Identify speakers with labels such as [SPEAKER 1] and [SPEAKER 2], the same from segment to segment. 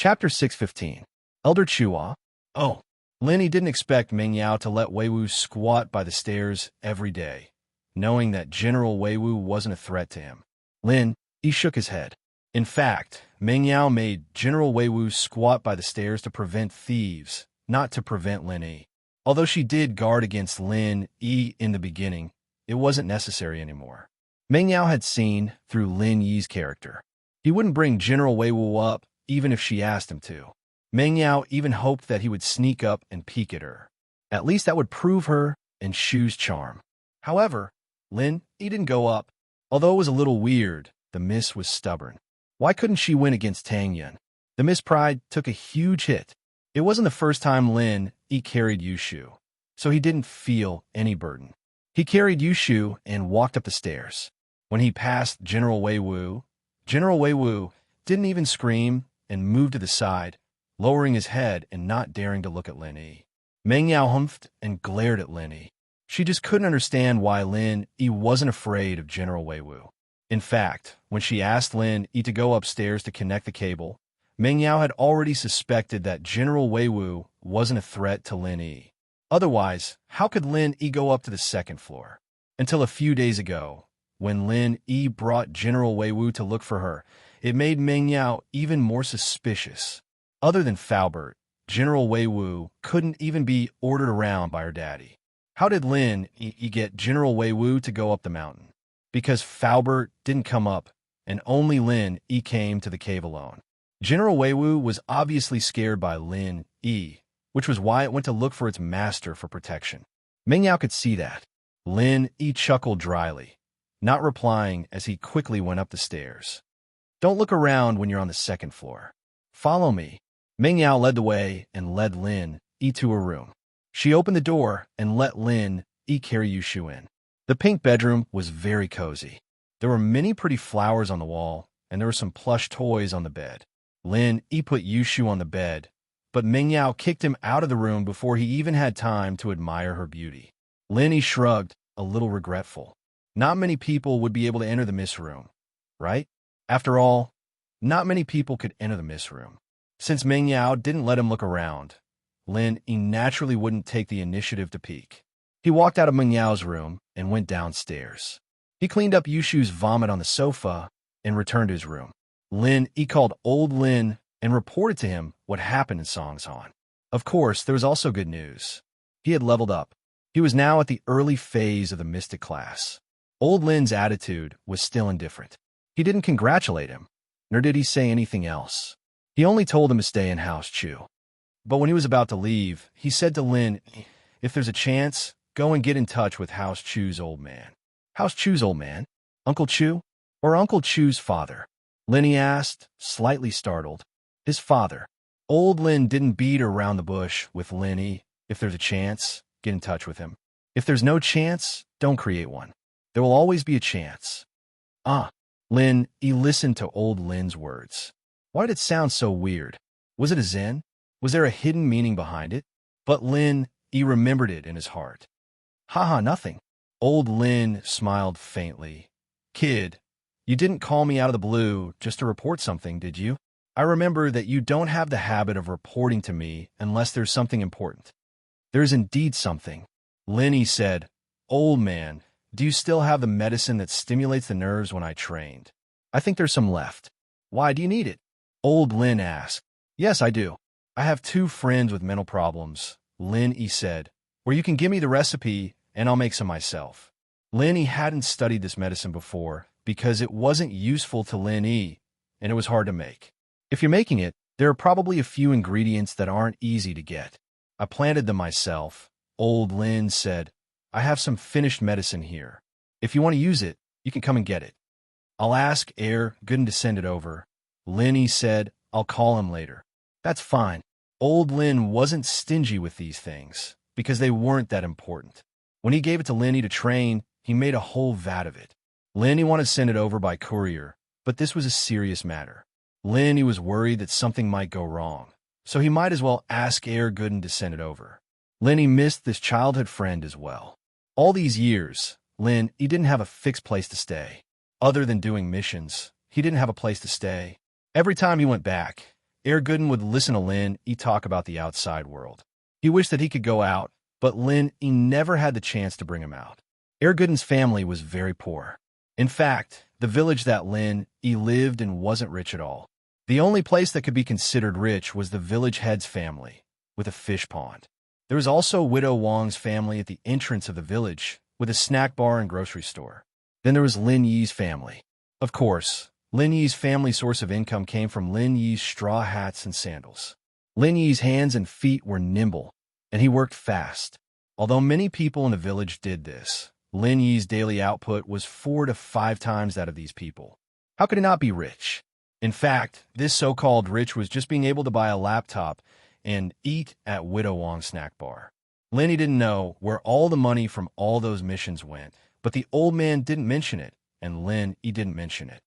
[SPEAKER 1] Chapter 615. Elder Chua. Oh, Lin didn't expect Meng Yao to let Wei Wu squat by the stairs every day, knowing that General Wei Wu wasn't a threat to him. He shook his head. In fact, Meng Yao made General Wei Wu squat by the stairs to prevent thieves, not to prevent Lin Yi. Although she did guard against Lin Yi in the beginning, it wasn't necessary anymore. Meng Yao had seen through Lin Yi's character. He wouldn't bring General Wei Wu up even if she asked him to. Meng Yao even hoped that he would sneak up and peek at her. At least that would prove her and Shu's charm. However, Lin Yi didn't go up. Although it was a little weird, the Miss was stubborn. Why couldn't she win against Tang Yun? The Miss pride took a huge hit. It wasn't the first time Lin Yi carried Yushu, so he didn't feel any burden. He carried Yushu and walked up the stairs. When he passed General Wei Wu didn't even scream and moved to the side, lowering his head and not daring to look at Lin Yi. Meng Yao humphed and glared at Lin Yi. She just couldn't understand why Lin Yi wasn't afraid of General Wei Wu. In fact, when she asked Lin Yi to go upstairs to connect the cable, Meng Yao had already suspected that General Wei Wu wasn't a threat to Lin Yi. Otherwise, how could Lin Yi go up to the second floor? Until a few days ago, when Lin Yi brought General Wei Wu to look for her, it made Meng Yao even more suspicious. Other than Faubert, General Wei Wu couldn't even be ordered around by her daddy. How did Lin Yi get General Wei Wu to go up the mountain? Because Faubert didn't come up, and only Lin Yi came to the cave alone. General Wei Wu was obviously scared by Lin Yi, which was why it went to look for its master for protection. Meng Yao could see that. Lin Yi chuckled dryly, not replying as he quickly went up the stairs. Don't look around when you're on the second floor. Follow me. Meng Yao led the way and led Lin Yi to her room. She opened the door and let Lin Yi carry Yushu in. The pink bedroom was very cozy. There were many pretty flowers on the wall, and there were some plush toys on the bed. Lin Yi put Yushu on the bed, but Meng Yao kicked him out of the room before he even had time to admire her beauty. Lin Yi shrugged, a little regretful. Not many people would be able to enter the Miss Room, right? After all, not many people could enter the Miss Room. Since Meng Yao didn't let him look around, Lin Yi naturally wouldn't take the initiative to peek. He walked out of Meng Yao's room and went downstairs. He cleaned up Yushu's vomit on the sofa and returned to his room. Lin Yi called old Lin and reported to him what happened in Songzhan. Of course, there was also good news. He had leveled up. He was now at the early phase of the mystic class. Old Lin's attitude was still indifferent. He didn't congratulate him, nor did he say anything else. He only told him to stay in House Chu. But when he was about to leave, he said to Lin, if there's a chance, go and get in touch with House Chu's old man. House Chu's old man? Uncle Chu? Or Uncle Chu's father? Lin asked, slightly startled. His father. Old Lin didn't beat around the bush with Lin. If there's a chance, get in touch with him. If there's no chance, don't create one. There will always be a chance. Lin listened to old Lin's words. Why did it sound so weird? Was it a zen? Was there a hidden meaning behind it? But Lin remembered it in his heart. Nothing. Old Lin smiled faintly. Kid, you didn't call me out of the blue just to report something, did you? I remember that you don't have the habit of reporting to me unless there's something important. There is indeed something. Lin said, Old man, do you still have the medicine that stimulates the nerves when I trained? I think there's some left. Why do you need it? Old Lin asked. Yes, I do. I have 2 friends with mental problems, Lin said, where you can give me the recipe and I'll make some myself. Lin hadn't studied this medicine before because it wasn't useful to Lin and it was hard to make. If you're making it, there are probably a few ingredients that aren't easy to get. I planted them myself. Old Lin said, I have some finished medicine here. If you want to use it, you can come and get it. I'll ask Gooden to send it over. Lin said, I'll call him later. That's fine. Old Lin wasn't stingy with these things because they weren't that important. When he gave it to Lin to train, he made a whole vat of it. Lin wanted to send it over by courier, but this was a serious matter. Lin was worried that something might go wrong, so he might as well ask Gooden to send it over. Lin missed this childhood friend as well. All these years, Lin didn't have a fixed place to stay. Other than doing missions, he didn't have a place to stay. Every time he went back, Gooden would listen to Lin talk about the outside world. He wished that he could go out, but Lin never had the chance to bring him out. Gooden's family was very poor. In fact, the village that Lin lived in wasn't rich at all. The only place that could be considered rich was the village head's family, with a fish pond. There was also Widow Wang's family at the entrance of the village, with a snack bar and grocery store. Then there was Lin Yi's family. Of course, Lin Yi's family source of income came from Lin Yi's straw hats and sandals. Lin Yi's hands and feet were nimble, and he worked fast. Although many people in the village did this, Lin Yi's daily output was 4 to 5 times that of these people. How could he not be rich? In fact, this so-called rich was just being able to buy a laptop and eat at Widow Wang's snack bar. Lin Yi didn't know where all the money from all those missions went, but the old man didn't mention it, and Lin Yi didn't mention it.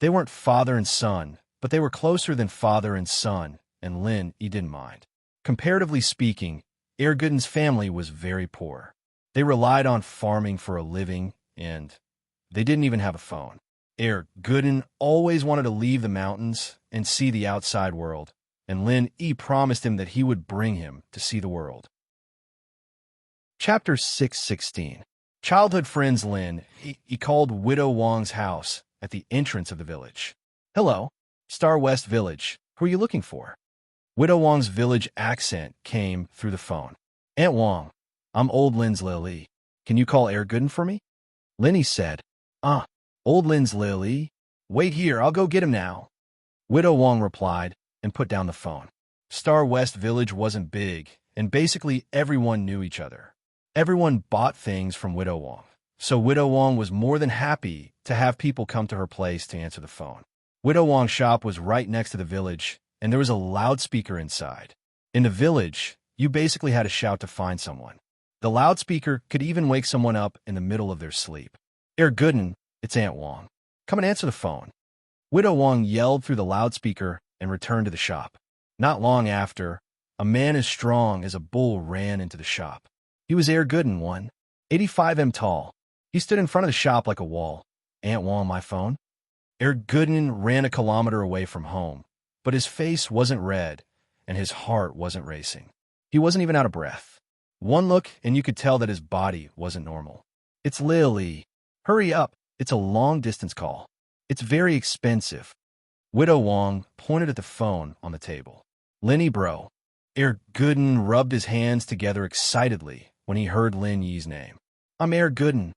[SPEAKER 1] They weren't father and son, but they were closer than father and son, and Lin Yi didn't mind. Comparatively speaking, Gooden's family was very poor. They relied on farming for a living, and they didn't even have a phone. Gooden always wanted to leave the mountains and see the outside world, and Lin Yi promised him that he would bring him to see the world. Chapter 616. Childhood friends Lin Yi called Widow Wang's house at the entrance of the village. "Hello, Star West Village. Who are you looking for?" Widow Wang's village accent came through the phone. "Aunt Wang, I'm Old Lin's Lily. Can you call Gooden for me?" Lin Yi said, Old Lin's Lily? Wait here, I'll go get him now." Widow Wang replied and put down the phone. Star West Village wasn't big, and basically everyone knew each other. Everyone bought things from Widow Wang, so Widow Wang was more than happy to have people come to her place to answer the phone. Widow Wang's shop was right next to the village, and there was a loudspeaker inside. In the village, you basically had to shout to find someone. The loudspeaker could even wake someone up in the middle of their sleep. "Gooden, it's Aunt Wang. Come and answer the phone." Widow Wang yelled through the loudspeaker and returned to the shop. Not long after, a man as strong as a bull ran into the shop. He was Gooden, 185 m tall. He stood in front of the shop like a wall. "Aunt Wang, my phone?" Gooden ran a kilometer away from home, but his face wasn't red, and his heart wasn't racing. He wasn't even out of breath. One look, and you could tell that his body wasn't normal. "It's Lily. Hurry up. It's a long-distance call. It's very expensive." Widow Wang pointed at the phone on the table. "Lin Yi, bro." Gooden rubbed his hands together excitedly when he heard Lin Yi's name. "I'm Gooden."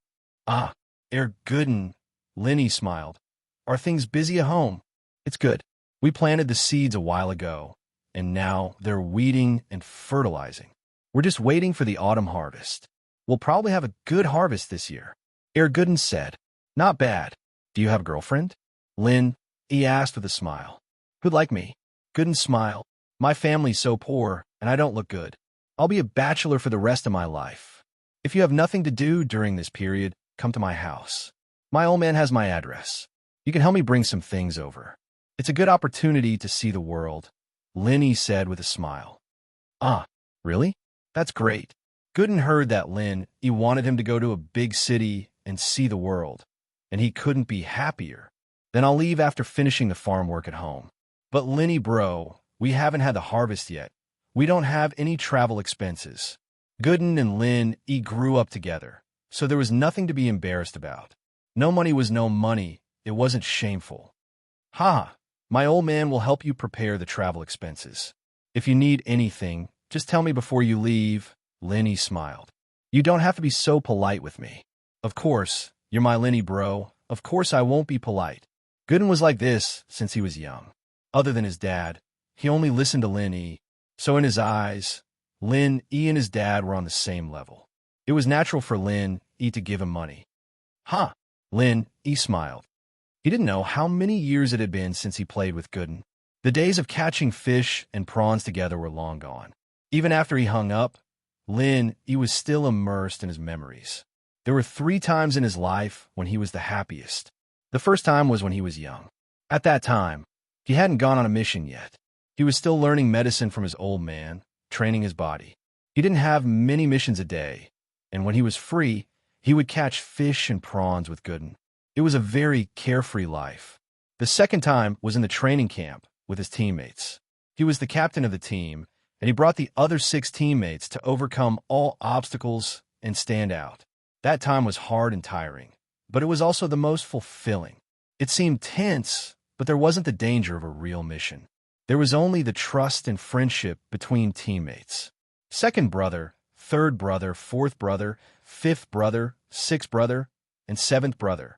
[SPEAKER 1] Gooden," Lin Yi smiled. "Are things busy at home?" "It's good. We planted the seeds a while ago, and now they're weeding and fertilizing. We're just waiting for the autumn harvest. We'll probably have a good harvest this year." Gooden said, "Not bad. Do you have a girlfriend?" Lin Yi asked with a smile. "Who'd like me?" Gooden smiled. "My family's so poor, and I don't look good. I'll be a bachelor for the rest of my life. If you have nothing to do during this period, come to my house. My old man has my address. You can help me bring some things over. It's a good opportunity to see the world," Lin Yi said with a smile. Really? That's great." Gooden heard that Lin Yi wanted him to go to a big city and see the world, and he couldn't be happier. "Then I'll leave after finishing the farm work at home." "But Lin Yi, bro, we haven't had the harvest yet. We don't have any travel expenses." Gooden and Lin Yi grew up together, so there was nothing to be embarrassed about. No money was no money. It wasn't shameful. My old man will help you prepare the travel expenses. If you need anything, just tell me before you leave," Lin Yi smiled. "You don't have to be so polite with me." "Of course, you're my Lin Yi, bro. Of course I won't be polite." Gooden was like this since he was young. Other than his dad, he only listened to Lin Yi, so in his eyes, Lin Yi and his dad were on the same level. It was natural for Lin Yi to give him money. Lin Yi smiled. He didn't know how many years it had been since he played with Gooden. The days of catching fish and prawns together were long gone. Even after he hung up, Lin Yi was still immersed in his memories. There were 3 times in his life when he was the happiest. The first time was when he was young. At that time, he hadn't gone on a mission yet. He was still learning medicine from his old man, training his body. He didn't have many missions a day, and when he was free, he would catch fish and prawns with Gooden. It was a very carefree life. The second time was in the training camp with his teammates. He was the captain of the team, and he brought the other 6 teammates to overcome all obstacles and stand out. That time was hard and tiring, but it was also the most fulfilling. It seemed tense, but there wasn't the danger of a real mission. There was only the trust and friendship between teammates. Second brother, third brother, fourth brother, fifth brother, sixth brother, and seventh brother.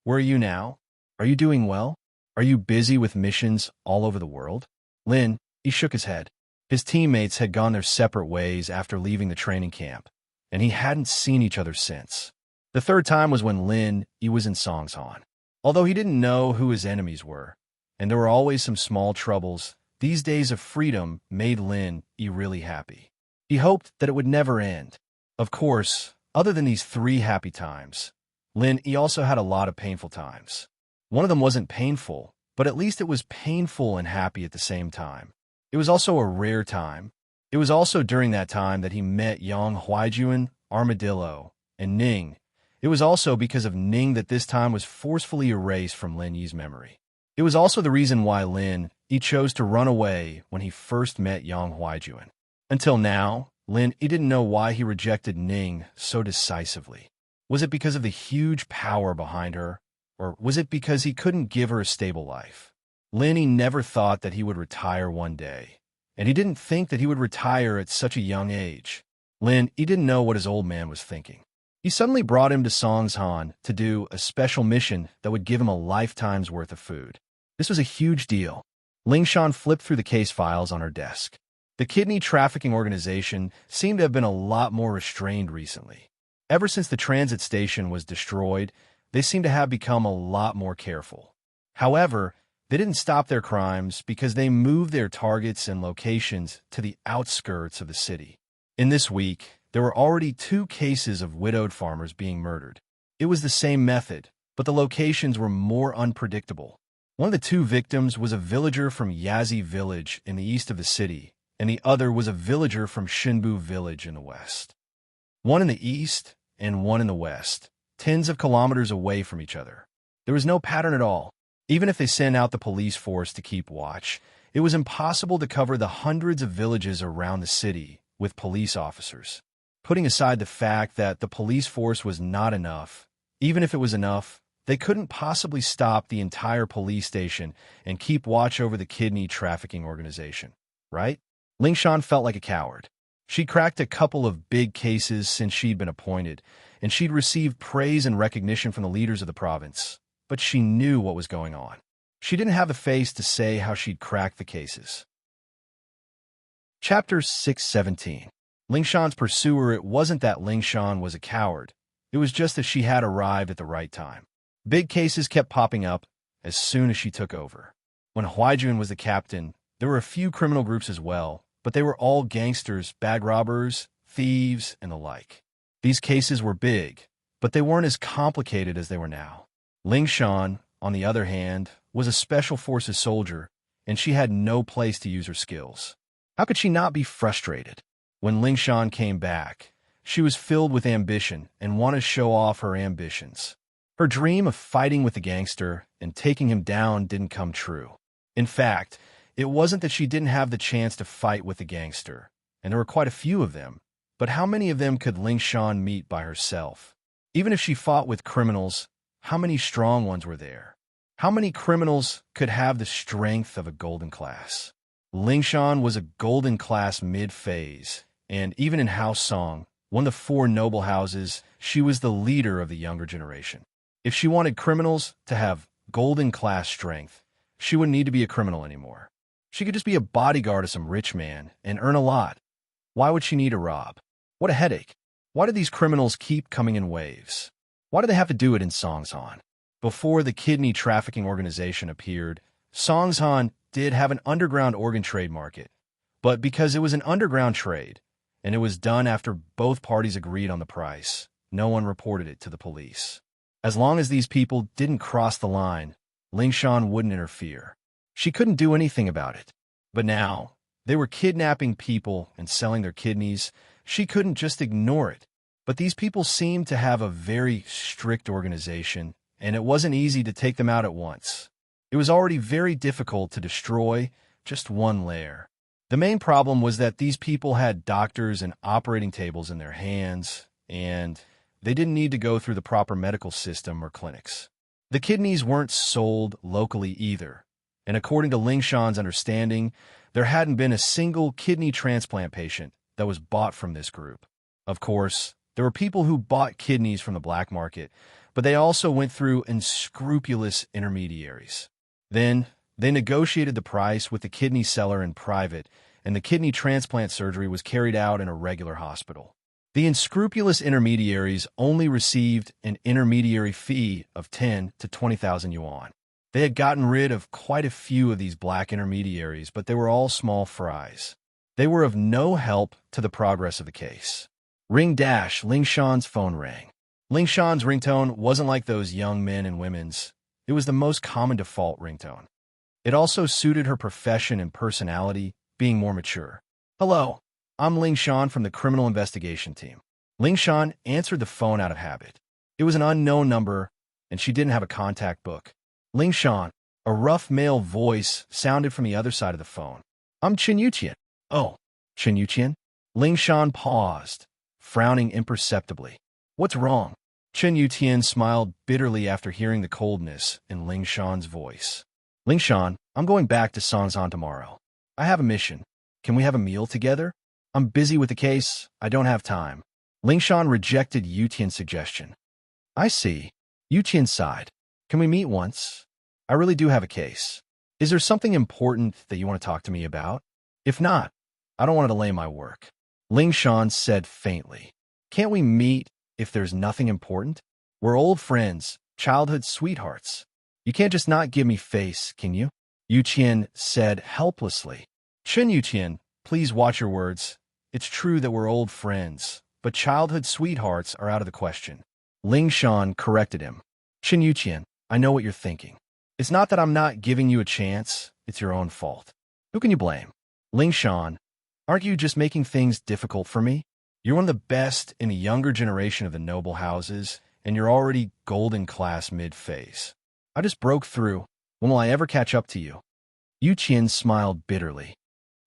[SPEAKER 1] Where are you now? Are you doing well? Are you busy with missions all over the world? Lin, he shook his head. His teammates had gone their separate ways after leaving the training camp, and he hadn't seen each other since. The third time was when Lin, he was in Songshan. Although he didn't know who his enemies were, and there were always some small troubles, these days of freedom made Lin really happy. He hoped that it would never end. Of course, other than these 3 happy times, Lin also had a lot of painful times. One of them wasn't painful, but at least it was painful and happy at the same time. It was also a rare time. It was also during that time that he met Yang Huaijuan, Armadillo, and Ning. It was also because of Ning that this time was forcefully erased from Lin Yi's memory. It was also the reason why Lin Yi chose to run away when he first met Yang Huaijuan. Until now, Lin Yi didn't know why he rejected Ning so decisively. Was it because of the huge power behind her, or was it because he couldn't give her a stable life? Lin Yi never thought that he would retire one day, and he didn't think that he would retire at such a young age. Lin Yi didn't know what his old man was thinking. He suddenly brought him to Songshan to do a special mission that would give him a lifetime's worth of food. This was a huge deal. Lingshan flipped through the case files on her desk. The kidney trafficking organization seemed to have been a lot more restrained recently. Ever since the transit station was destroyed, they seem to have become a lot more careful. However, they didn't stop their crimes because they moved their targets and locations to the outskirts of the city. In this week, there were already 2 cases of widowed farmers being murdered. It was the same method, but the locations were more unpredictable. One of the 2 victims was a villager from Yazi village in the east of the city, and the other was a villager from Shinbu village in the west. One in the east and one in the west, tens of kilometers away from each other. There was no pattern at all. Even if they sent out the police force to keep watch, it was impossible to cover the hundreds of villages around the city with police officers. Putting aside the fact that the police force was not enough, even if it was enough, they couldn't possibly stop the entire police station and keep watch over the kidney trafficking organization, right? Lingshan felt like a coward. She'd cracked a couple of big cases since she'd been appointed, and she'd received praise and recognition from the leaders of the province, but she knew what was going on. She didn't have the face to say how she'd cracked the cases. Chapter 617. Lingshan's pursuer. It wasn't that Lingshan was a coward. It was just that she had arrived at the right time. Big cases kept popping up as soon as she took over. When Huaijuan was the captain, there were a few criminal groups as well, but they were all gangsters, bag robbers, thieves, and the like. These cases were big, but they weren't as complicated as they were now. Lingshan, on the other hand, was a special forces soldier, and she had no place to use her skills. How could she not be frustrated? When Lingshan came back, she was filled with ambition and wanted to show off her ambitions. Her dream of fighting with the gangster and taking him down didn't come true. In fact, it wasn't that she didn't have the chance to fight with the gangster, and there were quite a few of them, but how many of them could Lingshan meet by herself? Even if she fought with criminals, how many strong ones were there? How many criminals could have the strength of a golden class? Lingshan was a golden class mid-phase, and even in House Song, one of the 4 noble houses, she was the leader of the younger generation. If she wanted criminals to have golden class strength, she wouldn't need to be a criminal anymore. She could just be a bodyguard of some rich man and earn a lot. Why would she need to rob? What a headache. Why did these criminals keep coming in waves? Why did they have to do it in Songshan? Before the kidney trafficking organization appeared, Songshan did have an underground organ trade market, but because it was an underground trade, and it was done after both parties agreed on the price, no one reported it to the police. As long as these people didn't cross the line, Lingshan wouldn't interfere. She couldn't do anything about it. But now, they were kidnapping people and selling their kidneys. She couldn't just ignore it. But these people seemed to have a very strict organization, and it wasn't easy to take them out at once. It was already very difficult to destroy, just one layer. The main problem was that these people had doctors and operating tables in their hands, and they didn't need to go through the proper medical system or clinics. The kidneys weren't sold locally either, and according to Ling Shan's understanding, there hadn't been a single kidney transplant patient that was bought from this group. Of course, there were people who bought kidneys from the black market, but they also went through unscrupulous intermediaries. Then, they negotiated the price with the kidney seller in private, and the kidney transplant surgery was carried out in a regular hospital. The unscrupulous intermediaries only received an intermediary fee of 10 to 20,000 yuan. They had gotten rid of quite a few of these black intermediaries, but they were all small fries. They were of no help to the progress of the case. Ring dash, Ling Shan's phone rang. Ling Shan's ringtone wasn't like those young men and women's. It was the most common default ringtone. It also suited her profession and personality, being more mature. Hello, I'm Ling Shan from the criminal investigation team. Ling Shan answered the phone out of habit. It was an unknown number, and she didn't have a contact book. Ling Shan, a rough male voice sounded from the other side of the phone. I'm Chen Yuqian. Oh, Chen Yuqian? Ling Shan paused, frowning imperceptibly. What's wrong? Chen Yuqian smiled bitterly after hearing the coldness in Ling Shan's voice. Ling Shan, I'm going back to Songzhan tomorrow. I have a mission. Can we have a meal together? I'm busy with the case. I don't have time. Ling Shan rejected Yutian's suggestion. I see. Yutian sighed. Can we meet once? I really do have a case. Is there something important that you want to talk to me about? If not, I don't want to delay my work. Ling Shan said faintly. Can't we meet if there's nothing important? We're old friends, childhood sweethearts. You can't just not give me face, can you? Yuqian said helplessly. Chen Yuqian, please watch your words. It's true that we're old friends, but childhood sweethearts are out of the question. Ling Shan corrected him. Chen Yuqian, I know what you're thinking. It's not that I'm not giving you a chance, it's your own fault. Who can you blame? Ling Shan, aren't you just making things difficult for me? You're one of the best in a younger generation of the noble houses, and you're already golden class mid-phase. I just broke through. When will I ever catch up to you? Yuqian smiled bitterly.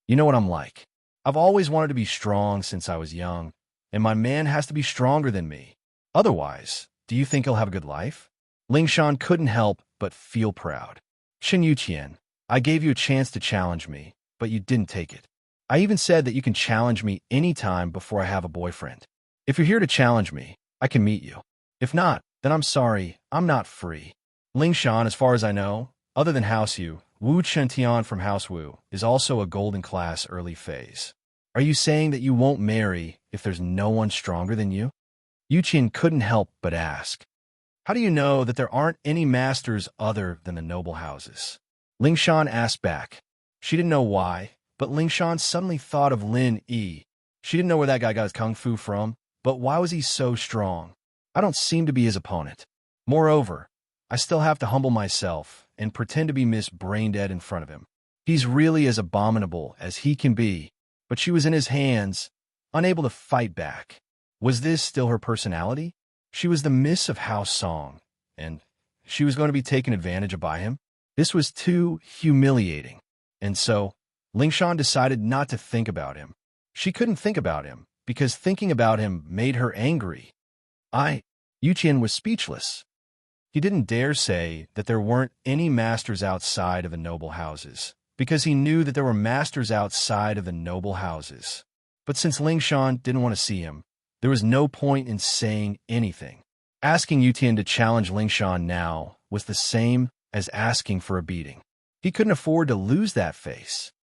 [SPEAKER 1] You know what I'm like. I've always wanted to be strong since I was young, and my man has to be stronger than me. Otherwise, do you think he'll have a good life? Ling Shan couldn't help but feel proud. Chen Yuqian, I gave you a chance to challenge me, but you didn't take it. I even said that you can challenge me anytime before I have a boyfriend. If you're here to challenge me, I can meet you. If not, then I'm sorry, I'm not free. Ling Shan, as far as I know, other than House Yu, Wu Chentian from House Wu is also a golden class early phase. Are you saying that you won't marry if there's no one stronger than you? Yuqian couldn't help but ask. How do you know that there aren't any masters other than the noble houses? Ling Shan asked back. She didn't know why, but Ling Shan suddenly thought of Lin Yi. She didn't know where that guy got his kung fu from, but why was he so strong? I don't seem to be his opponent. Moreover, I still have to humble myself and pretend to be Miss Braindead in front of him. He's really as abominable as he can be, but she was in his hands, unable to fight back. Was this still her personality? She was the Miss of House Song, and she was going to be taken advantage of by him? This was too humiliating. And so, Ling Shan decided not to think about him. She couldn't think about him, because thinking about him made her angry. Yuqian was speechless. He didn't dare say that there weren't any masters outside of the noble houses, because he knew that there were masters outside of the noble houses. But since Ling Shan didn't want to see him, there was no point in saying anything. Asking Yuqian to challenge Ling Shan now was the same as asking for a beating. He couldn't afford to lose that face.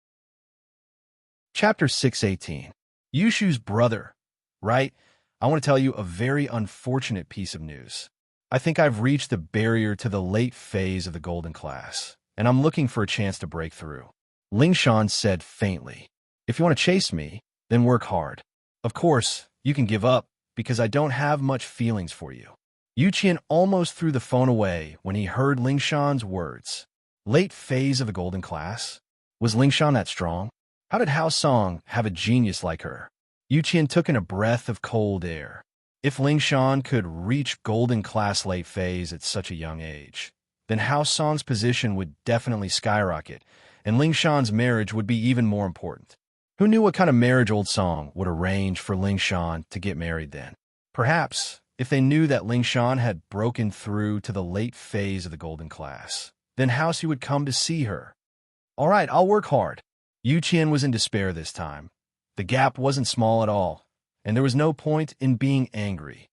[SPEAKER 1] Chapter 618. Yushu's brother. Right? I want to tell you a very unfortunate piece of news. I think I've reached the barrier to the late phase of the golden class, and I'm looking for a chance to break through. Ling Shan said faintly. If you want to chase me, then work hard. Of course, you can give up, because I don't have much feelings for you. Yuqian almost threw the phone away when he heard Ling Shan's words. Late phase of the golden class? Was Ling Shan that strong? How did Hao Song have a genius like her? Yuqian took in a breath of cold air. If Ling Shan could reach golden class late phase at such a young age, then Hao Song's position would definitely skyrocket, and Ling Shan's marriage would be even more important. Who knew what kind of marriage Old Song would arrange for Ling Shan to get married then? Perhaps, if they knew that Ling Shan had broken through to the late phase of the golden class, then Housey would come to see her. All right, I'll work hard. Yu Qian was in despair this time. The gap wasn't small at all, and there was no point in being angry.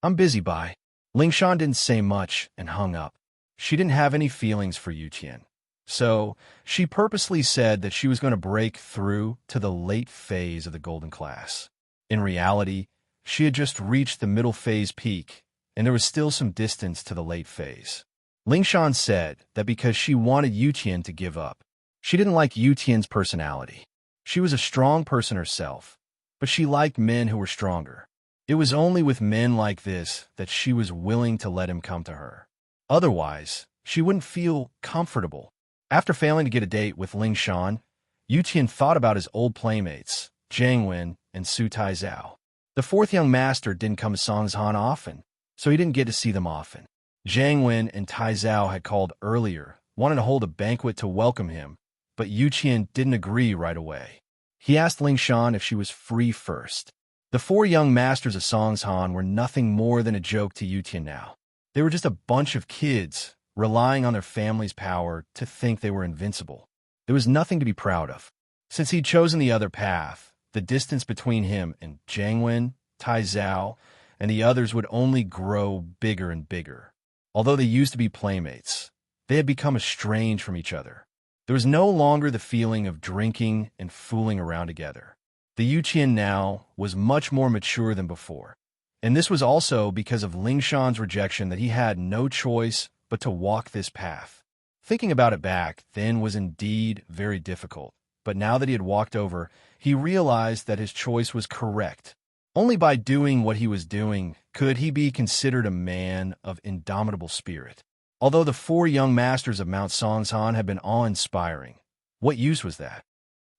[SPEAKER 1] I'm busy, bye. Ling Shan didn't say much and hung up. She didn't have any feelings for Yu Qian, so she purposely said that she was going to break through to the late phase of the golden class. In reality, she had just reached the middle phase peak, and there was still some distance to the late phase. Ling Shan said that because she wanted Yu Qian to give up. She didn't like Yu Qian's personality. She was a strong person herself, but she liked men who were stronger. It was only with men like this that she was willing to let him come to her. Otherwise, she wouldn't feel comfortable. After failing to get a date with Ling Shan, Yu Qian thought about his old playmates, Jiang Wen and Su Taizao. The fourth young master didn't come to Songshan often, so he didn't get to see them often. Jiang Wen and Taizao had called earlier, wanted to hold a banquet to welcome him, but Yu Qian didn't agree right away. He asked Ling Shan if she was free first. The four young masters of Songshan were nothing more than a joke to Yu Qian now. They were just a bunch of kids, relying on their family's power to think they were invincible. There was nothing to be proud of. Since he'd chosen the other path, the distance between him and Jiang Wen, Taizao, and the others would only grow bigger and bigger. Although they used to be playmates, they had become estranged from each other. There was no longer the feeling of drinking and fooling around together. The Yu Qian now was much more mature than before, and this was also because of Ling Shan's rejection that he had no choice but to walk this path. Thinking about it back then was indeed very difficult, but now that he had walked over, he realized that his choice was correct. Only by doing what he was doing could he be considered a man of indomitable spirit. Although the four young masters of Mount Songshan had been awe-inspiring, what use was that?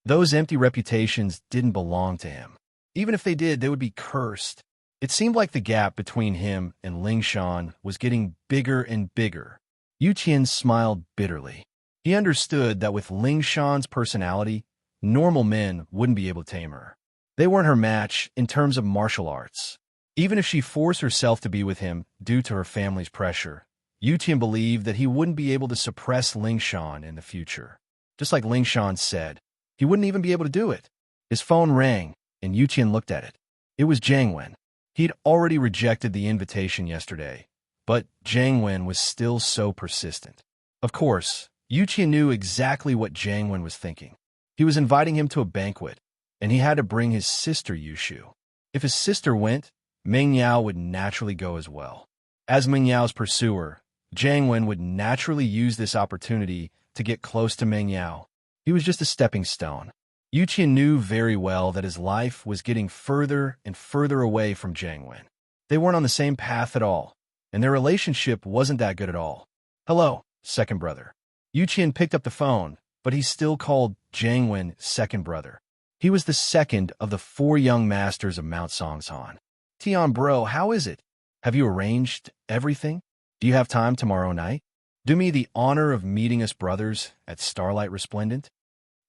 [SPEAKER 1] Those empty reputations didn't belong to him. Even if they did, they would be cursed. It seemed like the gap between him and Ling Shan was getting bigger and bigger. Yu Qian smiled bitterly. He understood that with Ling Shan's personality, normal men wouldn't be able to tame her. They weren't her match in terms of martial arts. Even if she forced herself to be with him due to her family's pressure, Yu Qian believed that he wouldn't be able to suppress Ling Shan in the future. Just like Ling Shan said, he wouldn't even be able to do it. His phone rang, and Yu Qian looked at it. It was Jiang Wen. He'd already rejected the invitation yesterday, but Jiang Wen was still so persistent. Of course, Yu Qian knew exactly what Jiang Wen was thinking. He was inviting him to a banquet, and he had to bring his sister Yushu. If his sister went, Meng Yao would naturally go as well. As Meng Yao's pursuer, Jiang Wen would naturally use this opportunity to get close to Meng Yao. He was just a stepping stone. Yu Qian knew very well that his life was getting further and further away from Jiang Wen. They weren't on the same path at all, and their relationship wasn't that good at all. Hello, second brother. Yu Qian picked up the phone, but he still called Jiang Wen second brother. He was the second of the four young masters of Mount Songshan. Tian bro, how is it? Have you arranged everything? Do you have time tomorrow night? Do me the honor of meeting us brothers at Starlight Resplendent?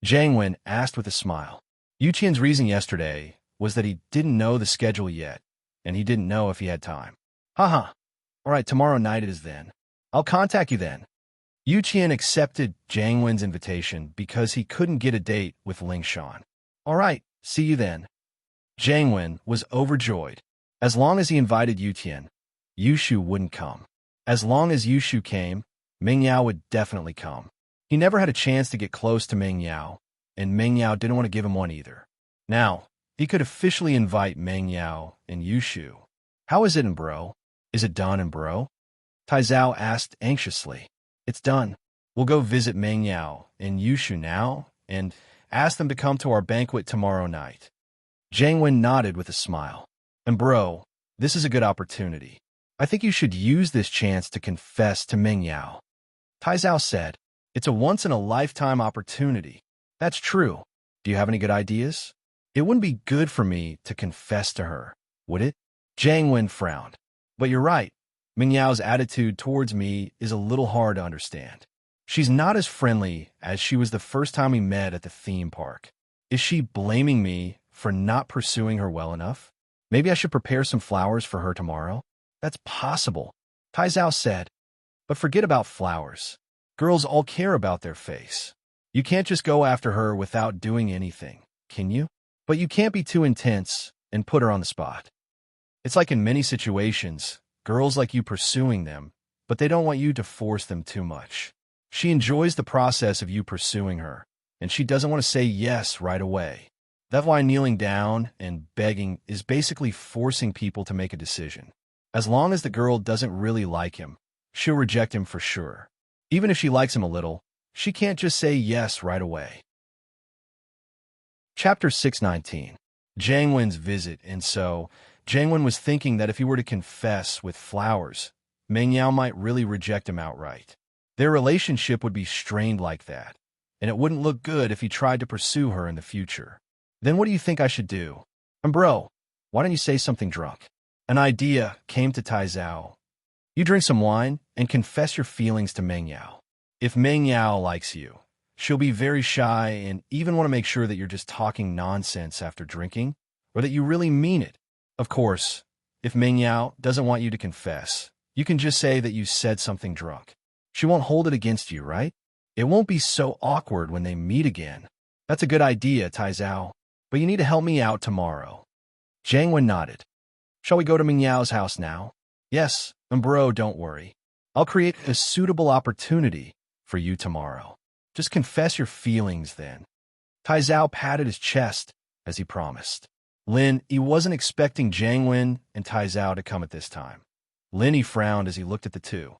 [SPEAKER 1] Jiang Wen asked with a smile. Yu Qian's reason yesterday was that he didn't know the schedule yet, and he didn't know if he had time. Haha. All right, tomorrow night it is then. I'll contact you then. Yu Qian accepted Jiang Wen's invitation because he couldn't get a date with Ling Shan. All right, see you then. Jiang Wen was overjoyed. As long as he invited Yu Qian, Yushu wouldn't come. As long as Yushu came, Meng Yao would definitely come. He never had a chance to get close to Meng Yao, and Meng Yao didn't want to give him one either. Now, he could officially invite Meng Yao and Yushu. How is it in bro? Is it done in bro? Taizao asked anxiously. It's done. We'll go visit Meng Yao and Yushu now, and ask them to come to our banquet tomorrow night. Jiang Wen nodded with a smile. And bro, this is a good opportunity. I think you should use this chance to confess to Meng Yao. Taizao said, it's a once-in-a-lifetime opportunity. That's true. Do you have any good ideas? It wouldn't be good for me to confess to her, would it? Jiang Wen frowned. But you're right. Meng Yao's attitude towards me is a little hard to understand. She's not as friendly as she was the first time we met at the theme park. Is she blaming me for not pursuing her well enough? Maybe I should prepare some flowers for her tomorrow? That's possible, Taizao said. But forget about flowers. Girls all care about their face. You can't just go after her without doing anything, can you? But you can't be too intense and put her on the spot. It's like in many situations, girls like you pursuing them, but they don't want you to force them too much. She enjoys the process of you pursuing her, and she doesn't want to say yes right away. That's why kneeling down and begging is basically forcing people to make a decision. As long as the girl doesn't really like him, she'll reject him for sure. Even if she likes him a little, she can't just say yes right away. Chapter 619. Jiang Wen's visit. And so, Jiang Wen was thinking that if he were to confess with flowers, Meng Yao might really reject him outright. Their relationship would be strained like that, and it wouldn't look good if he tried to pursue her in the future. Then what do you think I should do? Bro, why don't you say something drunk? An idea came to Taizao. You drink some wine and confess your feelings to Meng Yao. If Meng Yao likes you, she'll be very shy and even want to make sure that you're just talking nonsense after drinking, or that you really mean it. Of course, if Meng Yao doesn't want you to confess, you can just say that you said something drunk. She won't hold it against you, right? It won't be so awkward when they meet again. That's a good idea, Taizao, but you need to help me out tomorrow. Jiang Wen nodded. Shall we go to Meng Yao's house now? Yes, bro, don't worry. I'll create a suitable opportunity for you tomorrow. Just confess your feelings then. Taizao patted his chest as he promised. He wasn't expecting Jiang Wen and Taizao to come at this time. He frowned as he looked at the two.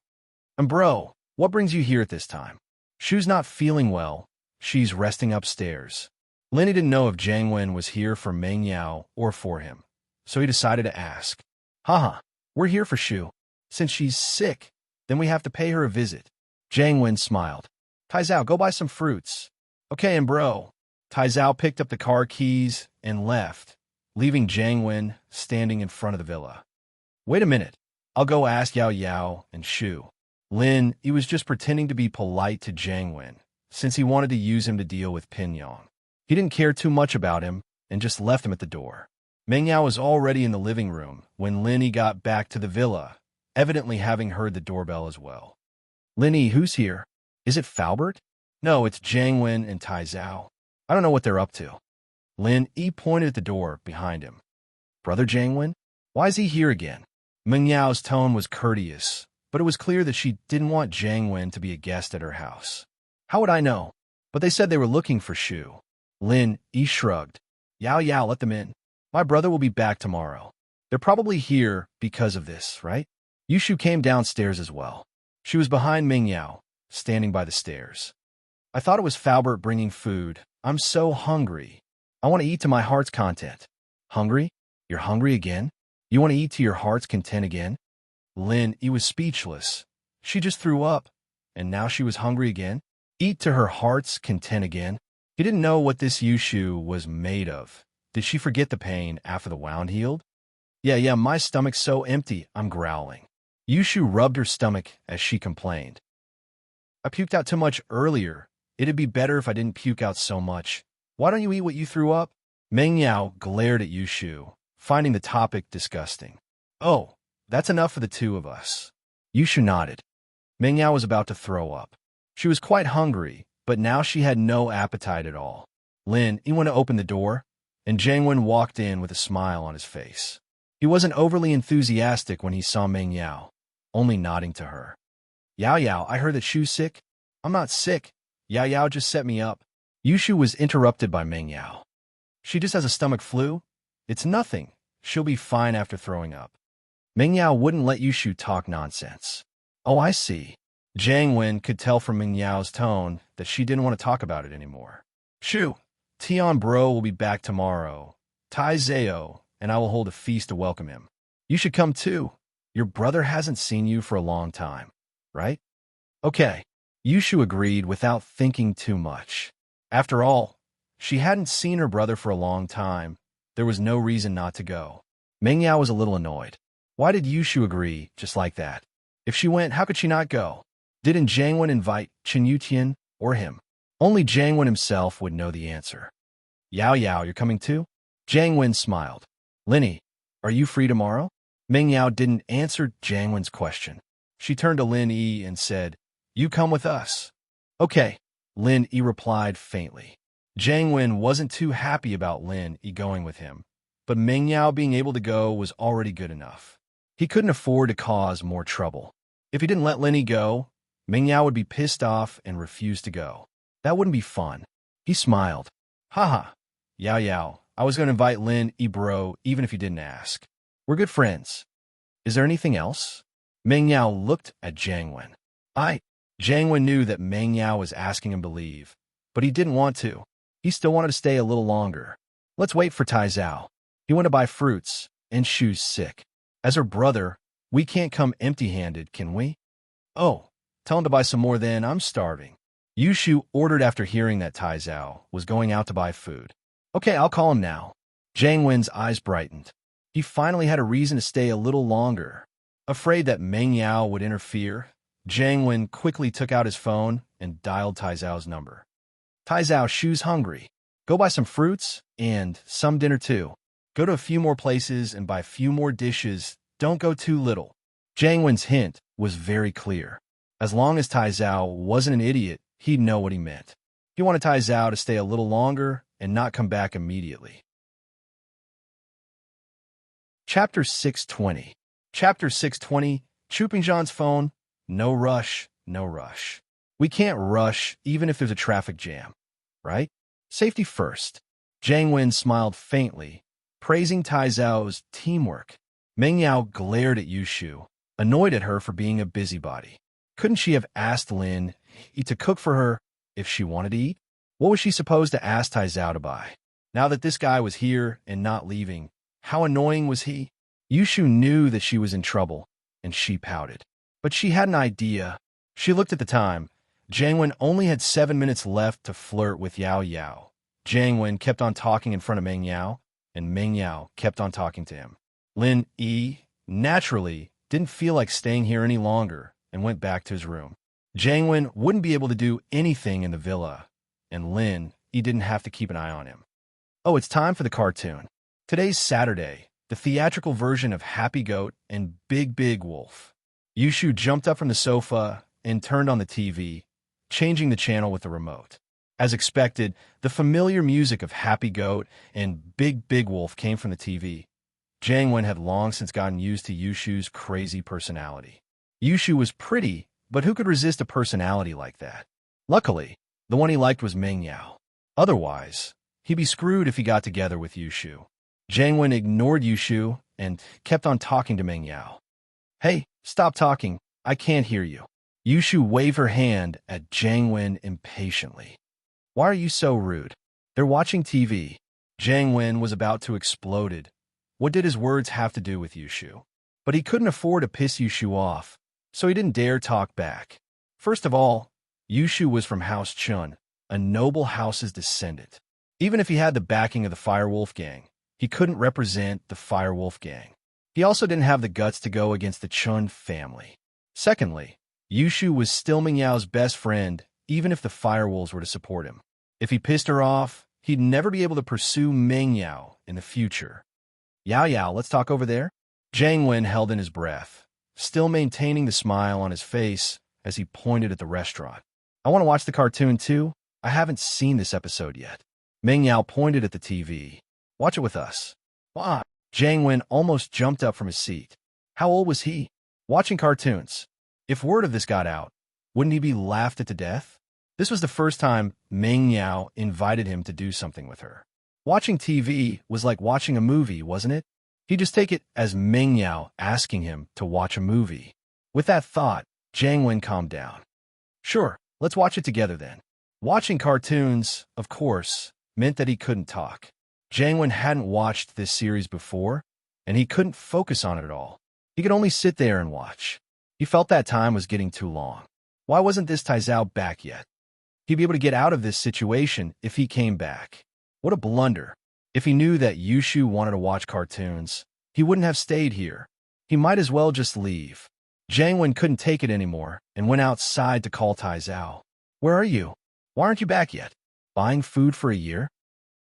[SPEAKER 1] Bro, what brings you here at this time? Shu's not feeling well. She's resting upstairs. He didn't know if Jiang Wen was here for Meng Yao or for him, so he decided to ask. Haha, we're here for Shu. Since she's sick, then we have to pay her a visit. Jiang Wen smiled. Taizao, go buy some fruits. Okay, bro. Taizao picked up the car keys and left, leaving Jiang Wen standing in front of the villa. Wait a minute. I'll go ask Yao Yao and Shu. He was just pretending to be polite to Jiang Wen, since he wanted to use him to deal with Pinyong. He didn't care too much about him and just left him at the door. Meng Yao was already in the living room when Linny got back to the villa, evidently having heard the doorbell as well. Linny, who's here? Is it Falbert? No, it's Jiang Wen and Taizao. I don't know what they're up to. He pointed at the door behind him. Brother Jiang Wen? Why is he here again? Meng Yao's tone was courteous, but it was clear that she didn't want Jiang Wen to be a guest at her house. How would I know? But they said they were looking for Shu. He shrugged. Yao Yao, let them in. My brother will be back tomorrow. They're probably here because of this, right? Yushu came downstairs as well. She was behind Meng Yao, standing by the stairs. I thought it was Falbert bringing food. I'm so hungry. I want to eat to my heart's content. Hungry? You're hungry again? You want to eat to your heart's content again? He was speechless. She just threw up, and now she was hungry again? Eat to her heart's content again? He didn't know what this Yushu was made of. Did she forget the pain after the wound healed? Yeah, my stomach's so empty, I'm growling. Yushu rubbed her stomach as she complained. I puked out too much earlier. It'd be better if I didn't puke out so much. Why don't you eat what you threw up? Meng Yao glared at Yushu, finding the topic disgusting. Oh, that's enough for the two of us. Yushu nodded. Meng Yao was about to throw up. She was quite hungry, but now she had no appetite at all. He went to open the door, and Jiang Wen walked in with a smile on his face. He wasn't overly enthusiastic when he saw Meng Yao, only nodding to her. Yao Yao, I heard that Shu's sick. I'm not sick. Yao Yao just set me up. Yushu was interrupted by Meng Yao. She just has a stomach flu. It's nothing. She'll be fine after throwing up. Meng Yao wouldn't let Yushu talk nonsense. Oh, I see. Jiang Wen could tell from Meng Yao's tone that she didn't want to talk about it anymore. Shu, Tian Bro will be back tomorrow. Tai Zao and I will hold a feast to welcome him. You should come too. Your brother hasn't seen you for a long time, right? Okay. Yushu agreed without thinking too much. After all, she hadn't seen her brother for a long time. There was no reason not to go. Meng Yao was a little annoyed. Why did Yushu agree just like that? If she went, how could she not go? Didn't Jiang Wen invite Chen Yutian or him? Only Jiang Wen himself would know the answer. Yao Yao, you're coming too? Jiang Wen smiled. Linny, are you free tomorrow? Meng Yao didn't answer Jiang Wen's question. She turned to Lin Yi and said, You come with us. Okay, Lin Yi replied faintly. Jiang Wen wasn't too happy about Lin Yi going with him, but Meng Yao being able to go was already good enough. He couldn't afford to cause more trouble. If he didn't let Lin Yi go, Meng Yao would be pissed off and refuse to go. That wouldn't be fun. He smiled. Haha, Yao Yao, I was going to invite Lin Yi bro even if you didn't ask. We're good friends. Is there anything else? Meng Yao looked at Jiang Wen. Jiang Wen knew that Meng Yao was asking him to leave, but he didn't want to. He still wanted to stay a little longer. Let's wait for Tai Zhao. He went to buy fruits, and Shu's sick. As her brother, we can't come empty-handed, can we? Oh, tell him to buy some more then, I'm starving. Yushu ordered after hearing that Tai Zhao was going out to buy food. Okay, I'll call him now. Jiang Wen's eyes brightened. He finally had a reason to stay a little longer. Afraid that Meng Yao would interfere, Jiang Wen quickly took out his phone and dialed Tai Zhao's number. Tai Zhao, Shu's hungry. Go buy some fruits and some dinner too. Go to a few more places and buy a few more dishes. Don't go too little. Jiang Wen's hint was very clear. As long as Tai Zhao wasn't an idiot, he'd know what he meant. He wanted Tai Zhao to stay a little longer and not come back immediately. Chapter 620. Chapter 620, Chupingzhan's phone. No rush, no rush. We can't rush even if there's a traffic jam, right? Safety first. Jiang Wen smiled faintly, praising Tai Zhao's teamwork. Meng Yao glared at Yushu, annoyed at her for being a busybody. Couldn't she have asked Lin Yi to cook for her if she wanted to eat? What was she supposed to ask Tai Zhao to buy? Now that this guy was here and not leaving, how annoying was he? Yushu knew that she was in trouble, and she pouted. But she had an idea. She looked at the time. Jiang Wen only had 7 minutes left to flirt with Yao Yao. Jiang Wen kept on talking in front of Meng Yao, and Meng Yao kept on talking to him. Lin Yi, naturally, didn't feel like staying here any longer and went back to his room. Jiang Wen wouldn't be able to do anything in the villa, and Lin Yi didn't have to keep an eye on him. Oh, it's time for the cartoon. Today's Saturday, the theatrical version of Happy Goat and Big Big Wolf. Yushu jumped up from the sofa and turned on the TV, changing the channel with the remote. As expected, the familiar music of Happy Goat and Big Big Wolf came from the TV. Jiang Wen had long since gotten used to Yushu's crazy personality. Yushu was pretty, but who could resist a personality like that? Luckily, the one he liked was Meng Yao. Otherwise, he'd be screwed if he got together with Yushu. Jiang Wen ignored Yushu and kept on talking to Meng Yao. Hey, stop talking. I can't hear you. Yushu waved her hand at Jiang Wen impatiently. Why are you so rude? They're watching TV. Jiang Wen was about to explode. What did his words have to do with Yushu? But he couldn't afford to piss Yushu off, so he didn't dare talk back. First of all, Yushu was from House Chun, a noble house's descendant. Even if he had the backing of the Firewolf Gang, he couldn't represent the Firewolf Gang. He also didn't have the guts to go against the Chun family. Secondly, Yushu was still Meng Yao's best friend, even if the Firewolves were to support him. If he pissed her off, he'd never be able to pursue Meng Yao in the future. Yao Yao, let's talk over there. Jiang Wen held in his breath, still maintaining the smile on his face as he pointed at the restaurant. I want to watch the cartoon too. I haven't seen this episode yet. Meng Yao pointed at the TV. Watch it with us. Why? Jiang Wen almost jumped up from his seat. How old was he? Watching cartoons. If word of this got out, wouldn't he be laughed at to death? This was the first time Meng Yao invited him to do something with her. Watching TV was like watching a movie, wasn't it? He'd just take it as Meng Yao asking him to watch a movie. With that thought, Jiang Wen calmed down. Sure, let's watch it together then. Watching cartoons, of course, meant that he couldn't talk. Jiang Wen hadn't watched this series before, and he couldn't focus on it at all. He could only sit there and watch. He felt that time was getting too long. Why wasn't this Tai Zhao back yet? He'd be able to get out of this situation if he came back. What a blunder. If he knew that Yushu wanted to watch cartoons, he wouldn't have stayed here. He might as well just leave. Jiang Wen couldn't take it anymore and went outside to call Tai Zhao. Where are you? Why aren't you back yet? Buying food for a year?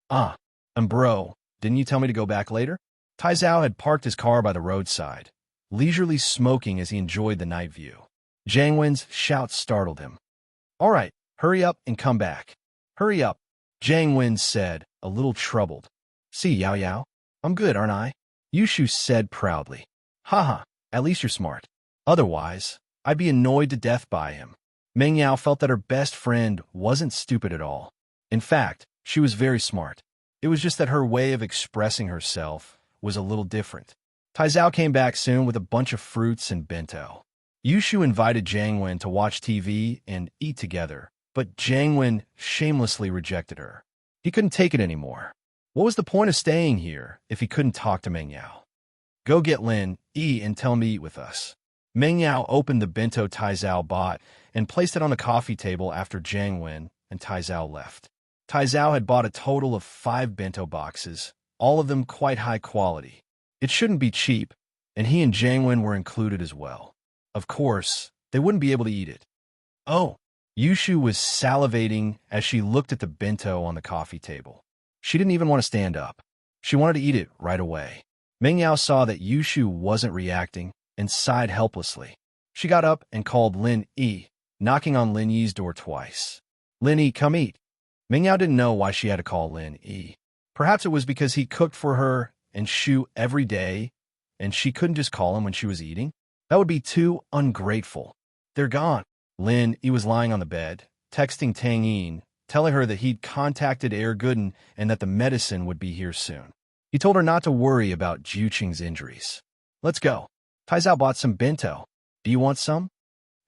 [SPEAKER 1] Ah, and bro, didn't you tell me to go back later? Tai Zhao had parked his car by the roadside, leisurely smoking as he enjoyed the night view. Jiang Wen's shout startled him. All right, hurry up and come back. Hurry up, Jiang Wen said, a little troubled. See, Yao Yao? I'm good, aren't I? Yushu said proudly. Haha, at least you're smart. Otherwise, I'd be annoyed to death by him. Meng Yao felt that her best friend wasn't stupid at all. In fact, she was very smart. It was just that her way of expressing herself was a little different. Tai Zhao came back soon with a bunch of fruits and bento. Yushu invited Jiang Wen to watch TV and eat together, but Jiang Wen shamelessly rejected her. He couldn't take it anymore. What was the point of staying here if he couldn't talk to Meng Yao? Go get Lin, Yi, and tell me eat with us. Meng Yao opened the bento Tai Zhao bought and placed it on the coffee table after Jiang Wen and Tai Zhao left. Tai Zhao had bought a total of 5 bento boxes, all of them quite high quality. It shouldn't be cheap, and he and Jiang Wen were included as well. Of course, they wouldn't be able to eat it. Oh, Yushu was salivating as she looked at the bento on the coffee table. She didn't even want to stand up. She wanted to eat it right away. Meng Yao saw that Yushu wasn't reacting and sighed helplessly. She got up and called Lin Yi, knocking on Lin Yi's door twice. Lin Yi, come eat. Meng Yao didn't know why she had to call Lin Yi. Perhaps it was because he cooked for her and Shu every day, and she couldn't just call him when she was eating. That would be too ungrateful. They're gone. Lin Yi was lying on the bed, texting Tang Yin, telling her that he'd contacted Air Gooden and that the medicine would be here soon. He told her not to worry about Juqing's injuries. Let's go. Tai Zhao bought some bento. Do you want some?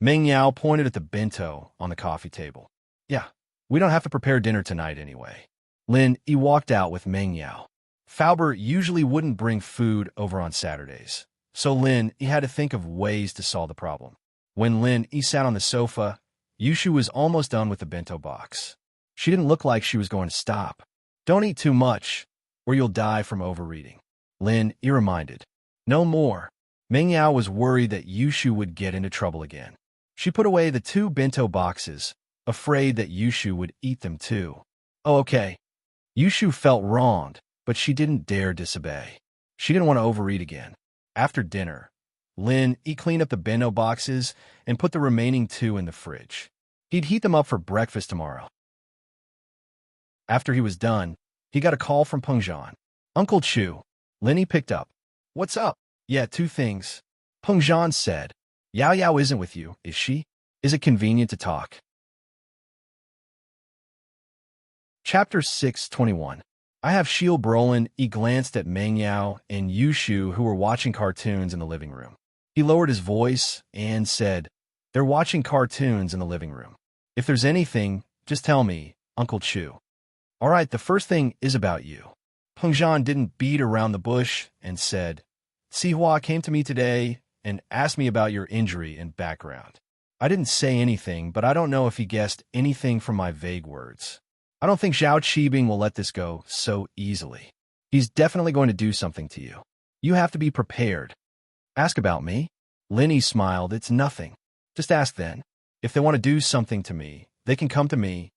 [SPEAKER 1] Meng Yao pointed at the bento on the coffee table. Yeah, we don't have to prepare dinner tonight anyway. Lin Yi walked out with Meng Yao. Fauber usually wouldn't bring food over on Saturdays, so Lin Yi had to think of ways to solve the problem. When Lin Yi sat on the sofa, Yushu was almost done with the bento box. She didn't look like she was going to stop. Don't eat too much, or you'll die from overeating. Lin Yi reminded. No more. Meng Yao was worried that Yushu would get into trouble again. She put away the 2 bento boxes, afraid that Yushu would eat them too. Oh, okay. Yushu felt wronged, but she didn't dare disobey. She didn't want to overeat again. After dinner, Lin Yi cleaned up the bento boxes and put the remaining 2 in the fridge. He'd heat them up for breakfast tomorrow. After he was done, he got a call from Pengzhan. Uncle Chu. Lin Yi picked up. What's up? Yeah, 2 things. Pengzhan said. Yao Yao isn't with you, is she? Is it convenient to talk? Chapter 6:21. I have Shield Brolin. He glanced at Meng Yao and Yushu, who were watching cartoons in the living room. He lowered his voice and said, They're watching cartoons in the living room. If there's anything, just tell me, Uncle Chu. All right, the first thing is about you. Pengzhan didn't beat around the bush and said, Sihua came to me today and asked me about your injury and background. I didn't say anything, but I don't know if he guessed anything from my vague words. I don't think Zhao Qibing will let this go so easily. He's definitely going to do something to you. You have to be prepared. Ask about me? Lin Yi smiled. It's nothing. Just ask then. If they want to do something to me, they can come to me.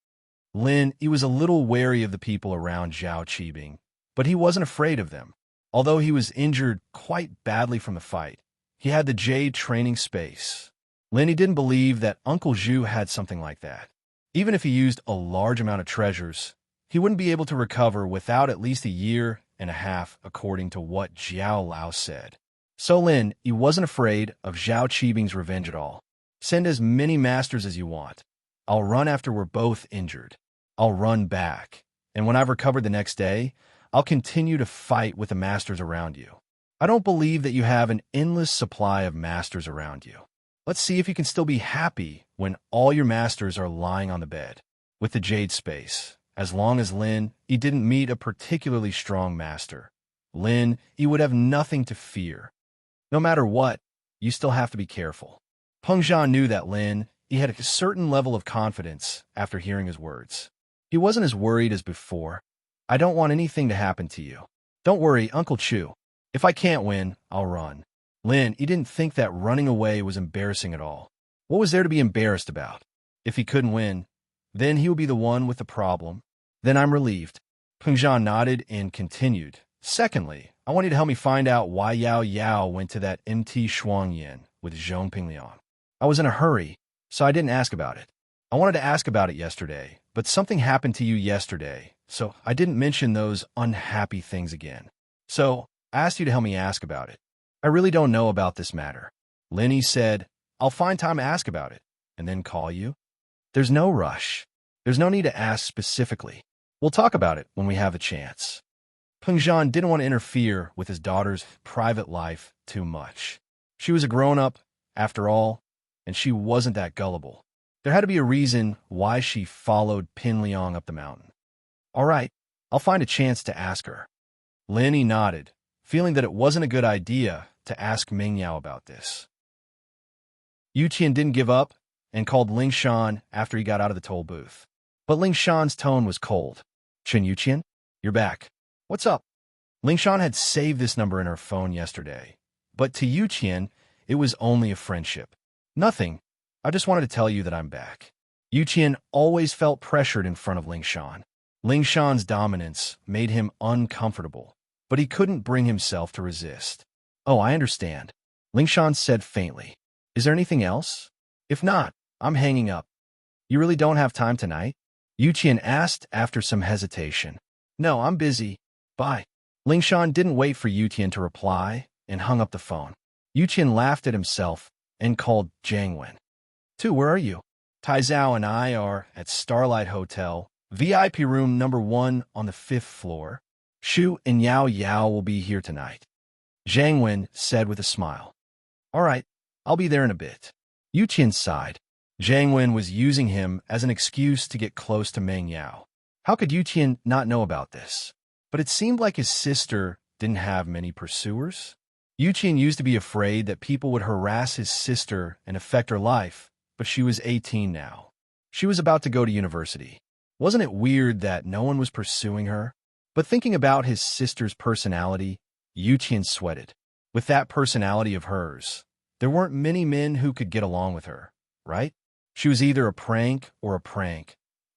[SPEAKER 1] Lin Yi was a little wary of the people around Zhao Qibing, but he wasn't afraid of them. Although he was injured quite badly from the fight, he had the Jade training space. Lin Yi didn't believe that Uncle Zhu had something like that. Even if he used a large amount of treasures, he wouldn't be able to recover without at least a year and a half, according to what Jiao Lao said. So Lin Yi wasn't afraid of Zhao Qibing's revenge at all. Send as many masters as you want. I'll run after we're both injured. I'll run back. And when I've recovered the next day, I'll continue to fight with the masters around you. I don't believe that you have an endless supply of masters around you. Let's see if you can still be happy when all your masters are lying on the bed with the Jade space. As long as Lin Yi didn't meet a particularly strong master, Lin Yi would have nothing to fear. No matter what, you still have to be careful. Pengzhan knew that Lin Yi had a certain level of confidence after hearing his words. He wasn't as worried as before. I don't want anything to happen to you. Don't worry, Uncle Chu. If I can't win, I'll run. Lin, he didn't think that running away was embarrassing at all. What was there to be embarrassed about? If he couldn't win, then he would be the one with the problem. Then I'm relieved. Pengzhan nodded and continued. Secondly, I want you to help me find out why Yao Yao went to that MT Shuangyan with Zhong Pingliang. I was in a hurry, so I didn't ask about it. I wanted to ask about it yesterday, but something happened to you yesterday, so I didn't mention those unhappy things again. So I asked you to help me ask about it. I really don't know about this matter. Lenny said, I'll find time to ask about it, and then call you. There's no rush. There's no need to ask specifically. We'll talk about it when we have a chance. Pengzhan didn't want to interfere with his daughter's private life too much. She was a grown-up, after all, and she wasn't that gullible. There had to be a reason why she followed Pinliang up the mountain. All right, I'll find a chance to ask her. Lenny nodded, feeling that it wasn't a good idea to ask Mingyao about this. Yuqian didn't give up and called Lingshan after he got out of the toll booth. But Lingshan's tone was cold. Chen Yuqian, you're back. What's up? Lingshan had saved this number in her phone yesterday, but to Yuqian, it was only a friendship. Nothing. I just wanted to tell you that I'm back. Yuqian always felt pressured in front of Lingshan. Lingshan's dominance made him uncomfortable, but he couldn't bring himself to resist. Oh, I understand. Lingshan said faintly. Is there anything else? If not, I'm hanging up. You really don't have time tonight? Yuqian asked after some hesitation. No, I'm busy. Bye. Lingshan didn't wait for Yuqian to reply and hung up the phone. Yuqian laughed at himself and called Jiangwen. Tu, where are you? Tai Zhao and I are at Starlight Hotel, VIP room number 1 on the 5th floor. Shu and Yao Yao will be here tonight. Jiangwen said with a smile. All right, I'll be there in a bit. Yuqian sighed. Jiangwen was using him as an excuse to get close to Meng Yao. How could Yuqian not know about this? But it seemed like his sister didn't have many pursuers. Yuqian used to be afraid that people would harass his sister and affect her life, but she was 18 now. She was about to go to university. Wasn't it weird that no one was pursuing her? But thinking about his sister's personality, Yuqian sweated. With that personality of hers, there weren't many men who could get along with her, right? She was either a prank, or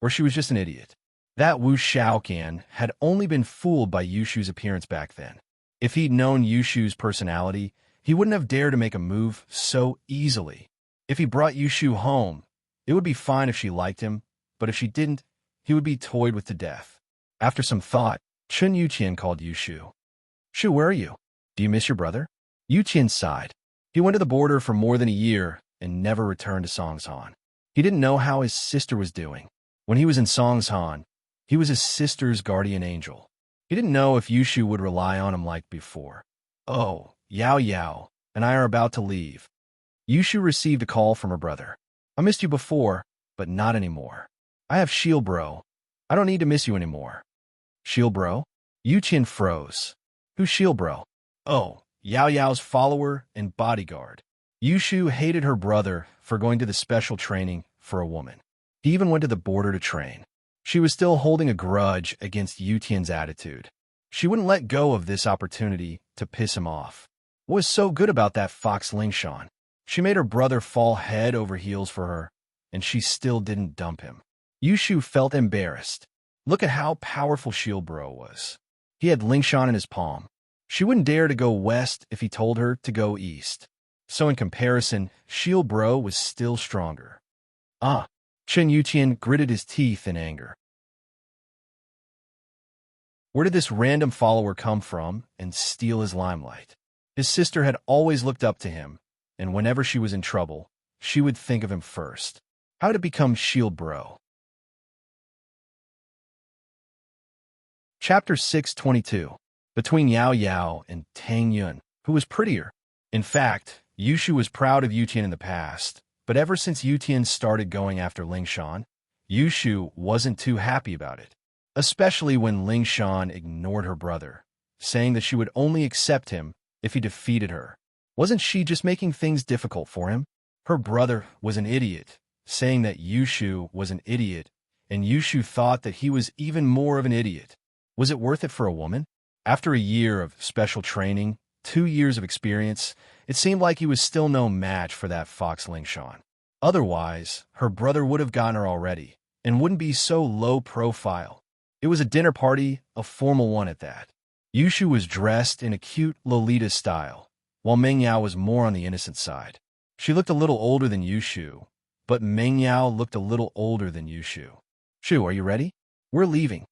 [SPEAKER 1] she was just an idiot. That Wu Shaoqian had only been fooled by Yushu's appearance back then. If he'd known Yushu's personality, he wouldn't have dared to make a move so easily. If he brought Yushu home, it would be fine if she liked him, but if she didn't, he would be toyed with to death. After some thought, Chen Yuqian called Yushu. Shu, where are you? Do you miss your brother? Yuqian sighed. He went to the border for more than a year and never returned to Songshan. He didn't know how his sister was doing. When he was in Songshan, he was his sister's guardian angel. He didn't know if Yushu would rely on him like before. Oh, Yao Yao and I are about to leave. Yushu received a call from her brother. I missed you before, but not anymore. I have Shield Bro. I don't need to miss you anymore. Shield Bro? Yuqian froze. Who's Shield Bro? Oh, Yao Yao's follower and bodyguard. Yushu hated her brother for going to the special training for a woman. He even went to the border to train. She was still holding a grudge against Yutian's attitude. She wouldn't let go of this opportunity to piss him off. What was so good about that fox Lingshan? She made her brother fall head over heels for her, and she still didn't dump him. Yushu felt embarrassed. Look at how powerful Shield Bro was. He had Lingshan in his palm. She wouldn't dare to go west if he told her to go east. So in comparison, Shield Bro was still stronger. Chen Yuqian gritted his teeth in anger. Where did this random follower come from and steal his limelight? His sister had always looked up to him, and whenever she was in trouble, she would think of him first. How did it become Shield Bro? Chapter 622. Between Yao Yao and Tang Yun, who was prettier? In fact, Yushu was proud of Yuqian in the past, but ever since Yuqian started going after Lingshan, Yushu wasn't too happy about it, especially when Lingshan ignored her brother, saying that she would only accept him if he defeated her. Wasn't she just making things difficult for him? Her brother was an idiot, saying that Yushu was an idiot, and Yushu thought that he was even more of an idiot. Was it worth it for a woman? After a year of special training, 2 years of experience, it seemed like he was still no match for that fox Lingshan. Otherwise, her brother would have gotten her already, and wouldn't be so low profile. It was a dinner party, a formal one at that. Yushu was dressed in a cute Lolita style, while Meng Yao was more on the innocent side. She looked a little older than Yushu, but Meng Yao looked a little older than Yushu. "Shu, are you ready? We're leaving."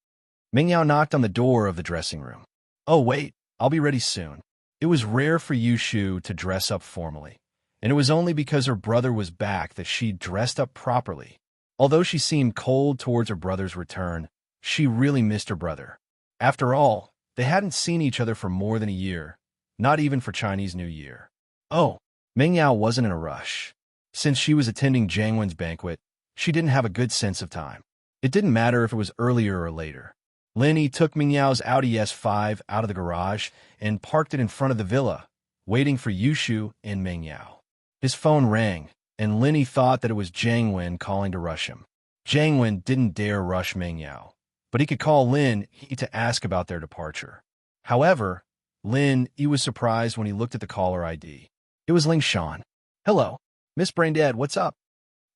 [SPEAKER 1] Meng Yao knocked on the door of the dressing room. "Oh, wait, I'll be ready soon." It was rare for Yushu to dress up formally, and it was only because her brother was back that she dressed up properly. Although she seemed cold towards her brother's return, she really missed her brother. After all, they hadn't seen each other for more than a year, not even for Chinese New Year. Oh, Meng Yao wasn't in a rush. Since she was attending Jiang Wen's banquet, she didn't have a good sense of time. It didn't matter if it was earlier or later. Lin Yi took Meng Yao's Audi S5 out of the garage and parked it in front of the villa, waiting for Yushu and Meng Yao. His phone rang, and Lin Yi thought that it was Jiang Wen calling to rush him. Jiang Wen didn't dare rush Meng Yao, but he could call Lin Yi to ask about their departure. However, Lin Yi was surprised when he looked at the caller ID. It was Ling Shan. "Hello, Miss Braindead, what's up?"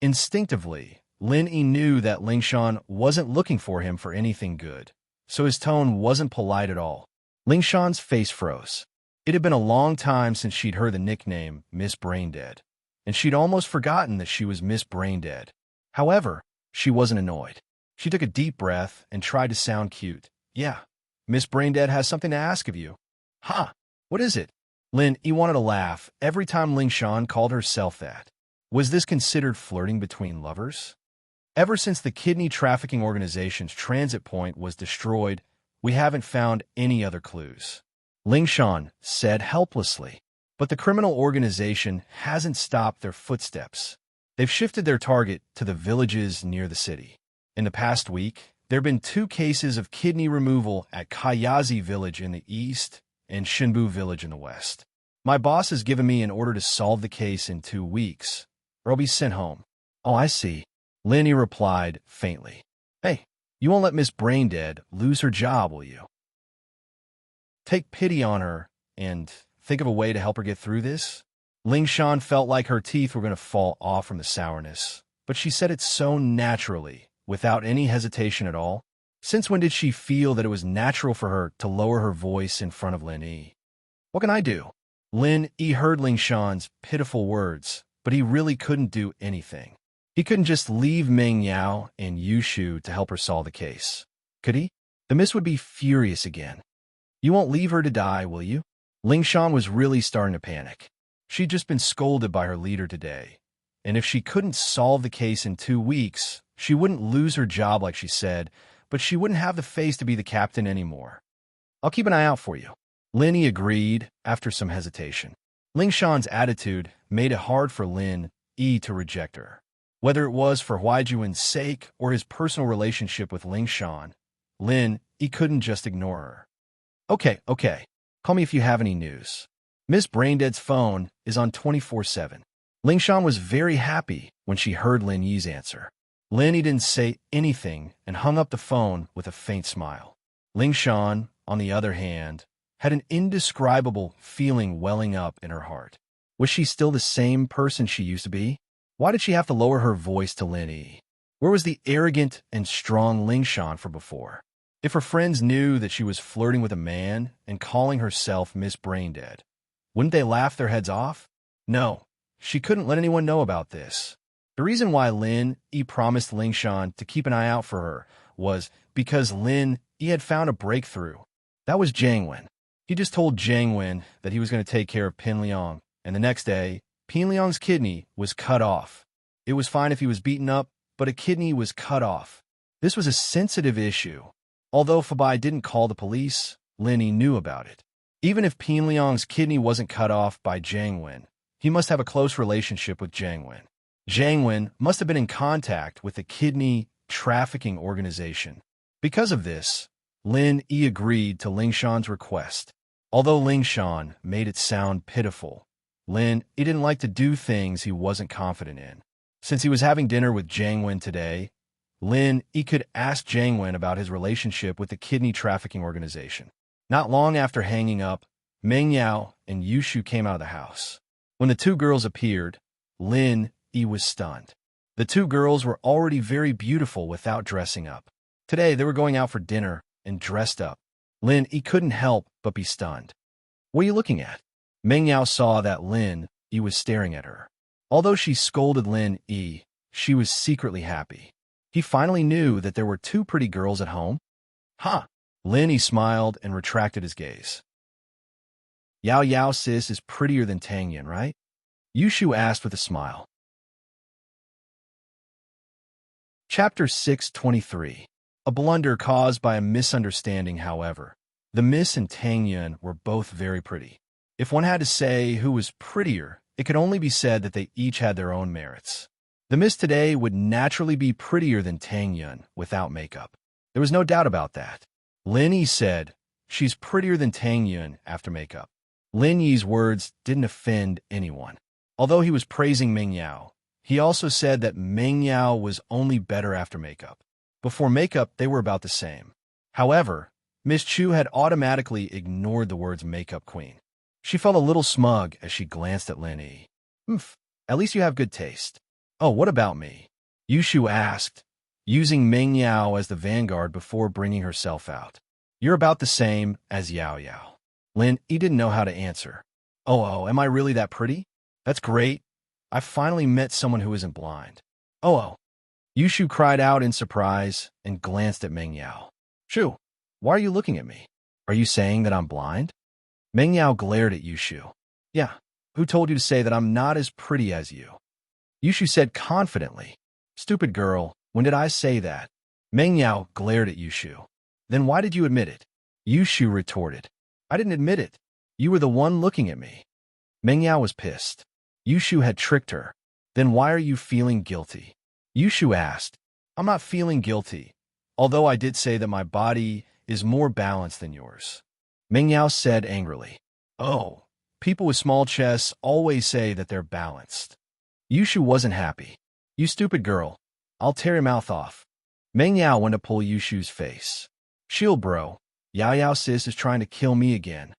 [SPEAKER 1] Instinctively, Lin Yi knew that Ling Shan wasn't looking for him for anything good, so his tone wasn't polite at all. Ling Shan's face froze. It had been a long time since she'd heard the nickname Miss Braindead, and she'd almost forgotten that she was Miss Braindead. However, she wasn't annoyed. She took a deep breath and tried to sound cute. "Yeah, Miss Braindead has something to ask of you." "Huh, what is it?" Lin Yi wanted to laugh every time Ling Shan called herself that. Was this considered flirting between lovers? Ever since the kidney trafficking organization's transit point was destroyed, we haven't found any other clues. Ling Shan said helplessly. But the criminal organization hasn't stopped their footsteps. They've shifted their target to the villages near the city. In the past week, there have been 2 cases of kidney removal at Kayazi village in the east and Shinbu village in the west. My boss has given me an order to solve the case in 2 weeks, or I'll be sent home. "Oh, I see," Lin Yi replied faintly. "Hey, you won't let Miss Braindead lose her job, will you? Take pity on her and think of a way to help her get through this?" Ling Shan felt like her teeth were going to fall off from the sourness, but she said it so naturally, without any hesitation at all. Since when did she feel that it was natural for her to lower her voice in front of Lin Yi? "What can I do?" Lin Yi heard Ling Shan's pitiful words, but he really couldn't do anything. He couldn't just leave Meng Yao and Yushu to help her solve the case. Could he? The miss would be furious again. "You won't leave her to die, will you?" Ling Shan was really starting to panic. She'd just been scolded by her leader today, and if she couldn't solve the case in 2 weeks, she wouldn't lose her job like she said, but she wouldn't have the face to be the captain anymore. "I'll keep an eye out for you." Lin Yi agreed after some hesitation. Ling Shan's attitude made it hard for Lin Yi to reject her. Whether it was for Huaijuan's sake or his personal relationship with Ling Shan, Lin Yi couldn't just ignore her. Okay. Call me if you have any news. Miss Braindead's phone is on 24/7. Ling Shan was very happy when she heard Lin Yi's answer. Lin Yi didn't say anything and hung up the phone with a faint smile. Ling Shan, on the other hand, had an indescribable feeling welling up in her heart. Was she still the same person she used to be? Why did she have to lower her voice to Lin Yi? Where was the arrogant and strong Ling Shan from before? If her friends knew that she was flirting with a man and calling herself Miss Braindead, wouldn't they laugh their heads off? No, she couldn't let anyone know about this. The reason why Lin Yi promised Ling Shan to keep an eye out for her was because Lin Yi had found a breakthrough. That was Jiang Wen. He just told Jiang Wen that he was going to take care of Pin Liang, and the next day, Pin Liang's kidney was cut off. It was fine if he was beaten up, but a kidney was cut off. This was a sensitive issue. Although Fabai didn't call the police, Lin Yi knew about it. Even if Pin Liang's kidney wasn't cut off by Jiang Wen, he must have a close relationship with Jiang Wen. Jiang Wen must have been in contact with the kidney trafficking organization. Because of this, Lin Yi agreed to Ling Shan's request. Although Ling Shan made it sound pitiful, Lin Yi didn't like to do things he wasn't confident in. Since he was having dinner with Jiang Wen today, Lin Yi could ask Jiang Wen about his relationship with the kidney trafficking organization. Not long after hanging up, Meng Yao and Yushu came out of the house. When the two girls appeared, Lin Yi was stunned. The two girls were already very beautiful without dressing up. Today, they were going out for dinner and dressed up. Lin Yi couldn't help but be stunned. "What are you looking at?" Meng Yao saw that Lin Yi was staring at her. Although she scolded Lin Yi, she was secretly happy. He finally knew that there were two pretty girls at home. "Huh." Lin Yi smiled and retracted his gaze. "Yao Yao sis is prettier than Tang Yin, right?" Yushu asked with a smile. Chapter 623. A blunder caused by a misunderstanding, however. The Miss and Tang Yun were both very pretty. If one had to say who was prettier, it could only be said that they each had their own merits. The Miss today would naturally be prettier than Tang Yun without makeup. There was no doubt about that. Lin Yi said, "She's prettier than Tang Yun after makeup." Lin Yi's words didn't offend anyone. Although he was praising Meng Yao, he also said that Meng Yao was only better after makeup. Before makeup, they were about the same. However, Miss Chu had automatically ignored the words makeup queen. She felt a little smug as she glanced at Lin Yi. At least you have good taste." "Oh, what about me?" Yushu asked, using Meng Yao as the vanguard before bringing herself out. "You're about the same as Yao Yao." Lin Yi didn't know how to answer. Oh, am I really that pretty? That's great. I finally met someone who isn't blind." Oh. Yushu cried out in surprise and glanced at Meng Yao. "Shu, why are you looking at me? Are you saying that I'm blind?" Meng Yao glared at Yushu. "Yeah, who told you to say that I'm not as pretty as you?" Yushu said confidently. "Stupid girl, when did I say that?" Meng Yao glared at Yushu. "Then why did you admit it?" Yushu retorted. "I didn't admit it. You were the one looking at me." Meng Yao was pissed. Yushu had tricked her. "Then why are you feeling guilty?" Yushu asked. "I'm not feeling guilty, although I did say that my body is more balanced than yours." Meng Yao said angrily. "Oh, people with small chests always say that they're balanced." Yushu wasn't happy. "You stupid girl. I'll tear your mouth off." Meng Yao went to pull Yushu's face. "Chill, bro. Yao Yao sis is trying to kill me again."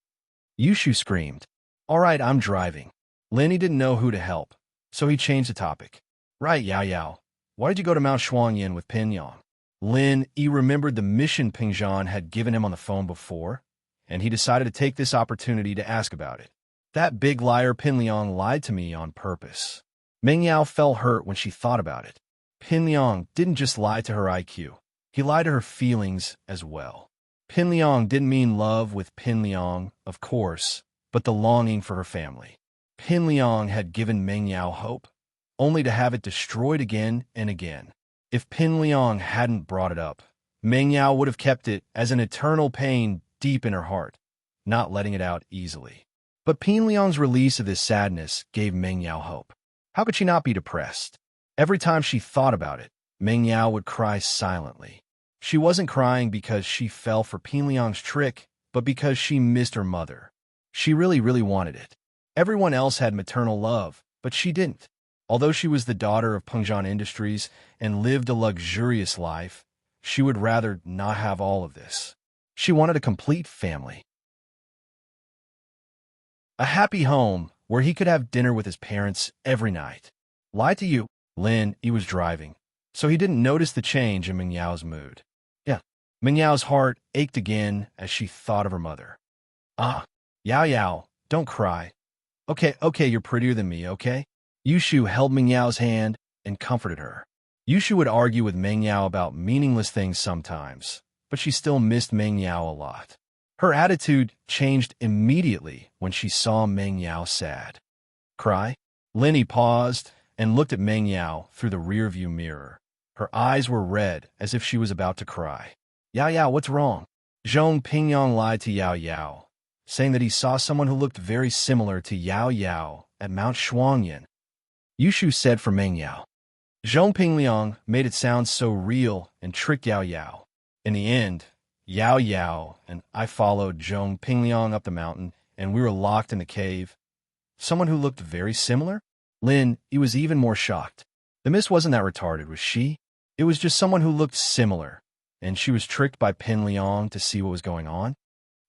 [SPEAKER 1] Yushu screamed. "All right, I'm driving." Lin Yi didn't know who to help, so he changed the topic. "Right, Yao Yao. Why did you go to Mount Shuangyin with Pin Yang?" Lin Yi remembered the mission Ping Zhan had given him on the phone before, and he decided to take this opportunity to ask about it. "That big liar Pin Liang lied to me on purpose." Meng Yao felt hurt when she thought about it. Pin Liang didn't just lie to her IQ. He lied to her feelings as well. Pin Liang didn't mean love with Pin Liang, of course, but the longing for her family. Pin Liang had given Meng Yao hope, only to have it destroyed again and again. If Pin Liang hadn't brought it up, Meng Yao would have kept it as an eternal pain deep in her heart, not letting it out easily. But Pin Liang's release of this sadness gave Meng Yao hope. How could she not be depressed? Every time she thought about it, Meng Yao would cry silently. She wasn't crying because she fell for Pin Liang's trick, but because she missed her mother. She really wanted it. Everyone else had maternal love, but she didn't. Although she was the daughter of Pengzhan Industries and lived a luxurious life, she would rather not have all of this. She wanted a complete family. A happy home where he could have dinner with his parents every night. Lie to you, Lin Yi was driving, so he didn't notice the change in Meng Yao's mood. Yeah, Meng Yao's heart ached again as she thought of her mother. "Ah, Yao Yao, don't cry. Okay, you're prettier than me, okay?" Yushu held Meng Yao's hand and comforted her. Yushu would argue with Meng Yao about meaningless things sometimes, but she still missed Meng Yao a lot. Her attitude changed immediately when she saw Meng Yao sad. "Cry?" Lin Yi paused and looked at Meng Yao through the rearview mirror. Her eyes were red as if she was about to cry. "Yao Yao, what's wrong?" Zhong Pingyang lied to Yao Yao, saying that he saw someone who looked very similar to Yao Yao at Mount Shuangyin. Yushu said for Meng Yao. Zhong Pingliang made it sound so real and tricked Yao Yao. In the end, Yao Yao and I followed Zhong Pingliang up the mountain, and we were locked in the cave. Someone who looked very similar? Lin Yi was even more shocked. The miss wasn't that retarded, was she? It was just someone who looked similar, and she was tricked by Pin Liang to see what was going on?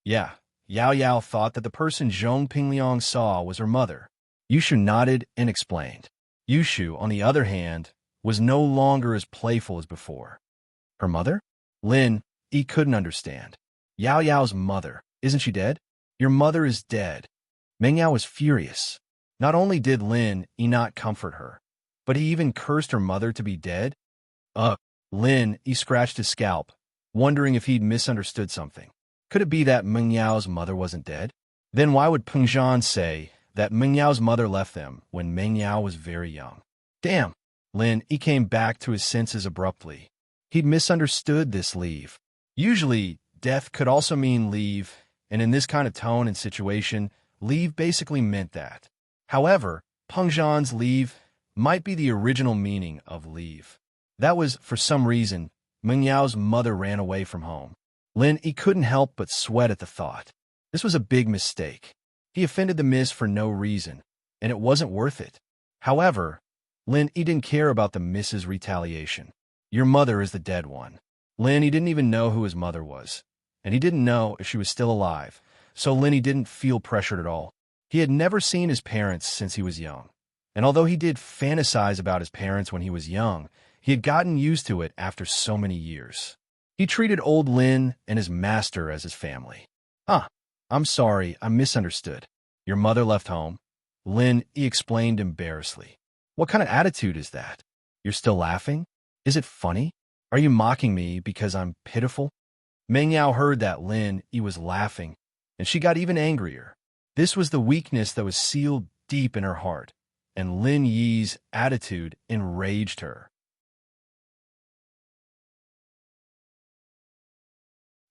[SPEAKER 1] Yeah, Yao Yao thought that the person Zhong Pingliang saw was her mother. Yushu nodded and explained. Yushu, on the other hand, was no longer as playful as before. Her mother? Lin, he couldn't understand. Yao Yao's mother. Isn't she dead? Your mother is dead. Meng Yao was furious. Not only did Lin not comfort her, but he even cursed her mother to be dead. Lin, he scratched his scalp, wondering if he'd misunderstood something. Could it be that Meng Yao's mother wasn't dead? Then why would Peng Zhan say that Meng Yao's mother left them when Meng Yao was very young? Damn! Lin, he came back to his senses abruptly. He'd misunderstood this leave. Usually, death could also mean leave, and in this kind of tone and situation, leave basically meant that. However, Peng Zhan's leave might be the original meaning of leave. That was, for some reason, Meng Yao's mother ran away from home. Lin, he couldn't help but sweat at the thought. This was a big mistake. He offended the miss for no reason, and it wasn't worth it. However, Lin, he didn't care about the miss's retaliation. Your mother is the dead one. Lin, he didn't even know who his mother was, and he didn't know if she was still alive, so Lin, he didn't feel pressured at all. He had never seen his parents since he was young, and although he did fantasize about his parents when he was young, he had gotten used to it after so many years. He treated old Lin and his master as his family. I'm sorry, I misunderstood. Your mother left home? Lin, he explained embarrassedly. What kind of attitude is that? You're still laughing? Is it funny? Are you mocking me because I'm pitiful? Meng Yao heard that Lin, he was laughing, and she got even angrier. This was the weakness that was sealed deep in her heart, and Lin Yi's attitude enraged her.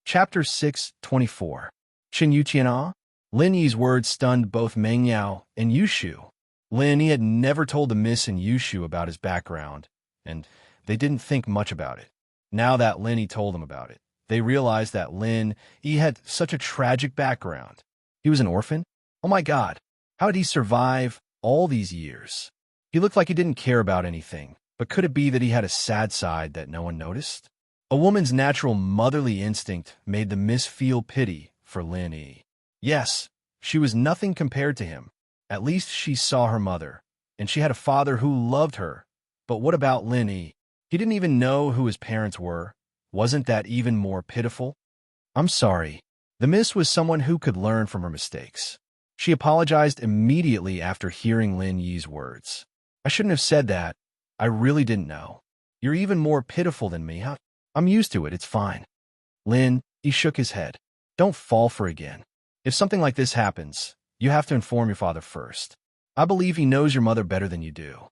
[SPEAKER 1] Chapter 6:24. Qin Yuqian. Lin Yi's words stunned both Meng Yao and Yushu. Lin Yi had never told the miss and Yushu about his background, and they didn't think much about it. Now that Lin Yi told them about it, they realized that Lin Yi had such a tragic background. He was an orphan? Oh my God, how did he survive all these years? He looked like he didn't care about anything, but could it be that he had a sad side that no one noticed? A woman's natural motherly instinct made the miss feel pity for Lin Yi. Yes, she was nothing compared to him. At least she saw her mother, and she had a father who loved her. But what about Lin Yi? He didn't even know who his parents were. Wasn't that even more pitiful? I'm sorry. The miss was someone who could learn from her mistakes. She apologized immediately after hearing Lin Yi's words. I shouldn't have said that. I really didn't know. You're even more pitiful than me, huh? I'm used to it, it's fine. Lin, he shook his head. Don't fall for it again. If something like this happens, you have to inform your father first. I believe he knows your mother better than you do.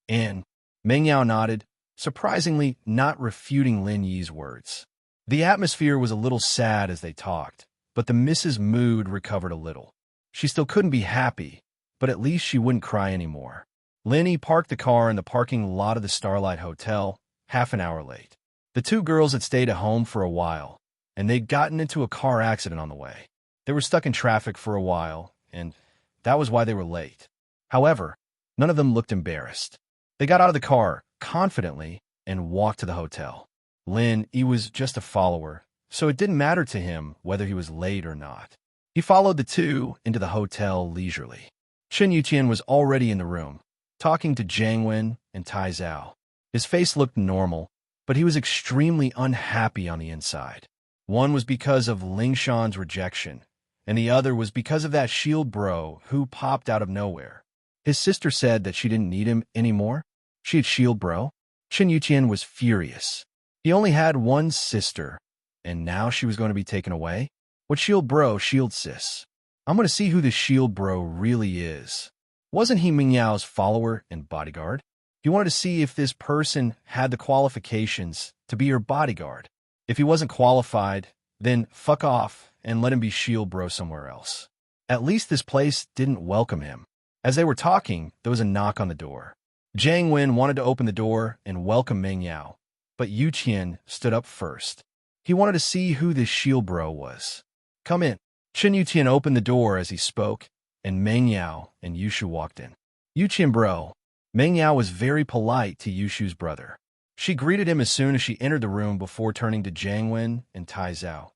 [SPEAKER 1] And Meng Yao nodded, surprisingly not refuting Lin Yi's words. The atmosphere was a little sad as they talked, but the miss's mood recovered a little. She still couldn't be happy, but at least she wouldn't cry anymore. Lin Yi parked the car in the parking lot of the Starlight Hotel, half an hour late. The two girls had stayed at home for a while, and they'd gotten into a car accident on the way. They were stuck in traffic for a while, and that was why they were late. However, none of them looked embarrassed. They got out of the car confidently and walked to the hotel. Lin, he was just a follower, so it didn't matter to him whether he was late or not. He followed the two into the hotel leisurely. Qin Yuqian was already in the room, talking to Jiang Wen and Tai Zhao. His face looked normal, but he was extremely unhappy on the inside. One was because of Ling Shan's rejection, and the other was because of that shield bro who popped out of nowhere. His sister said that she didn't need him anymore. She had shield bro. Qin Yuqian was furious. He only had one sister, and now she was going to be taken away? What shield bro, shield sis? I'm going to see who this shield bro really is. Wasn't he Meng Yao's follower and bodyguard? He wanted to see if this person had the qualifications to be your bodyguard. If he wasn't qualified, then fuck off and let him be shield bro somewhere else. At least this place didn't welcome him. As they were talking, there was a knock on the door. Jiang Wen wanted to open the door and welcome Meng Yao, but Yu Qian stood up first. He wanted to see who this shield bro was. Come in. Qin Yuqian opened the door as he spoke, and Meng Yao and Yushu walked in. Yu Qian bro. Meng Yao was very polite to Yushu's brother. She greeted him as soon as she entered the room before turning to Jiang Wen and Tai Zhao.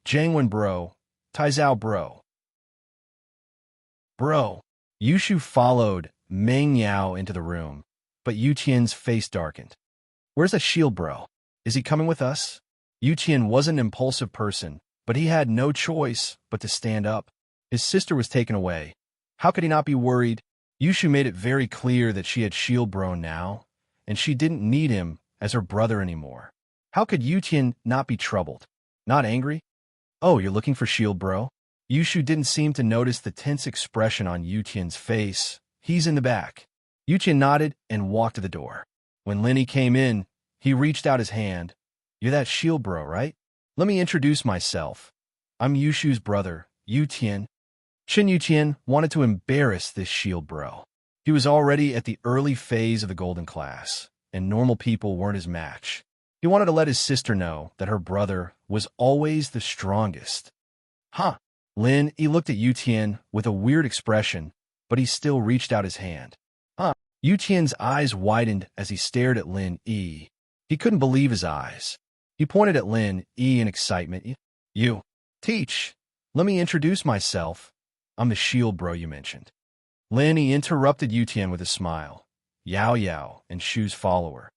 [SPEAKER 1] Jiang Wen bro, Taizao bro. Bro. Yushu followed Meng Yao into the room, but Yu Qian's face darkened. Where's that shield bro? Is he coming with us? Yu Qian wasn't an impulsive person, but he had no choice but to stand up. His sister was taken away. How could he not be worried? Yushu made it very clear that she had shield bro now, and she didn't need him as her brother anymore. How could Yu Qian not be troubled? Not angry? Oh, you're looking for shield bro? Yushu didn't seem to notice the tense expression on Yu Qian's face. He's in the back. Yu Qian nodded and walked to the door. When Lenny came in, he reached out his hand. You're that shield bro, right? Let me introduce myself. I'm Yushu's brother, Yu Qian. Chen Yu Qian wanted to embarrass this shield bro. He was already at the early phase of the golden class, and normal people weren't his match. He wanted to let his sister know that her brother was always the strongest. Huh. Lin Yi looked at Yu Qian with a weird expression, but he still reached out his hand. Yu Qian's eyes widened as he stared at Lin Yi. He couldn't believe his eyes. He pointed at Lin Yi in excitement. You. Teach. Let me introduce myself. I'm the shield bro you mentioned. Lin Yi interrupted Yu Qian with a smile. Yao Yao and Shu's follower.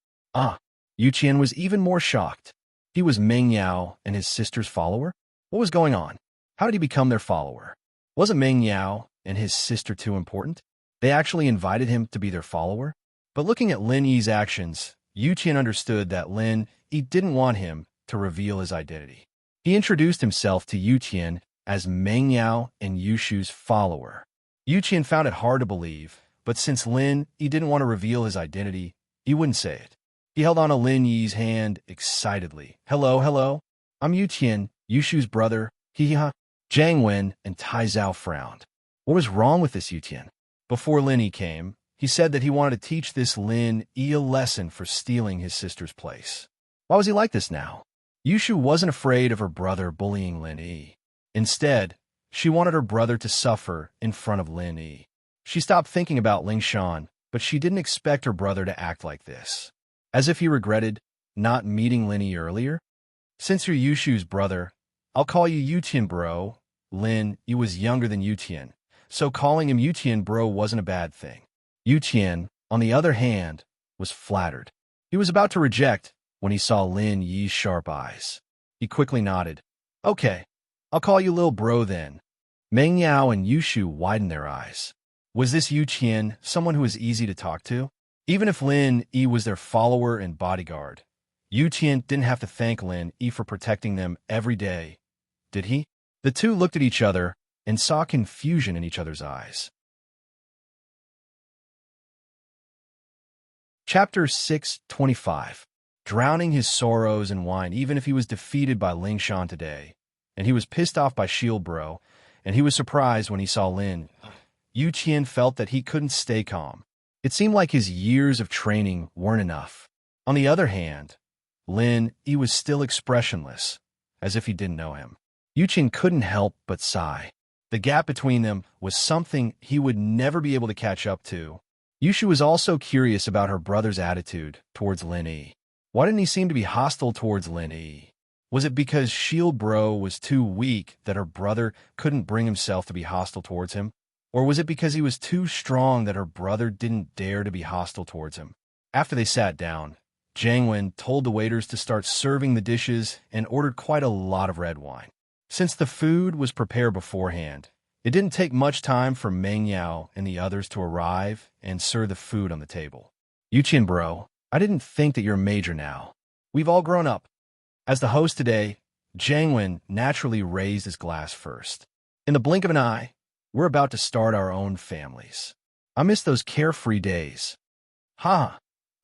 [SPEAKER 1] Yu Qian was even more shocked. He was Meng Yao and his sister's follower? What was going on? How did he become their follower? Wasn't Meng Yao and his sister too important? They actually invited him to be their follower? But looking at Lin Yi's actions, Yu Qian understood that Lin Yi didn't want him to reveal his identity. He introduced himself to Yu Qian as Meng Yao and Yushu's follower. Yu Qian found it hard to believe, but since Lin Yi didn't want to reveal his identity, he wouldn't say it. He held on to Lin Yi's hand excitedly. Hello. I'm Yu Qian, Yushu's brother. He-ha. Zhang Wen and Taizao frowned. What was wrong with this Yu Qian? Before Lin Yi came, he said that he wanted to teach this Lin Yi a lesson for stealing his sister's place. Why was he like this now? Yushu wasn't afraid of her brother bullying Lin Yi. Instead, she wanted her brother to suffer in front of Lin Yi. She stopped thinking about Ling Shan, but she didn't expect her brother to act like this. As if he regretted not meeting Lin Yi earlier. Since you're Yushu's brother, I'll call you Yu Qian bro. Lin Yi was younger than Yu Qian, so calling him Yu Qian bro wasn't a bad thing. Yu Qian, on the other hand, was flattered. He was about to reject when he saw Lin Yi's sharp eyes. He quickly nodded. Okay, I'll call you Lil Bro then. Meng Yao and Yushu widened their eyes. Was this Yu Qian someone who was easy to talk to? Even if Lin Yi was their follower and bodyguard, Yu Qian didn't have to thank Lin Yi for protecting them every day, did he? The two looked at each other and saw confusion in each other's eyes. Chapter 625. Drowning his sorrows in wine even if he was defeated by Ling Shan today, and he was pissed off by Shield Bro, and he was surprised when he saw Lin. Yu Qian felt that he couldn't stay calm. It seemed like his years of training weren't enough. On the other hand, Lin Yi was still expressionless, as if he didn't know him. Yu Qian couldn't help but sigh. The gap between them was something he would never be able to catch up to. Yushu was also curious about her brother's attitude towards Lin Yi. Why didn't he seem to be hostile towards Lin Yi? Was it because Shield Bro was too weak that her brother couldn't bring himself to be hostile towards him? Or was it because he was too strong that her brother didn't dare to be hostile towards him? After they sat down, Zhang Wen told the waiters to start serving the dishes and ordered quite a lot of red wine. Since the food was prepared beforehand, it didn't take much time for Meng Yao and the others to arrive and serve the food on the table. Yu Qian bro, I didn't think that you're a major now. We've all grown up. As the host today, Zhang Wen naturally raised his glass first. In the blink of an eye, we're about to start our own families. I miss those carefree days.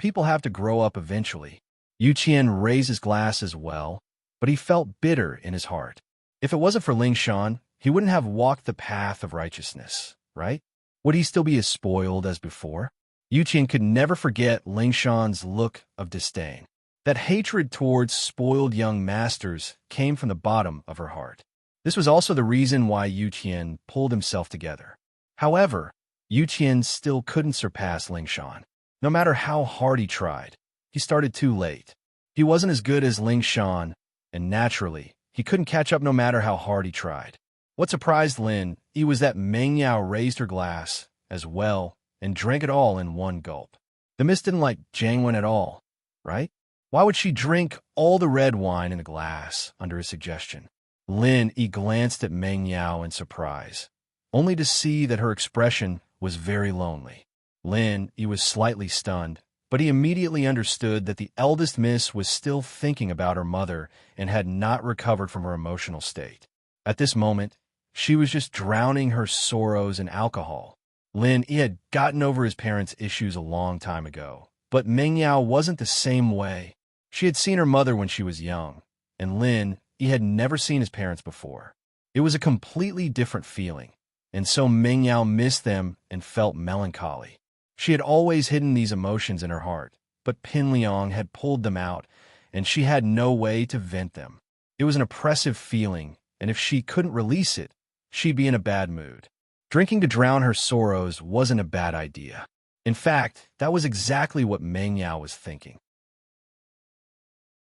[SPEAKER 1] People have to grow up eventually. Yu Qian raised his glass as well, but he felt bitter in his heart. If it wasn't for Ling Shan, he wouldn't have walked the path of righteousness, right? Would he still be as spoiled as before? Yu Qian could never forget Ling Shan's look of disdain. That hatred towards spoiled young masters came from the bottom of her heart. This was also the reason why Yu Qian pulled himself together. However, Yu Qian still couldn't surpass Ling Shan. No matter how hard he tried, he started too late. He wasn't as good as Ling Shan, and naturally, he couldn't catch up no matter how hard he tried. What surprised Lin was that Meng Yao raised her glass as well and drank it all in one gulp. The miss didn't like Jiang Wen at all, right? Why would she drink all the red wine in a glass under his suggestion? Lin glanced at Meng Yao in surprise, only to see that her expression was very lonely. Lin was slightly stunned, but he immediately understood that the eldest miss was still thinking about her mother and had not recovered from her emotional state. At this moment, she was just drowning her sorrows in alcohol. Lin had gotten over his parents' issues a long time ago, but Meng Yao wasn't the same way. She had seen her mother when she was young, and Lin had never seen his parents before. It was a completely different feeling, and so Meng Yao missed them and felt melancholy. She had always hidden these emotions in her heart, but Pin Liang had pulled them out, and she had no way to vent them. It was an oppressive feeling, and if she couldn't release it, she'd be in a bad mood. Drinking to drown her sorrows wasn't a bad idea. In fact, that was exactly what Meng Yao was thinking.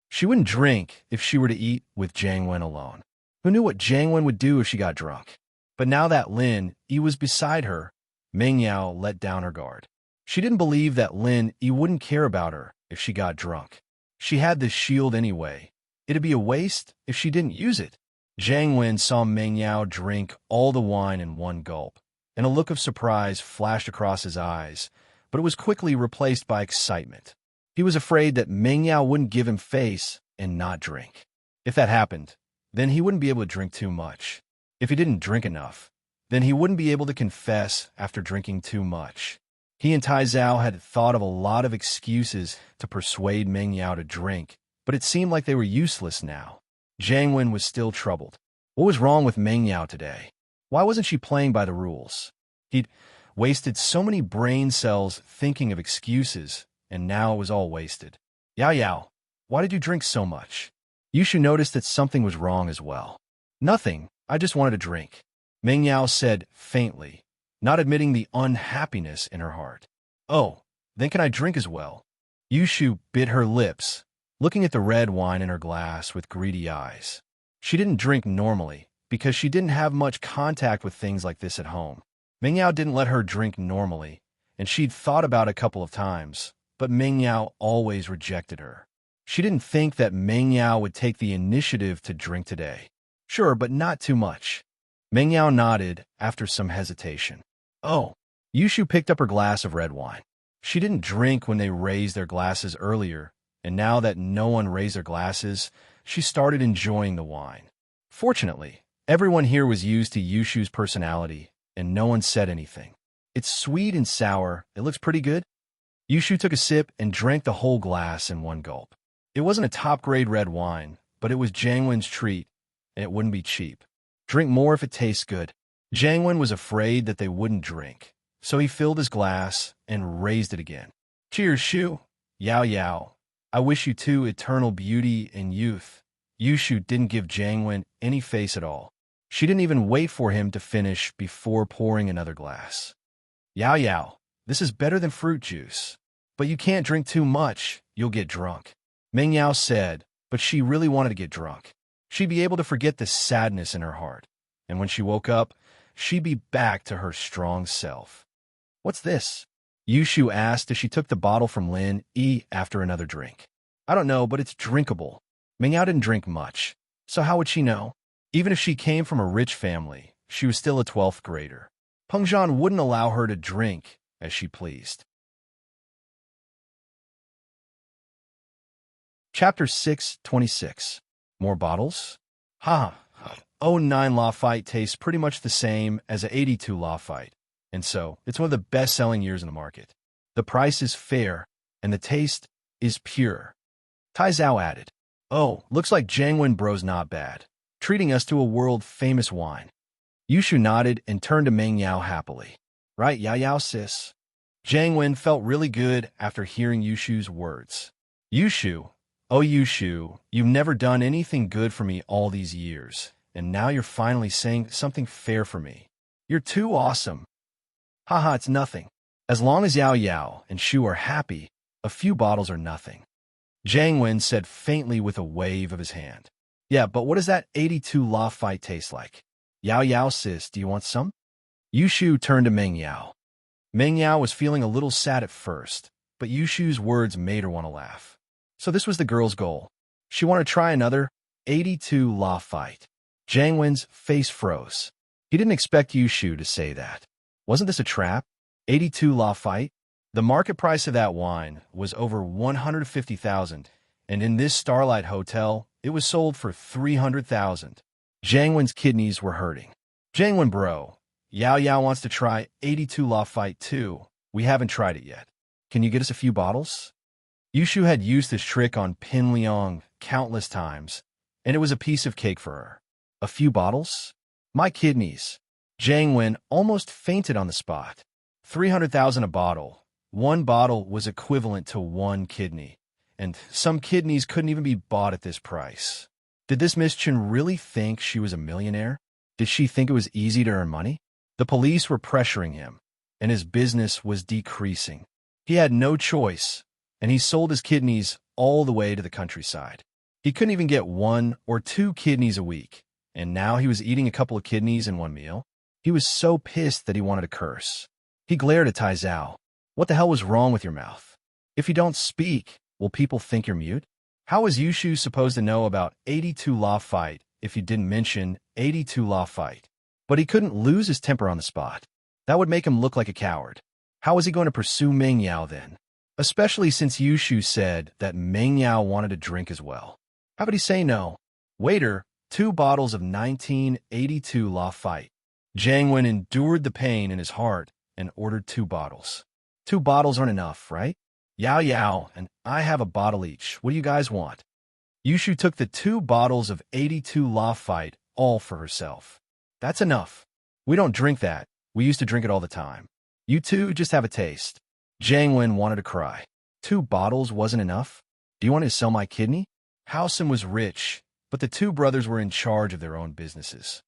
[SPEAKER 1] She wouldn't drink if she were to eat with Jiang Wen alone. Who knew what Jiang Wen would do if she got drunk? But now that Lin was beside her, Meng Yao let down her guard. She didn't believe that Lin wouldn't care about her if she got drunk. She had this shield anyway. It'd be a waste if she didn't use it. Jiang Wen saw Meng Yao drink all the wine in one gulp, and a look of surprise flashed across his eyes, but it was quickly replaced by excitement. He was afraid that Meng Yao wouldn't give him face and not drink. If that happened, then he wouldn't be able to drink too much. If he didn't drink enough, then he wouldn't be able to confess after drinking too much. He and Tai Zhao had thought of a lot of excuses to persuade Meng Yao to drink, but it seemed like they were useless now. Jiang Wen was still troubled. What was wrong with Meng Yao today? Why wasn't she playing by the rules? He'd wasted so many brain cells thinking of excuses, and now it was all wasted. Yao Yao, why did you drink so much? Yushu noticed that something was wrong as well. Nothing, I just wanted to drink, Meng Yao said faintly, not admitting the unhappiness in her heart. Oh, then can I drink as well? Yushu bit her lips, looking at the red wine in her glass with greedy eyes. She didn't drink normally because she didn't have much contact with things like this at home. Meng Yao didn't let her drink normally, and she'd thought about it a couple of times, but Meng Yao always rejected her. She didn't think that Meng Yao would take the initiative to drink today. Sure, but not too much. Meng Yao nodded after some hesitation. Oh, Yushu picked up her glass of red wine. She didn't drink when they raised their glasses earlier, and now that no one raised their glasses, she started enjoying the wine. Fortunately, everyone here was used to Yushu's personality, and no one said anything. It's sweet and sour. It looks pretty good. Yushu took a sip and drank the whole glass in one gulp. It wasn't a top-grade red wine, but it was Jiang Wen's treat, and it wouldn't be cheap. Drink more if it tastes good. Jiang Wen was afraid that they wouldn't drink, so he filled his glass and raised it again. Cheers, Shu. Yao Yao. I wish you two eternal beauty and youth. Yushu didn't give Jiang Wen any face at all. She didn't even wait for him to finish before pouring another glass. Yao Yao, this is better than fruit juice. But you can't drink too much, you'll get drunk. Meng Yao said, but she really wanted to get drunk. She'd be able to forget the sadness in her heart, and when she woke up, she'd be back to her strong self. What's this? Yushu asked as she took the bottle from Lin after another drink. I don't know, but it's drinkable. Meng Yao didn't drink much, so how would she know? Even if she came from a rich family, she was still a 12th grader. Peng Zhan wouldn't allow her to drink as she pleased. Chapter 626. More bottles? Ha! 09 Lafite tastes pretty much the same as a 82 Lafite, and so it's one of the best-selling years in the market. The price is fair, and the taste is pure. Tai Zhao added, Oh, looks like Jiang Wen bro's not bad, treating us to a world-famous wine. Yushu nodded and turned to Meng Yao happily. Right, Yao Yao sis. Jiang Wen felt really good after hearing Yushu's words. Yushu, oh Yushu, you've never done anything good for me all these years, and now you're finally saying something fair for me. You're too awesome. Haha, it's nothing. As long as Yao Yao and Shu are happy, a few bottles are nothing. Jiang Wen said faintly with a wave of his hand. Yeah, but what does that 82 Lafite taste like? Yao Yao sis, do you want some? Yushu turned to Meng Yao. Meng Yao was feeling a little sad at first, but Yushu's words made her want to laugh. So this was the girl's goal. She wanted to try another 82 law fight. Jiang Wen's face froze. He didn't expect Yushu to say that. Wasn't this a trap? 82 law fight? The market price of that wine was over 150,000, and in this Starlight Hotel, it was sold for 300,000. Jiang Wen's kidneys were hurting. Jiang Wen bro, Yao Yao wants to try 82 law fight too. We haven't tried it yet. Can you get us a few bottles? Yushu had used this trick on Pin Liang countless times, and it was a piece of cake for her. A few bottles? My kidneys. Jiang Wen almost fainted on the spot. 300,000 a bottle. One bottle was equivalent to one kidney, and some kidneys couldn't even be bought at this price. Did this Miss Chen really think she was a millionaire? Did she think it was easy to earn money? The police were pressuring him, and his business was decreasing. He had no choice, and he sold his kidneys all the way to the countryside. He couldn't even get 1 or 2 kidneys a week, and now he was eating a couple of kidneys in one meal. He was so pissed that he wanted to curse. He glared at Tai Zhao. What the hell was wrong with your mouth? If you don't speak, will people think you're mute? How was Yushu supposed to know about 82 law fight if you didn't mention 82 law fight? But he couldn't lose his temper on the spot. That would make him look like a coward. How was he going to pursue Meng Yao then? Especially since Yushu said that Meng Yao wanted to drink as well. How could he say no? Waiter, 2 bottles of 1982 law fight. Jiang Wen endured the pain in his heart and ordered 2 bottles. 2 bottles aren't enough, right? Yao Yao and I have a bottle each. What do you guys want? Yushu took the 2 bottles of 82 law fight all for herself. That's enough. We don't drink that. We used to drink it all the time. You two just have a taste. Jiang Wen wanted to cry. 2 bottles wasn't enough? Do you want to sell my kidney? Howson was rich, but the 2 brothers were in charge of their own businesses.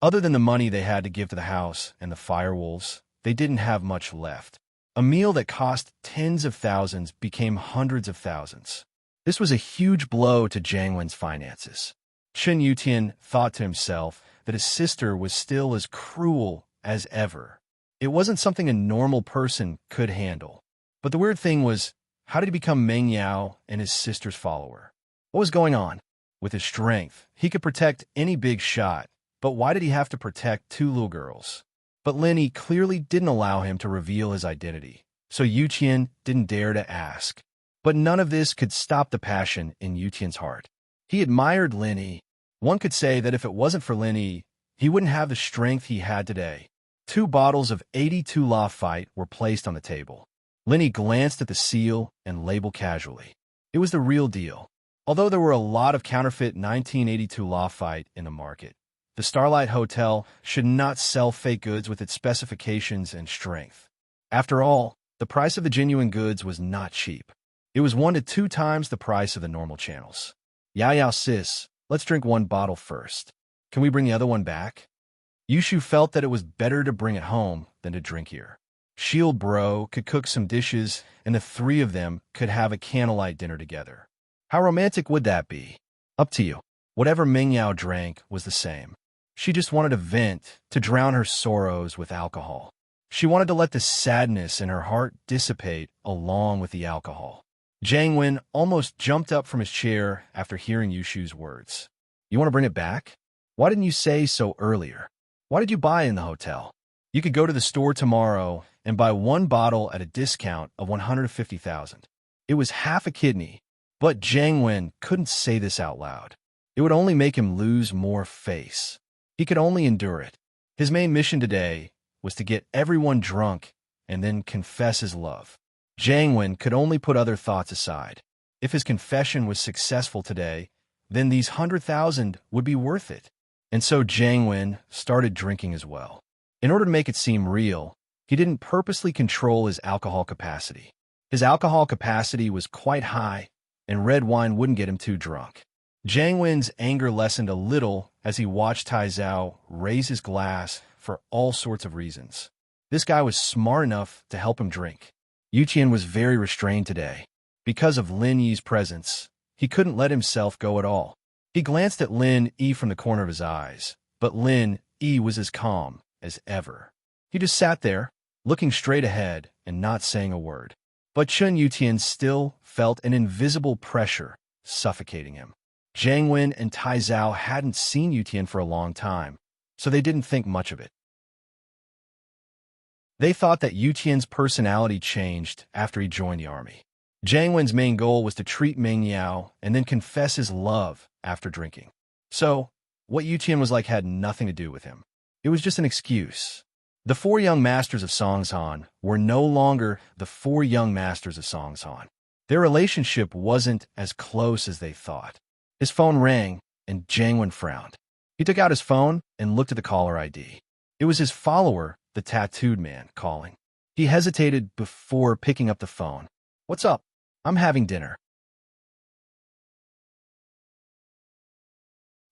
[SPEAKER 1] Other than the money they had to give to the house and the firewolves, they didn't have much left. A meal that cost tens of thousands became hundreds of thousands. This was a huge blow to Jiang Wen's finances. Chen Yutian thought to himself that his sister was still as cruel as ever. It wasn't something a normal person could handle. But the weird thing was, how did he become Meng Yao and his sister's follower? What was going on? With his strength, he could protect any big shot, but why did he have to protect 2 little girls? But Lenny clearly didn't allow him to reveal his identity, so Yutian didn't dare to ask. But none of this could stop the passion in Yutian's heart. He admired Lenny. One could say that if it wasn't for Lenny, he wouldn't have the strength he had today. 2 bottles of 82 law fight were placed on the table. Lenny glanced at the seal and label casually. It was the real deal. Although there were a lot of counterfeit 1982 law fight in the market, the Starlight Hotel should not sell fake goods with its specifications and strength. After all, the price of the genuine goods was not cheap. It was 1 to 2 times the price of the normal channels. Yao Yao sis, let's drink 1 bottle first. Can we bring the other one back? Yushu felt that it was better to bring it home than to drink here. Shield Bro could cook some dishes, and the 3 of them could have a candlelight dinner together. How romantic would that be? Up to you. Whatever Meng Yao drank was the same. She just wanted a vent to drown her sorrows with alcohol. She wanted to let the sadness in her heart dissipate along with the alcohol. Jiang Wen almost jumped up from his chair after hearing Yushu's words. You want to bring it back? Why didn't you say so earlier? Why did you buy in the hotel? You could go to the store tomorrow and buy 1 bottle at a discount of 150,000. It was half a kidney, but Jiang Wen couldn't say this out loud. It would only make him lose more face. He could only endure it. His main mission today was to get everyone drunk and then confess his love. Jiang Wen could only put other thoughts aside. If his confession was successful today, then these 100,000 would be worth it. And so Jiang Wen started drinking as well. In order to make it seem real, he didn't purposely control his alcohol capacity. His alcohol capacity was quite high, and red wine wouldn't get him too drunk. Jiang Wen's anger lessened a little as he watched Tai Zhao raise his glass for all sorts of reasons. This guy was smart enough to help him drink. Yutian was very restrained today. Because of Lin Yi's presence, he couldn't let himself go at all. He glanced at Lin Yi from the corner of his eyes, but Lin Yi was as calm as ever. He just sat there, looking straight ahead and not saying a word. But Chun Yutian still felt an invisible pressure suffocating him. Jiang Wen and Tai Zhao hadn't seen Yutian for a long time, so they didn't think much of it. They thought that Yutian's personality changed after he joined the army. Jiang Wen's main goal was to treat Meng Yao and then confess his love after drinking. So, what Yutian was like had nothing to do with him. It was just an excuse. The four young masters of Songzhan were no longer the four young masters of Songzhan. Their relationship wasn't as close as they thought. His phone rang, and Jiang Wen frowned. He took out his phone and looked at the caller ID. It was his follower, the tattooed man, calling. He hesitated before picking up the phone. "What's up? I'm having dinner."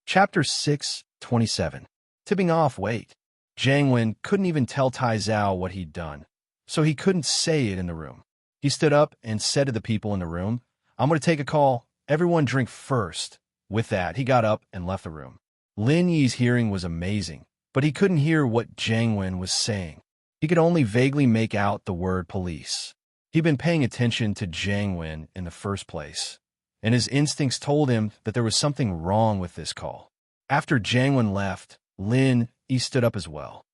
[SPEAKER 1] Chapter 6:27. Tipping off, wait. Jiang Wen couldn't even tell Tai Zhao what he'd done, so he couldn't say it in the room. He stood up and said to the people in the room, "I'm going to take a call. Everyone drink first." With that, he got up and left the room. Lin Yi's hearing was amazing, but he couldn't hear what Jiang Wen was saying. He could only vaguely make out the word police. He'd been paying attention to Jiang Wen in the first place, and his instincts told him that there was something wrong with this call. After Jiang Wen left, Lin Yi stood up as well.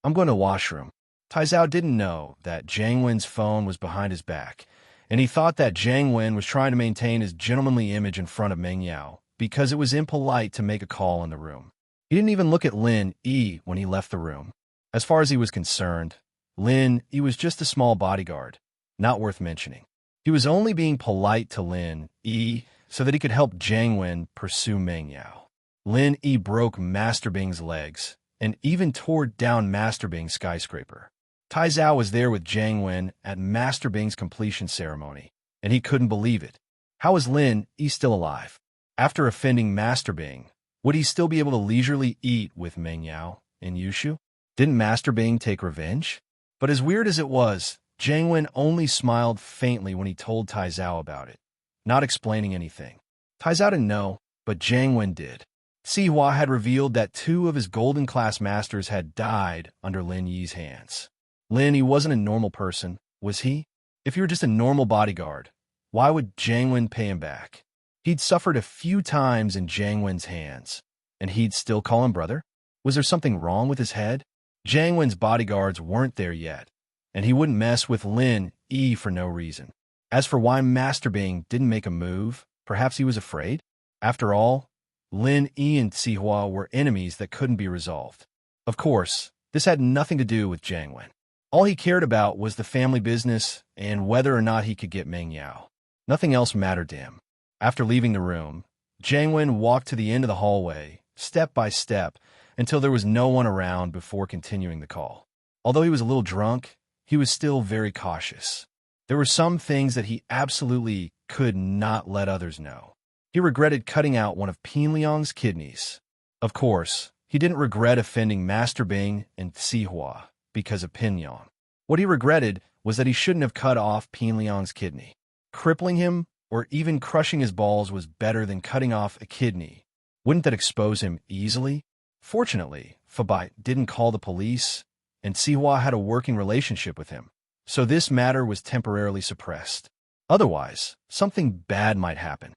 [SPEAKER 1] "I'm going to the washroom." Tai Zhao didn't know that Jiang Wen's phone was behind his back, and he thought that Jiang Wen was trying to maintain his gentlemanly image in front of Meng Yao because it was impolite to make a call in the room. He didn't even look at Lin Yi when he left the room. As far as he was concerned, Lin Yi was just a small bodyguard, not worth mentioning. He was only being polite to Lin Yi so that he could help Jiang Wen pursue Meng Yao. Lin Yi broke Master Bing's legs and even tore down Master Bing's skyscraper. Tai Zhao was there with Jiang Wen at Master Bing's completion ceremony, and he couldn't believe it. How was Lin Yi still alive? After offending Master Bing, would he still be able to leisurely eat with Meng Yao and Yushu? Didn't Master Bing take revenge? But as weird as it was, Jiang Wen only smiled faintly when he told Tai Zhao about it, not explaining anything. Tai Zhao didn't know, but Jiang Wen did. Sihua had revealed that 2 of his golden class masters had died under Lin Yi's hands. Lin Yi wasn't a normal person, was he? If you were just a normal bodyguard, why would Jiang Wen pay him back? He'd suffered a few times in Jiang Wen's hands, and he'd still call him brother? Was there something wrong with his head? Jiang Wen's bodyguards weren't there yet, and he wouldn't mess with Lin Yi for no reason. As for why Master Bing didn't make a move, perhaps he was afraid? After all, Lin Yi and Sihua were enemies that couldn't be resolved. Of course, this had nothing to do with Jiang Wen. All he cared about was the family business and whether or not he could get Meng Yao. Nothing else mattered to him. After leaving the room, Jiang Wen walked to the end of the hallway, step by step, until there was no one around before continuing the call. Although he was a little drunk, he was still very cautious. There were some things that he absolutely could not let others know. He regretted cutting out one of Pin Liang's kidneys. Of course, he didn't regret offending Master Bing and Sihua because of Pin Liang. What he regretted was that he shouldn't have cut off Pin Liang's kidney. Crippling him or even crushing his balls was better than cutting off a kidney. Wouldn't that expose him easily? Fortunately, Fabai didn't call the police, and Sihua had a working relationship with him, so this matter was temporarily suppressed. Otherwise, something bad might happen.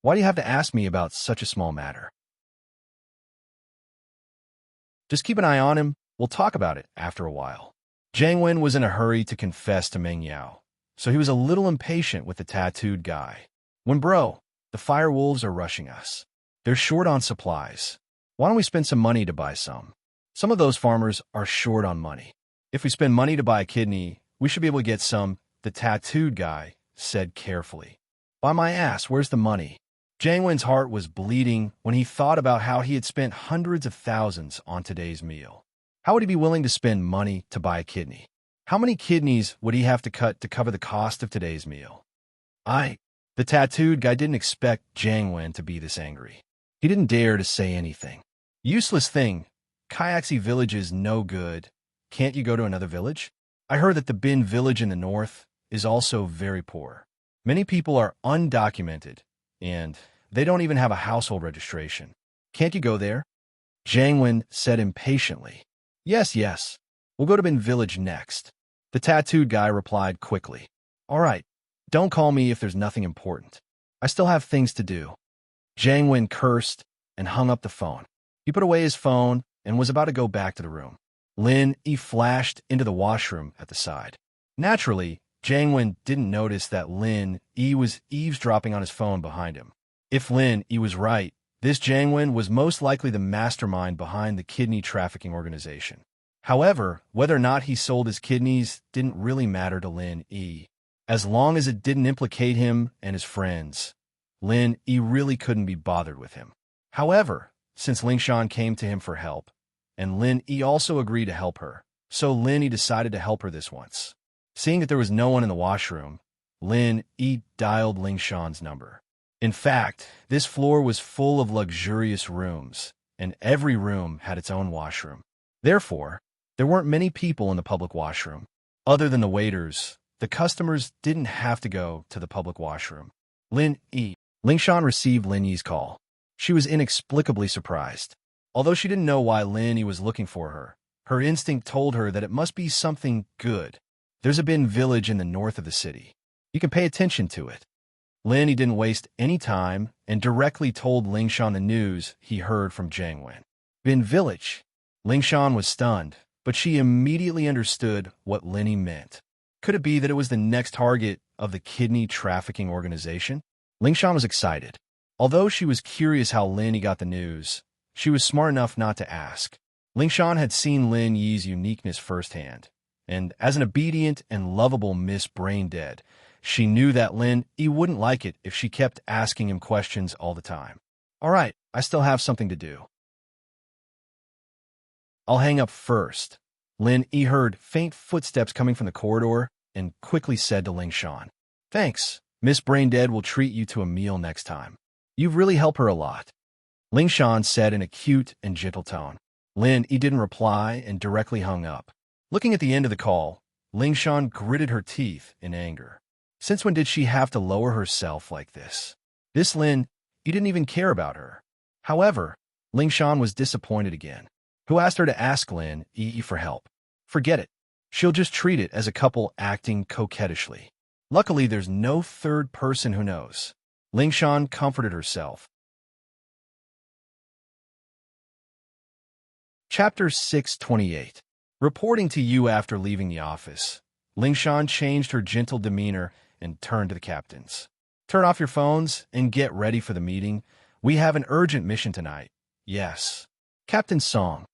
[SPEAKER 1] Why do you have to ask me about such a small matter? Just keep an eye on him. We'll talk about it after a while. Jiang Wen was in a hurry to confess to Meng Yao, so he was a little impatient with the tattooed guy. Bro, the fire wolves are rushing us. They're short on supplies. Why don't we spend some money to buy some? Some of those farmers are short on money. If we spend money to buy a kidney, we should be able to get some, the tattooed guy said carefully. By my ass, where's the money? Jiang Wen's heart was bleeding when he thought about how he had spent hundreds of thousands on today's meal. How would he be willing to spend money to buy a kidney? How many kidneys would he have to cut to cover the cost of today's meal? The tattooed guy didn't expect Jiang Wen to be this angry. He didn't dare to say anything. Useless thing. Kyaxi village is no good. Can't you go to another village? I heard that the Bin village in the north is also very poor. Many people are undocumented, and They don't even have a household registration. Can't you go there? Jiang Wen said impatiently. Yes, yes. We'll go to Bin Village next. The tattooed guy replied quickly. All right. Don't call me if there's nothing important. I still have things to do. Jiang Wen cursed and hung up the phone. He put away his phone and was about to go back to the room. Lin Yi flashed into the washroom at the side. Naturally, Jiang Wen didn't notice that Lin Yi was eavesdropping on his phone behind him. If Lin Yi was right, this Jiang Wen was most likely the mastermind behind the kidney trafficking organization. However, whether or not he sold his kidneys didn't really matter to Lin Yi. As long as it didn't implicate him and his friends, Lin Yi really couldn't be bothered with him. However, since Lingshan came to him for help, and Lin Yi also agreed to help her, so Lin Yi decided to help her this once. Seeing that there was no one in the washroom, Lin Yi dialed Lingshan's number. In fact, this floor was full of luxurious rooms, and every room had its own washroom. Therefore, there weren't many people in the public washroom. Other than the waiters, the customers didn't have to go to the public washroom. Lingshan received Lin Yi's call. She was inexplicably surprised. Although she didn't know why Lin Yi was looking for her, her instinct told her that it must be something good. There's a Bin village in the north of the city. You can pay attention to it. Lin Yi didn't waste any time and directly told Lingshan the news he heard from Jiang Wen. Bin village. Lingshan was stunned, but she immediately understood what Lin Yi meant. Could it be that it was the next target of the kidney trafficking organization? Lingshan was excited. Although she was curious how Lin Yi got the news, she was smart enough not to ask. Lingshan had seen Lin Yi's uniqueness firsthand, and as an obedient and lovable Miss Braindead, she knew that Lin Yi wouldn't like it if she kept asking him questions all the time. All right, I still have something to do. I'll hang up first. Lin Yi heard faint footsteps coming from the corridor and quickly said to Lingshan, Thanks. Miss Braindead will treat you to a meal next time. You've really helped her a lot. Lingshan said in a cute and gentle tone. Lin Yi didn't reply and directly hung up. Looking at the end of the call, Lingshan gritted her teeth in anger. Since when did she have to lower herself like this? This Lin Yi didn't even care about her. However, Lingshan was disappointed again. Who asked her to ask Lin Yi for help? Forget it. She'll just treat it as a couple acting coquettishly. Luckily, there's no third person who knows. Lingshan comforted herself. Chapter 628. Reporting to you after leaving the office, Lingshan changed her gentle demeanor and turned to the captains. Turn off your phones and get ready for the meeting. We have an urgent mission tonight. Yes. Captain Song.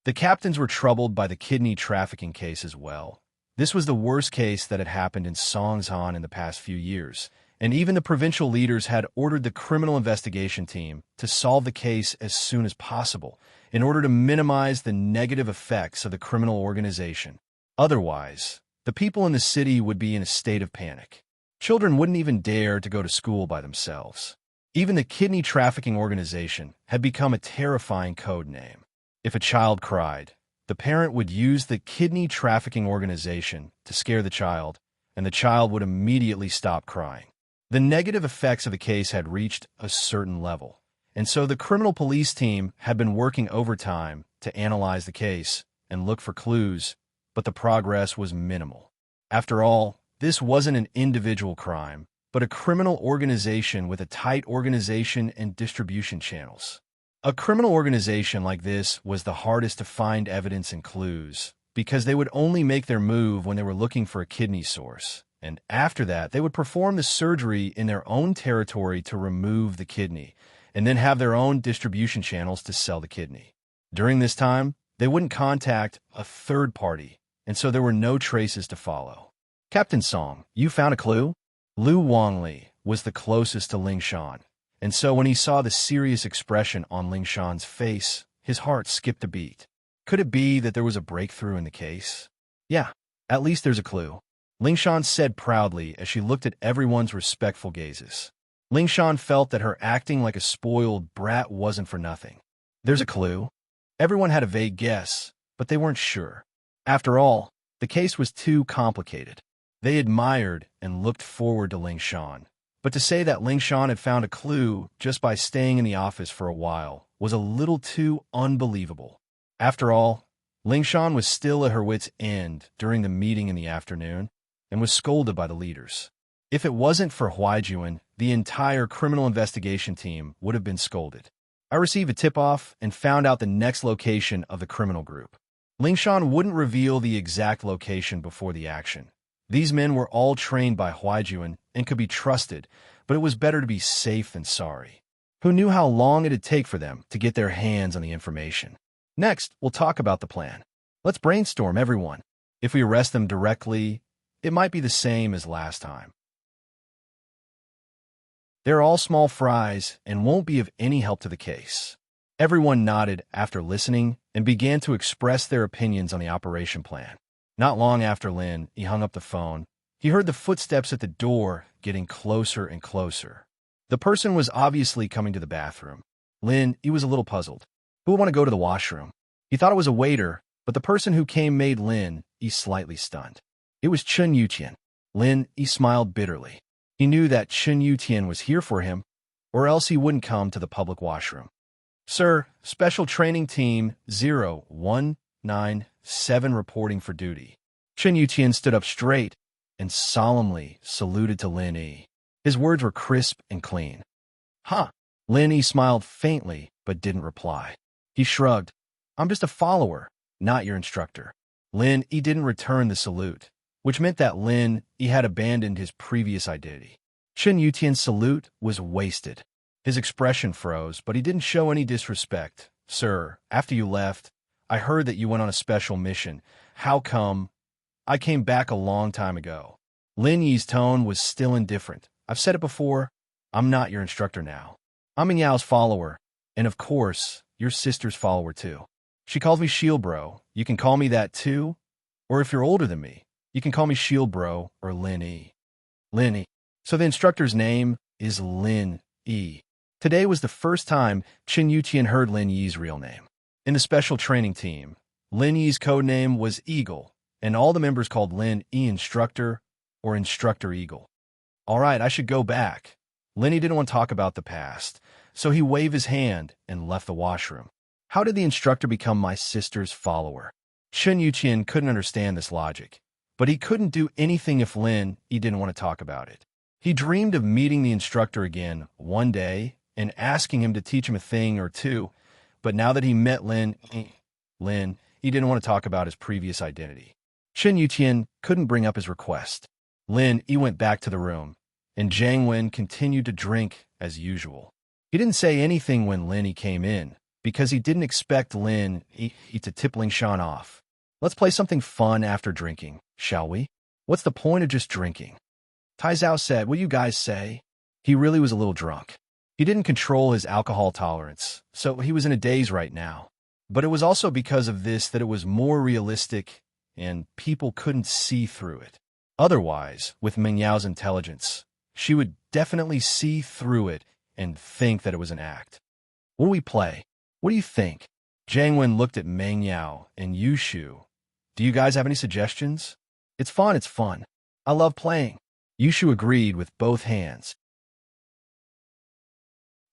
[SPEAKER 1] The captains were troubled by the kidney trafficking case as well. This was the worst case that had happened in Songshan in the past few years, and even the provincial leaders had ordered the criminal investigation team to solve the case as soon as possible in order to minimize the negative effects of the criminal organization. Otherwise, the people in the city would be in a state of panic. Children wouldn't even dare to go to school by themselves. Even the kidney trafficking organization had become a terrifying code name. If a child cried, the parent would use the kidney trafficking organization to scare the child, and the child would immediately stop crying. The negative effects of the case had reached a certain level, and so the criminal police team had been working overtime to analyze the case and look for clues, but the progress was minimal. After all, this wasn't an individual crime, but a criminal organization with a tight organization and distribution channels. A criminal organization like this was the hardest to find evidence and clues, because they would only make their move when they were looking for a kidney source, and after that they would perform the surgery in their own territory to remove the kidney, and then have their own distribution channels to sell the kidney. During this time, they wouldn't contact a third party, and so there were no traces to follow. Captain Song, you found a clue? Lu Wangli was the closest to Lingshan, and so when he saw the serious expression on Lingshan's face, his heart skipped a beat. Could it be that there was a breakthrough in the case? Yeah, at least there's a clue. Lingshan said proudly as she looked at everyone's respectful gazes. Lingshan felt that her acting like a spoiled brat wasn't for nothing. There's a clue. Everyone had a vague guess, but they weren't sure. After all, the case was too complicated. They admired and looked forward to Lingshan, But to say that Ling Shan had found a clue just by staying in the office for a while was a little too unbelievable. After all, Ling Shan was still at her wit's end during the meeting in the afternoon and was scolded by the leaders. If it wasn't for Huaijuan, the entire criminal investigation team would have been scolded. I received a tip-off and found out the next location of the criminal group. Ling Shan wouldn't reveal the exact location before the action. These men were all trained by Huaijuan and could be trusted, but it was better to be safe than sorry. Who knew how long it'd take for them to get their hands on the information? Next, we'll talk about the plan. Let's brainstorm, everyone. If we arrest them directly, it might be the same as last time. They're all small fries and won't be of any help to the case. Everyone nodded after listening and began to express their opinions on the operation plan. Not long after Lin hung up the phone, he heard the footsteps at the door getting closer and closer. The person was obviously coming to the bathroom. Lin was a little puzzled. Who would want to go to the washroom? He thought it was a waiter, but the person who came made Lin slightly stunned. It was Chen Yutian. Lin smiled bitterly. He knew that Chen Yutian was here for him, or else he wouldn't come to the public washroom. Sir, Special Training Team 0197 reporting for duty. Chen Yutian stood up straight and solemnly saluted to Lin Yi. His words were crisp and clean. Huh. Lin Yi smiled faintly but didn't reply. He shrugged. I'm just a follower, not your instructor. Lin Yi didn't return the salute, which meant that Lin Yi had abandoned his previous identity. Chen Yutian's salute was wasted. His expression froze, but he didn't show any disrespect. Sir, after you left, I heard that you went on a special mission. How come? I came back a long time ago. Lin Yi's tone was still indifferent. I've said it before, I'm not your instructor now. I'm Ming Yao's follower, and of course, your sister's follower too. She calls me Shield Bro. You can call me that too, or if you're older than me, you can call me Shield Bro or Lin Yi. Lin Yi. So the instructor's name is Lin Yi. Today was the first time Chen Yutian heard Lin Yi's real name. In the special training team, Lin Yi's code name was Eagle, and all the members called Lin Yi Instructor or Instructor Eagle. All right, I should go back. Lin Yi didn't want to talk about the past, so he waved his hand and left the washroom. How did the instructor become my sister's follower? Chen Yutian couldn't understand this logic, but he couldn't do anything if Lin Yi didn't want to talk about it. He dreamed of meeting the instructor again one day and asking him to teach him a thing or two, but now that he met Lin Yi didn't want to talk about his previous identity. Chen Yutian couldn't bring up his request. Lin Yi went back to the room, and Jiang Wen continued to drink as usual. He didn't say anything when Lin Yi came in, because he didn't expect Lin Yi to tip Ling Shan off. Let's play something fun after drinking, shall we? What's the point of just drinking? Tai Zhao said, what do you guys say? He really was a little drunk. He didn't control his alcohol tolerance, so he was in a daze right now. But it was also because of this that it was more realistic and people couldn't see through it. Otherwise, with Ming Yao's intelligence, she would definitely see through it and think that it was an act. What do we play? What do you think? Jiang Wen looked at Meng Yao and Yu Shu. Do you guys have any suggestions? It's fun. I love playing. Yu Shu agreed with both hands.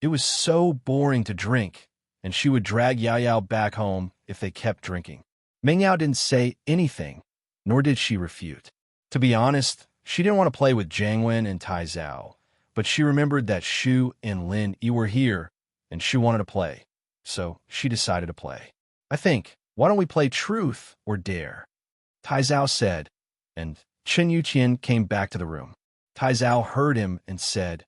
[SPEAKER 1] It was so boring to drink, and she would drag Yao Yao back home if they kept drinking. Meng Yao didn't say anything, nor did she refute. To be honest, she didn't want to play with Jiang Wen and Tai Zhao, but she remembered that Shu and Lin Yi were here, and she wanted to play, so she decided to play. I think, why don't we play truth or dare? Tai Zhao said, and Chen Yutian came back to the room. Tai Zhao heard him and said,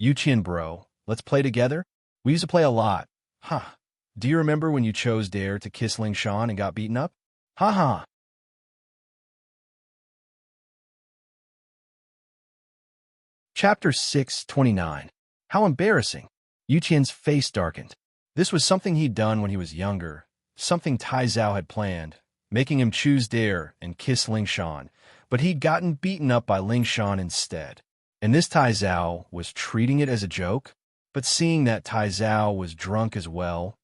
[SPEAKER 1] Yutian bro, let's play together? We used to play a lot. Huh. Do you remember when you chose dare to kiss Ling Shan and got beaten up? Ha ha. Chapter 629. How embarrassing. Yutian's face darkened. This was something he'd done when he was younger, something Tai Zhao had planned, making him choose dare and kiss Ling Shan, but he'd gotten beaten up by Ling Shan instead. And this Tai Zhao was treating it as a joke, but seeing that Tai Zhao was drunk as well,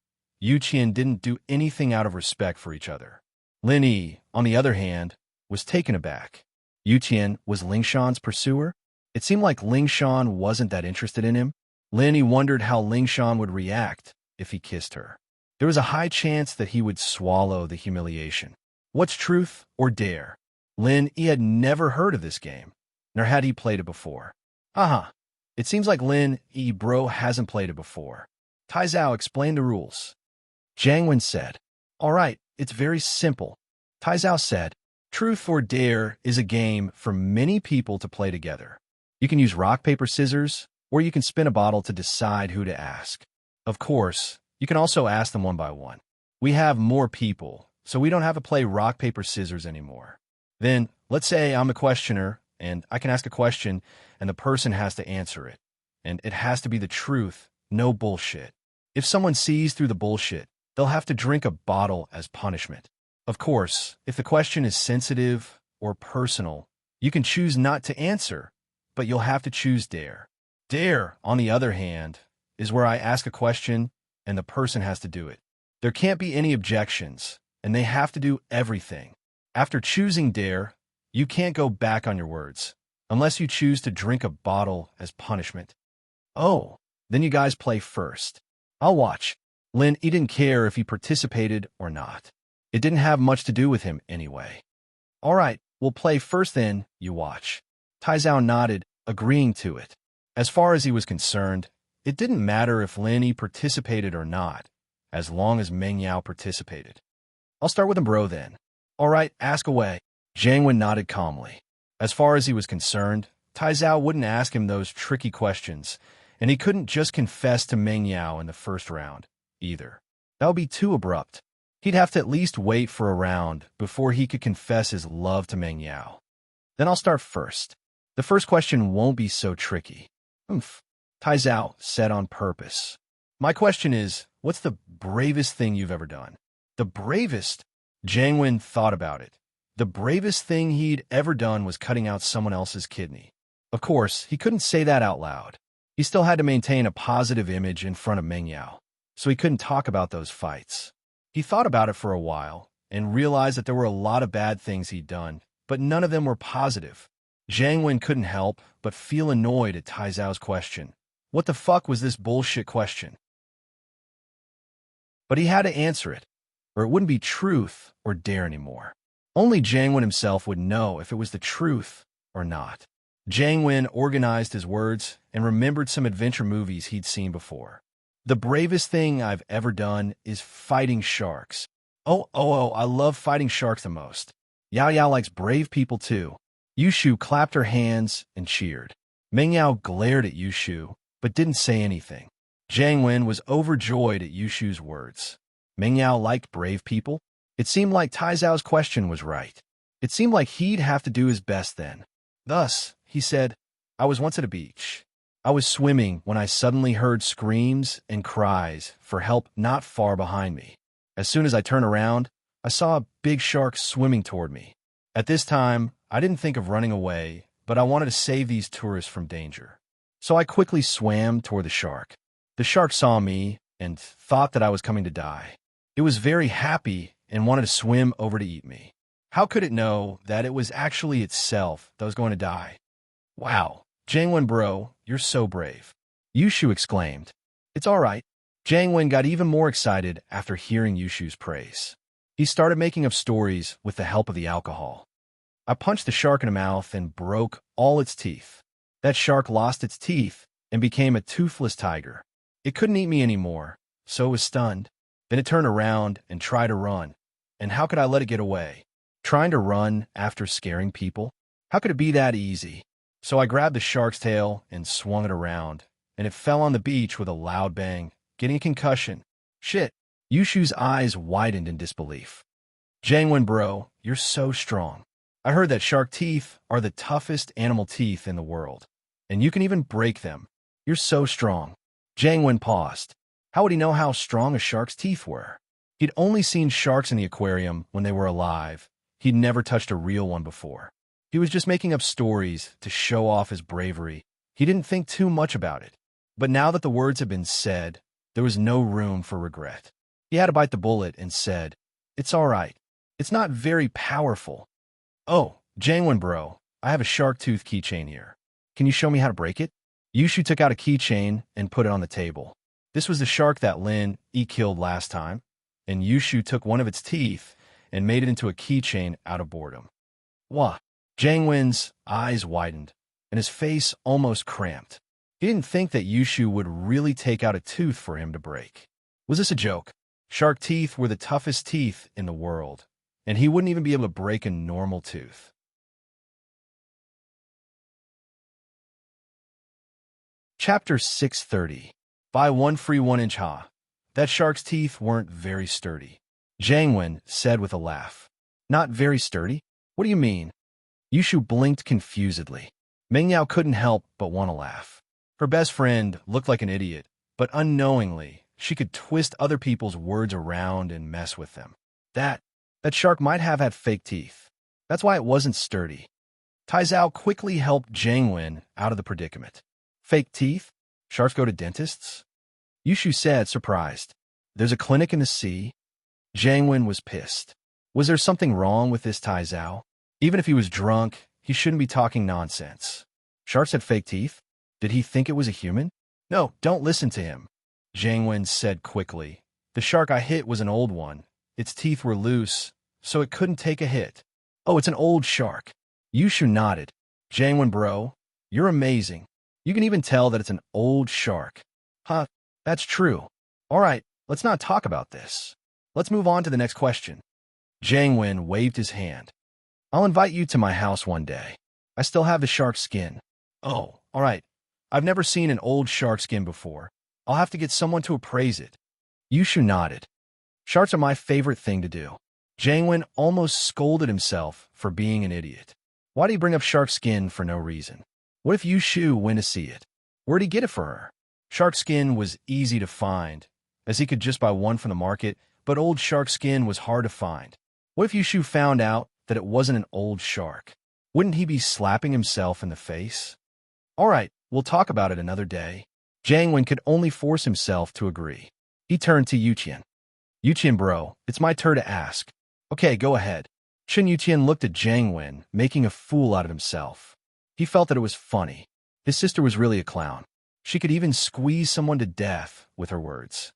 [SPEAKER 1] Yutian didn't do anything out of respect for each other. Lin Yi, on the other hand, was taken aback. Yutian was Ling Shan's pursuer? It seemed like Ling Shan wasn't that interested in him. Lin wondered how Ling Shan would react if he kissed her. There was a high chance that he would swallow the humiliation. What's truth or dare? Lin had never heard of this game, nor had he played it before. It seems like Lin bro hasn't played it before. Tai Zhao explained the rules. Jiang Wen said, "All right, it's very simple." Tai Zhao said, "Truth or dare is a game for many people to play together. You can use rock, paper, scissors, or you can spin a bottle to decide who to ask. Of course, you can also ask them one by one. We have more people, so we don't have to play rock, paper, scissors anymore. Then, let's say I'm the questioner, and I can ask a question, and the person has to answer it. And it has to be the truth, no bullshit. If someone sees through the bullshit, they'll have to drink a bottle as punishment. Of course, if the question is sensitive or personal, you can choose not to answer, but you'll have to choose dare. Dare, on the other hand, is where I ask a question and the person has to do it. There can't be any objections, and they have to do everything. After choosing dare, you can't go back on your words, unless you choose to drink a bottle as punishment. Oh, then you guys play first. I'll watch." Lin didn't care if he participated or not. It didn't have much to do with him anyway. "All right, we'll play first then, you watch." Tai Zhao nodded, agreeing to it. As far as he was concerned, it didn't matter if Lin participated or not, as long as Meng Yao participated. "I'll start with him, bro, then." "All right, ask away." Jiang Wen nodded calmly. As far as he was concerned, Tai Zhao wouldn't ask him those tricky questions, and he couldn't just confess to Meng Yao in the first round, either. That would be too abrupt. He'd have to at least wait for a round before he could confess his love to Meng Yao. "Then I'll start first. The first question won't be so tricky." Tai Zhao said on purpose. "My question is, what's the bravest thing you've ever done?" The bravest? Jiang Wen thought about it. The bravest thing he'd ever done was cutting out someone else's kidney. Of course, he couldn't say that out loud. He still had to maintain a positive image in front of Meng Yao, so he couldn't talk about those fights. He thought about it for a while and realized that there were a lot of bad things he'd done, but none of them were positive. Jiang Wen couldn't help but feel annoyed at Tai Zhao's question. What the fuck was this bullshit question? But he had to answer it, or it wouldn't be truth or dare anymore. Only Jiang Wen himself would know if it was the truth or not. Jiang Wen organized his words and remembered some adventure movies he'd seen before. "The bravest thing I've ever done is fighting sharks. I love fighting sharks the most. Yao Yao likes brave people too." Yushu clapped her hands and cheered. Meng Yao glared at Yushu, but didn't say anything. Jiang Wen was overjoyed at Yushu's words. Meng Yao liked brave people? It seemed like Tai Zhao's question was right. It seemed like he'd have to do his best then. Thus, he said, "I was once at a beach. I was swimming when I suddenly heard screams and cries for help not far behind me. As soon as I turned around, I saw a big shark swimming toward me. At this time, I didn't think of running away, but I wanted to save these tourists from danger. So I quickly swam toward the shark. The shark saw me and thought that I was coming to die. It was very happy and wanted to swim over to eat me. How could it know that it was actually itself that was going to die?" "Wow, Jiang Wen bro, you're so brave," Yushu exclaimed. "It's all right." Jiang Wen got even more excited after hearing Yushu's praise. He started making up stories with the help of the alcohol. "I punched the shark in the mouth and broke all its teeth. That shark lost its teeth and became a toothless tiger. It couldn't eat me anymore, so it was stunned. Then it turned around and tried to run. And how could I let it get away? Trying to run after scaring people? How could it be that easy? So I grabbed the shark's tail and swung it around, and it fell on the beach with a loud bang, getting a concussion. Shit." Yushu's eyes widened in disbelief. "Jiang Wen bro, you're so strong. I heard that shark teeth are the toughest animal teeth in the world, and you can even break them. You're so strong." Jiang Wen paused. How would he know how strong a shark's teeth were? He'd only seen sharks in the aquarium when they were alive. He'd never touched a real one before. He was just making up stories to show off his bravery. He didn't think too much about it. But now that the words had been said, there was no room for regret. He had to bite the bullet and said, "It's all right. It's not very powerful." "Oh, Jiang Wen bro, I have a shark tooth keychain here. Can you show me how to break it? Yushu took out a keychain and put it on the table. This was the shark that Lin Yi killed last time, and Yushu took one of its teeth and made it into a keychain out of boredom. Wah! Jiang Wen's eyes widened, and his face almost cramped. He didn't think that Yushu would really take out a tooth for him to break. Was this a joke? Shark teeth were the toughest teeth in the world, and he wouldn't even be able to break a normal tooth. Chapter 630. Buy one free 1-inch ha. That shark's teeth weren't very sturdy. Jiang Wen said with a laugh. Not very sturdy? What do you mean? Yushu blinked confusedly. Meng Yao couldn't help but want to laugh. Her best friend looked like an idiot, but unknowingly, she could twist other people's words around and mess with them. That shark might have had fake teeth. That's why it wasn't sturdy. Tai Zhao quickly helped Jiang Wen out of the predicament. Fake teeth? Sharks go to dentists? Yushu said, surprised. There's a clinic in the sea? Jiang Wen was pissed. Was there something wrong with this Tai Zhao? Even if he was drunk, he shouldn't be talking nonsense. Sharks had fake teeth? Did he think it was a human? No, don't listen to him, Jiang Wen said quickly. The shark I hit was an old one. Its teeth were loose, so it couldn't take a hit. Oh, it's an old shark. Yushu nodded. Jiang Wen bro, you're amazing. You can even tell that it's an old shark. Huh, that's true. All right, let's not talk about this. Let's move on to the next question. Jiang Wen waved his hand. I'll invite you to my house one day. I still have the shark skin. Oh, all right. I've never seen an old shark skin before. I'll have to get someone to appraise it. Yushu nodded. Sharks are my favorite thing to do. Jiang Wen almost scolded himself for being an idiot. Why'd he bring up shark skin for no reason? What if Yushu went to see it? Where'd he get it for her? Shark skin was easy to find, as he could just buy one from the market, but old shark skin was hard to find. What if Yushu found out that it wasn't an old shark? Wouldn't he be slapping himself in the face? All right, we'll talk about it another day. Jiang Wen could only force himself to agree. He turned to Yuqian. Yuqian bro, it's my turn to ask. Okay, go ahead. Chen Yuqian looked at Jiang Wen, making a fool out of himself. He felt that it was funny. His sister was really a clown. She could even squeeze someone to death with her words.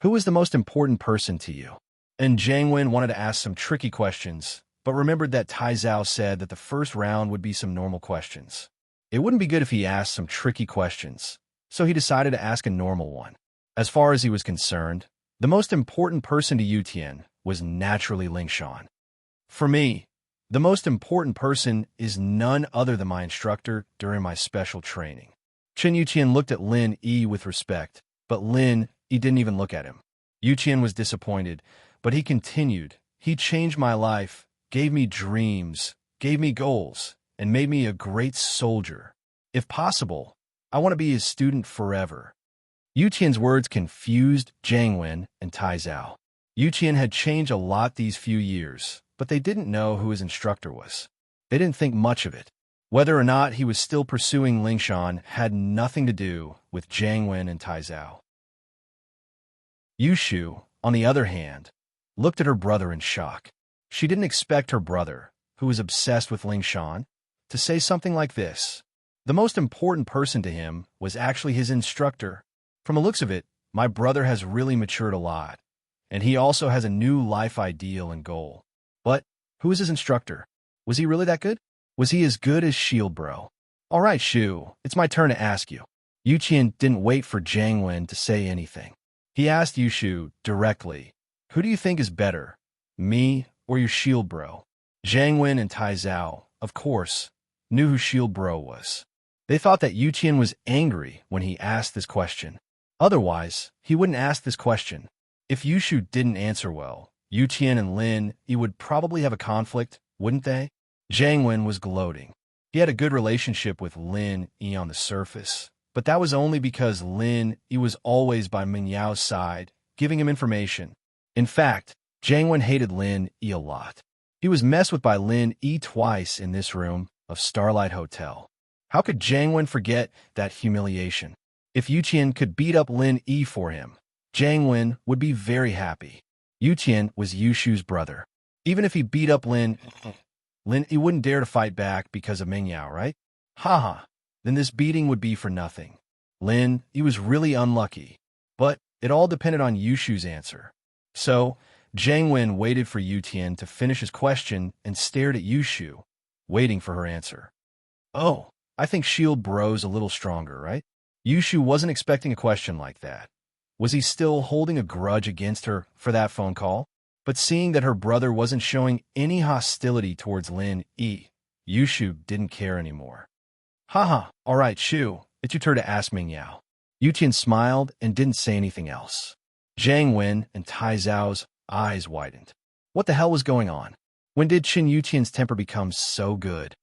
[SPEAKER 1] Who is the most important person to you? And Jiang Wen wanted to ask some tricky questions, but remembered that Tai Zhao said that the first round would be some normal questions. It wouldn't be good if he asked some tricky questions, so he decided to ask a normal one. As far as he was concerned, the most important person to Yutian was naturally Lingshan. For me, the most important person is none other than my instructor during my special training. Chen Yuqian looked at Lin Yi with respect, but Lin Yi didn't even look at him. Yuqian was disappointed, but he continued. He changed my life, gave me dreams, gave me goals, and made me a great soldier. If possible, I want to be his student forever. Yuqian's words confused Jiang Wen and Tai Zhao. Yuqian had changed a lot these few years, but they didn't know who his instructor was. They didn't think much of it. Whether or not he was still pursuing Lingshan had nothing to do with Jiang Wen and Tai Zhao. Yushu, on the other hand, looked at her brother in shock. She didn't expect her brother, who was obsessed with Lingshan, to say something like this. The most important person to him was actually his instructor. From the looks of it, my brother has really matured a lot, and he also has a new life ideal and goal. But who is his instructor? Was he really that good? Was he as good as Shield Bro? All right, Shu, it's my turn to ask you. Yuqian didn't wait for Jiang Wen to say anything. He asked Yushu directly, who do you think is better, me or your Shield Bro? Jiang Wen and Tai Zhao, of course, knew who Shield Bro was. They thought that Yuqian was angry when he asked this question. Otherwise, he wouldn't ask this question. If Yushu didn't answer well, Yuqian and Lin Yi would probably have a conflict, wouldn't they? Jiang Wen was gloating. He had a good relationship with Lin Yi on the surface, but that was only because Lin Yi was always by Meng Yao's side, giving him information. In fact, Jiang Wen hated Lin Yi a lot. He was messed with by Lin Yi twice in this room of Starlight Hotel. How could Jiang Wen forget that humiliation? If Yuqian could beat up Lin Yi for him, Jiang Wen would be very happy. Yuqian was Yushu's brother. Even if he beat up Lin Yi wouldn't dare to fight back because of Meng Yao, right? Haha. then this beating would be for nothing. Lin, he was really unlucky. But it all depended on Yushu's answer. So, Jiang Wen waited for Yu Tian to finish his question and stared at Yushu, waiting for her answer. Oh, I think Shield Bro's a little stronger, right? Yushu wasn't expecting a question like that. Was he still holding a grudge against her for that phone call? But seeing that her brother wasn't showing any hostility towards Lin Yi, Yushu didn't care anymore. Haha, all right, Shu, it's your turn to ask Ming Yao. Yu Tian smiled and didn't say anything else. Jiang Wen and Tai Zhao's eyes widened. What the hell was going on? When did Qin Yu Tian's temper become so good?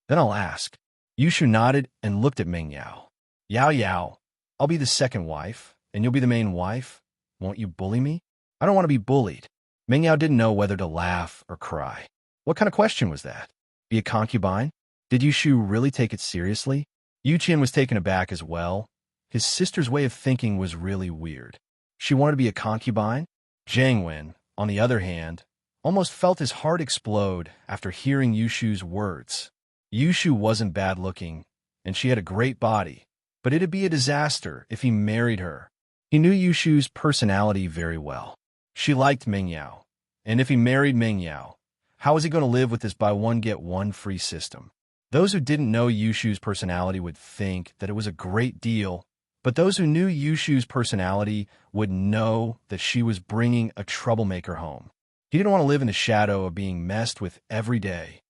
[SPEAKER 1] Then I'll ask. Yushu nodded and looked at Ming Yao. Yao Yao, I'll be the second wife, and you'll be the main wife. Won't you bully me? I don't want to be bullied. Ming Yao didn't know whether to laugh or cry. What kind of question was that? Be a concubine? Did Yushu really take it seriously? Yu Tian was taken aback as well. His sister's way of thinking was really weird. She wanted to be a concubine? Jiang Wen, on the other hand, almost felt his heart explode after hearing Yushu's words. Yushu wasn't bad-looking, and she had a great body, but it'd be a disaster if he married her. He knew Yushu's personality very well. She liked Ming Yao, and if he married Ming Yao, how was he going to live with this buy-one-get-one free system? Those who didn't know Yushu's personality would think that it was a great deal, but those who knew Yushu's personality would know that she was bringing a troublemaker home. He didn't want to live in the shadow of being messed with every day.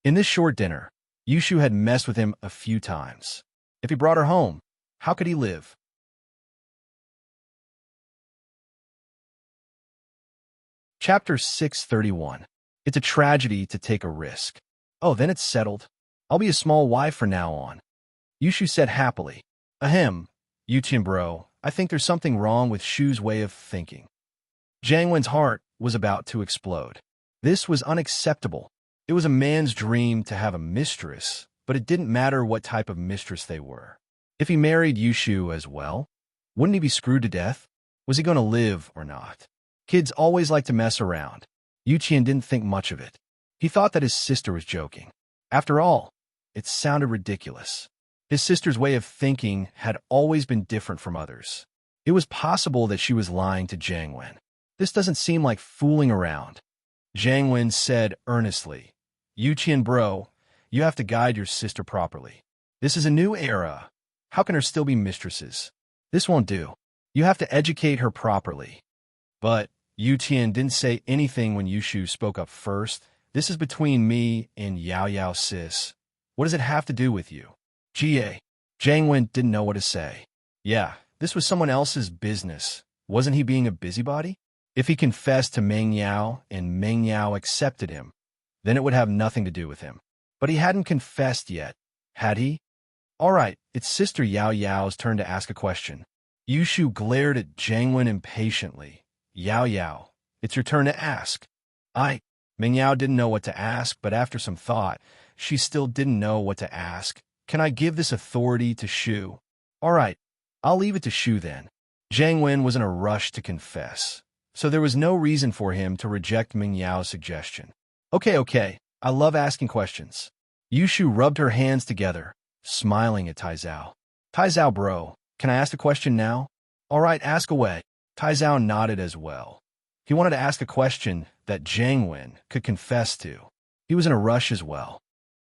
[SPEAKER 1] In this short dinner, Yushu had messed with him a few times. If he brought her home, how could he live? Chapter 631. It's a tragedy to take a risk. Oh, then it's settled. I'll be a small wife from now on. Yushu said happily. Ahem, Yu Tian bro, I think there's something wrong with Shu's way of thinking. Jiang Wen's heart was about to explode. This was unacceptable. It was a man's dream to have a mistress, but it didn't matter what type of mistress they were. If he married Yushu as well, wouldn't he be screwed to death? Was he going to live or not? Kids always like to mess around. Yu Tian didn't think much of it. He thought that his sister was joking. After all, it sounded ridiculous. His sister's way of thinking had always been different from others. It was possible that she was lying to Jiang Wen. This doesn't seem like fooling around. Jiang Wen said earnestly, Yu Tian bro, you have to guide your sister properly. This is a new era. How can there still be mistresses? This won't do. You have to educate her properly. But Yu Tian didn't say anything when Yushu spoke up first. This is between me and Yao Yao sis. What does it have to do with you? Jie. Jiang Wen didn't know what to say. Yeah, this was someone else's business. Wasn't he being a busybody? If he confessed to Meng Yao and Meng Yao accepted him, then it would have nothing to do with him. But he hadn't confessed yet, had he? All right, it's Sister Yao Yao's turn to ask a question. Yushu glared at Jiang Wen impatiently. Yao Yao, it's your turn to ask. Meng Yao didn't know what to ask, but after some thought, she still didn't know what to ask. Can I give this authority to Shu? All right, I'll leave it to Shu then. Jiang Wen was in a rush to confess, so there was no reason for him to reject Meng Yao's suggestion. Okay, I love asking questions. Yushu rubbed her hands together, smiling at Tai Zhao. Tai Zhao bro, can I ask a question now? All right, ask away. Tai Zhao nodded as well. He wanted to ask a question that Jiang Wen could confess to. He was in a rush as well.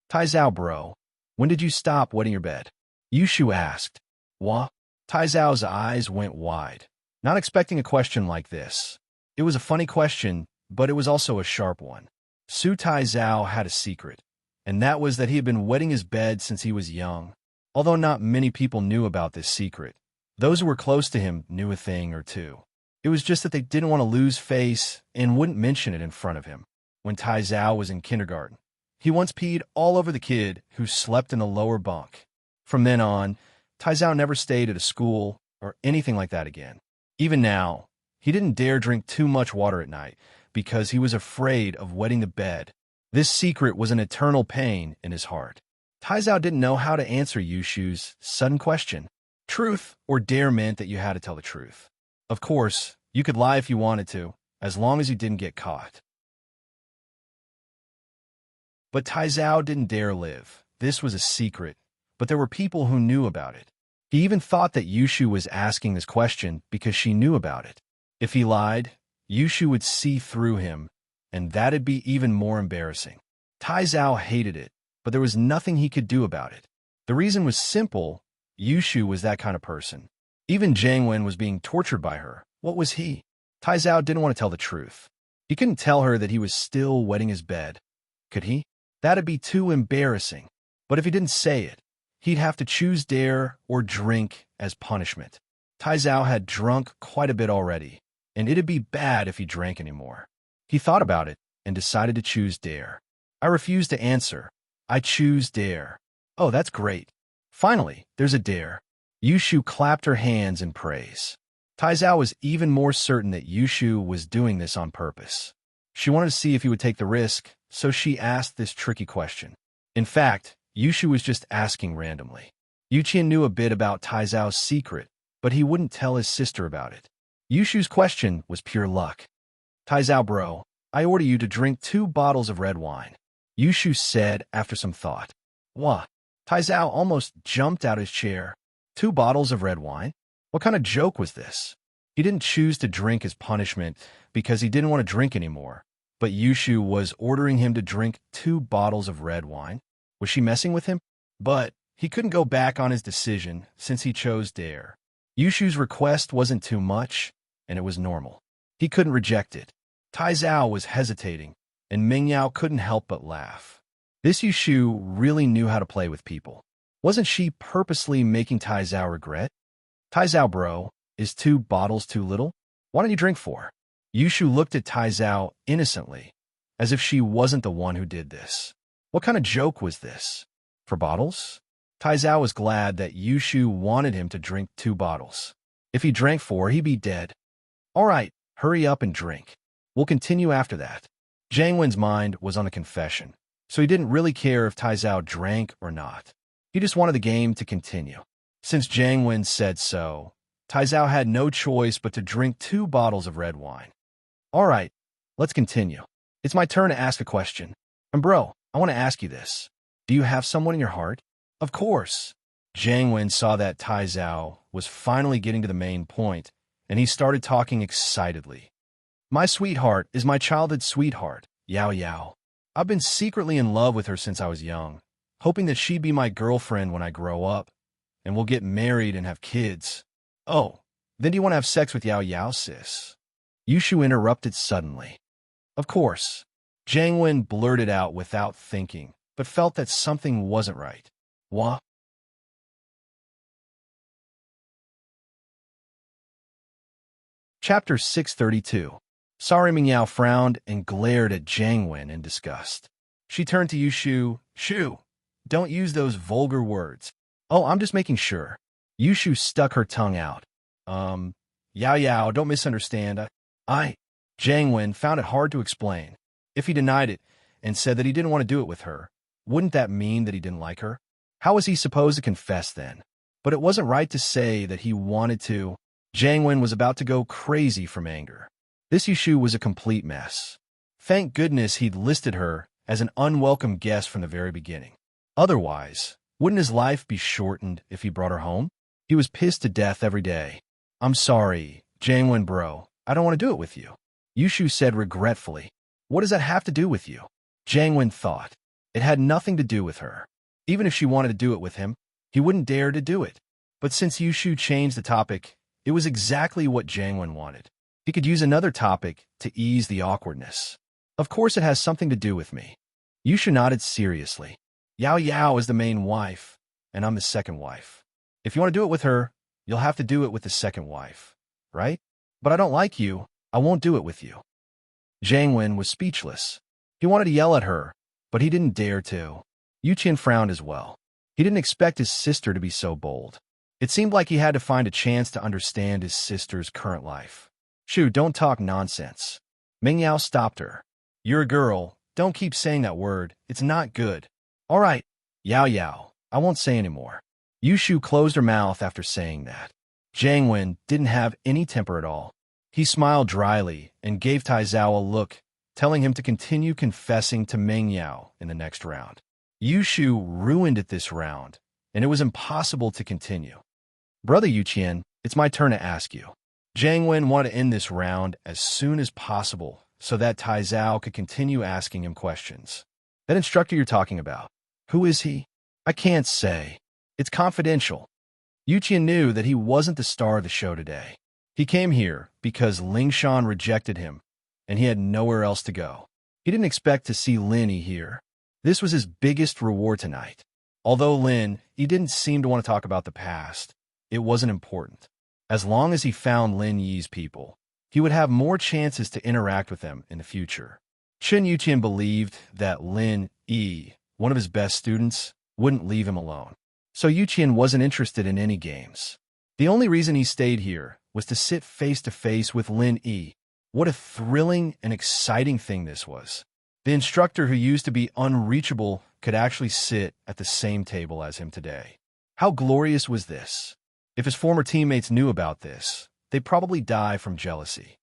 [SPEAKER 1] Tai Zhao bro, when did you stop wetting your bed? Yushu asked. What? Tai Zhao's eyes went wide, not expecting a question like this. It was a funny question, but it was also a sharp one. Su Tai Zhao had a secret, and that was that he had been wetting his bed since he was young. Although not many people knew about this secret, those who were close to him knew a thing or two. It was just that they didn't want to lose face and wouldn't mention it in front of him. When Tai Zhao was in kindergarten, he once peed all over the kid who slept in the lower bunk. From then on, Tai Zhao never stayed at a school or anything like that again. Even now, he didn't dare drink too much water at night because he was afraid of wetting the bed. This secret was an eternal pain in his heart. Tai Zhao didn't know how to answer Yushu's sudden question. Truth or dare meant that you had to tell the truth. Of course, you could lie if you wanted to, as long as you didn't get caught. But Tai Zhao didn't dare live. this was a secret, but there were people who knew about it. He even thought that Yushu was asking this question because she knew about it. If he lied, Yushu would see through him, and that'd be even more embarrassing. Tai Zhao hated it, but there was nothing he could do about it. The reason was simple. Yushu was that kind of person. Even Jiang Wen was being tortured by her. What was he? Tai Zhao didn't want to tell the truth. He couldn't tell her that he was still wetting his bed. Could he? That'd be too embarrassing. But if he didn't say it, he'd have to choose dare or drink as punishment. Tai Zhao had drunk quite a bit already, and it'd be bad if he drank anymore. He thought about it and decided to choose dare. I refuse to answer. I choose dare. Oh, that's great. Finally, there's a dare. Yushu clapped her hands in praise. Tai Zhao was even more certain that Yushu was doing this on purpose. She wanted to see if he would take the risk, so she asked this tricky question. In fact, Yushu was just asking randomly. Yuqian knew a bit about Tai Zhao's secret, but he wouldn't tell his sister about it. Yushu's question was pure luck. Tai Zhao bro, I order you to drink 2 bottles of red wine. Yushu said after some thought. What? Tai Zhao almost jumped out his chair. 2 bottles of red wine? What kind of joke was this? He didn't choose to drink as punishment because he didn't want to drink anymore, but Yushu was ordering him to drink 2 bottles of red wine. Was she messing with him? But he couldn't go back on his decision since he chose dare. Yushu's request wasn't too much, and it was normal. He couldn't reject it. Tai Zhao was hesitating, and Ming Yao couldn't help but laugh. This Yushu really knew how to play with people. Wasn't she purposely making Tai Zhao regret? Tai Zhao bro, is 2 bottles too little? Why don't you drink 4? Yushu looked at Tai Zhao innocently, as if she wasn't the one who did this. What kind of joke was this? 4 bottles? Tai Zhao was glad that Yushu wanted him to drink 2 bottles. If he drank 4, he'd be dead. All right, hurry up and drink. We'll continue after that. Jiang Wen's mind was on a confession, so he didn't really care if Tai Zhao drank or not. He just wanted the game to continue. Since Jiang Wen said so, Tai Zhao had no choice but to drink 2 bottles of red wine. All right, let's continue. It's my turn to ask a question. And bro, I want to ask you this. Do you have someone in your heart? Of course. Jiang Wen saw that Tai Zhao was finally getting to the main point, and he started talking excitedly. My sweetheart is my childhood sweetheart, Yao Yao. I've been secretly in love with her since I was young, hoping that she'd be my girlfriend when I grow up, and we'll get married and have kids. Oh, then do you want to have sex with Yao Yao, sis? Yushu interrupted suddenly. Of course. Jiang Wen blurted out without thinking, but felt that something wasn't right. What? Chapter 632. Sorry, Ming Yao frowned and glared at Jiang Wen in disgust. She turned to Yushu. Shu, don't use those vulgar words. Oh, I'm just making sure. Yushu stuck her tongue out. Yao Yao, don't misunderstand. Jiang Wen found it hard to explain. If he denied it and said that he didn't want to do it with her, wouldn't that mean that he didn't like her? How was he supposed to confess then? But it wasn't right to say that he wanted to. Jiang Wen was about to go crazy from anger. This Yushu was a complete mess. Thank goodness he'd listed her as an unwelcome guest from the very beginning. Otherwise, wouldn't his life be shortened if he brought her home? He was pissed to death every day. I'm sorry, Jiang Wen bro, I don't want to do it with you. Yushu said regretfully. What does that have to do with you? Jiang Wen thought. It had nothing to do with her. Even if she wanted to do it with him, he wouldn't dare to do it. But since Yushu changed the topic, it was exactly what Jiang Wen wanted. He could use another topic to ease the awkwardness. Of course it has something to do with me. Yushu nodded seriously. Yao Yao is the main wife, and I'm the second wife. If you want to do it with her, you'll have to do it with the second wife, right? But I don't like you. I won't do it with you. Jiang Wen was speechless. He wanted to yell at her, but he didn't dare to. Yuqian frowned as well. He didn't expect his sister to be so bold. It seemed like he had to find a chance to understand his sister's current life. Shu, don't talk nonsense. Ming Yao stopped her. You're a girl. Don't keep saying that word. It's not good. All right, Yao Yao, I won't say anymore. Yushu closed her mouth after saying that. Jiang Wen didn't have any temper at all. He smiled dryly and gave Tai Zhao a look, telling him to continue confessing to Ming Yao in the next round. Yushu ruined it this round, and it was impossible to continue. Brother Yuqian, it's my turn to ask you. Jiang Wen wanted to end this round as soon as possible so that Tai Zhao could continue asking him questions. That instructor you're talking about, who is he? I can't say. It's confidential. Yuqian knew that he wasn't the star of the show today. He came here because Lingshan rejected him, and he had nowhere else to go. He didn't expect to see Lin Yi here. This was his biggest reward tonight. Although he didn't seem to want to talk about the past, it wasn't important. As long as he found Lin Yi's people, he would have more chances to interact with them in the future. Chen Yuqian believed that Lin Yi, one of his best students, wouldn't leave him alone. So Yuqian wasn't interested in any games. The only reason he stayed here was to sit face-to-face with Lin Yi. What a thrilling and exciting thing this was. The instructor who used to be unreachable could actually sit at the same table as him today. How glorious was this? If his former teammates knew about this, they'd probably die from jealousy.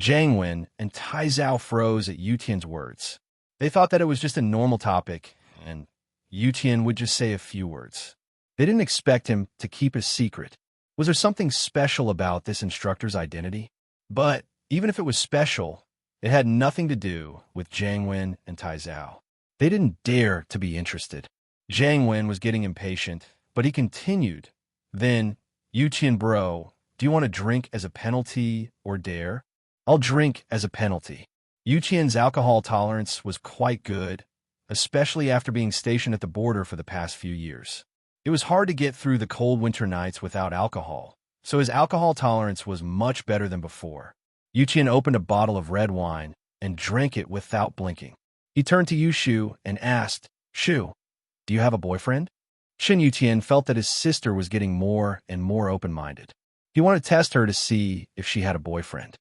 [SPEAKER 1] Jiang Wen and Tai Zhao froze at Yuqian's words. They thought that it was just a normal topic, and Yuqian would just say a few words. They didn't expect him to keep a secret. Was there something special about this instructor's identity? But even if it was special, it had nothing to do with Jiang Wen and Tai Zhao. They didn't dare to be interested. Jiang Wen was getting impatient, but he continued. Then, Yuqian bro, do you want to drink as a penalty or dare? I'll drink as a penalty. Yuqian's alcohol tolerance was quite good, especially after being stationed at the border for the past few years. It was hard to get through the cold winter nights without alcohol, so his alcohol tolerance was much better than before. Yuqian opened a bottle of red wine and drank it without blinking. He turned to Yushu and asked, Shu, do you have a boyfriend? Shin Yuqian felt that his sister was getting more and more open-minded. He wanted to test her to see if she had a boyfriend.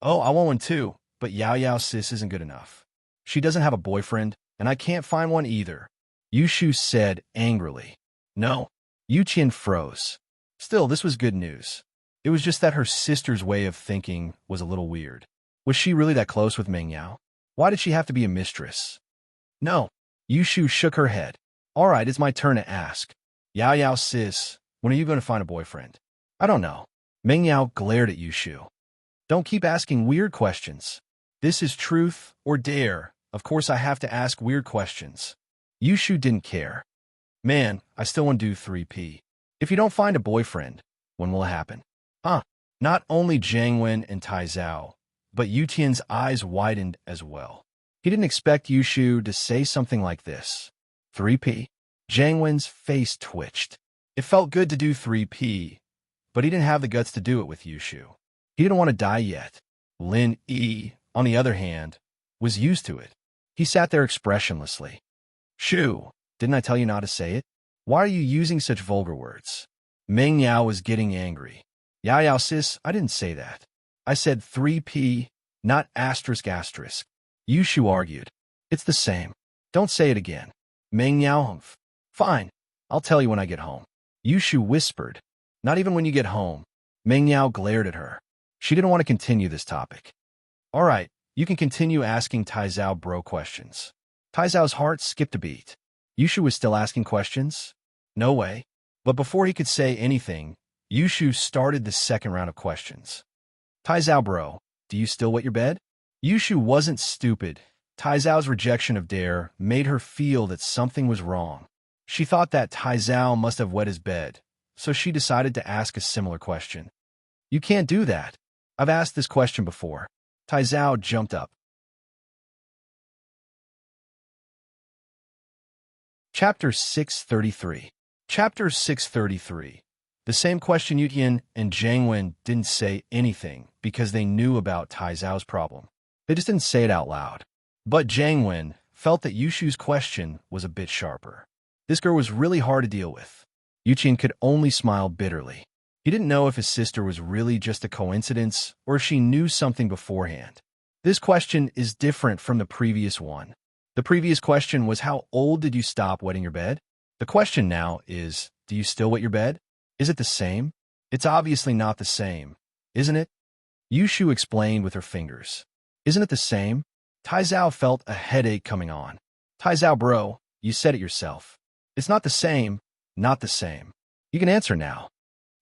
[SPEAKER 1] Oh, I want one too, but Yao Yao's sis isn't good enough. She doesn't have a boyfriend, and I can't find one either, Yushu said angrily. No. Yuqian froze. Still, this was good news. It was just that her sister's way of thinking was a little weird. Was she really that close with Meng Yao? Why did she have to be a mistress? No. Yushu shook her head. All right, it's my turn to ask. Yao Yao sis, when are you going to find a boyfriend? I don't know. Meng Yao glared at Yushu. Don't keep asking weird questions. This is truth or dare. Of course I have to ask weird questions. Yushu didn't care. Man, I still want to do 3P. If you don't find a boyfriend, when will it happen? Not only Jiang Wen and Tai Zhao, but Yuqian's eyes widened as well. He didn't expect Yushu to say something like this. 3P? Jiang Wen's face twitched. It felt good to do 3P, but he didn't have the guts to do it with Yushu. He didn't want to die yet. Lin Yi, on the other hand, was used to it. He sat there expressionlessly. Shu, didn't I tell you not to say it? Why are you using such vulgar words? Meng Yao was getting angry. Yao Yao sis, I didn't say that. I said 3P, not asterisk asterisk. Yushu argued. It's the same. Don't say it again. Meng Yao humph. Fine. I'll tell you when I get home. Yushu whispered. Not even when you get home. Meng Yao glared at her. She didn't want to continue this topic. All right, you can continue asking Tai Zhao bro questions. Tai Zhao's heart skipped a beat. Yushu was still asking questions? No way. But before he could say anything, Yushu started the second round of questions. Tai Zhao bro, do you still wet your bed? Yushu wasn't stupid. Tai Zhao's rejection of dare made her feel that something was wrong. She thought that Tai Zhao must have wet his bed, so she decided to ask a similar question. You can't do that. I've asked this question before. Tai Zhao jumped up. Chapter 633. Chapter 633. The same question. Yuqian and Jiang Wen didn't say anything because they knew about Tai Zhao's problem. They just didn't say it out loud. But Jiang Wen felt that Yushu's question was a bit sharper. This girl was really hard to deal with. Yuqian could only smile bitterly. He didn't know if his sister was really just a coincidence or if she knew something beforehand. This question is different from the previous one. The previous question was, how old did you stop wetting your bed? The question now is, do you still wet your bed? Is it the same? It's obviously not the same, isn't it? Yushu explained with her fingers. Isn't it the same? Taizao felt a headache coming on. Taizao, bro, you said it yourself. It's not the same, not the same. You can answer now.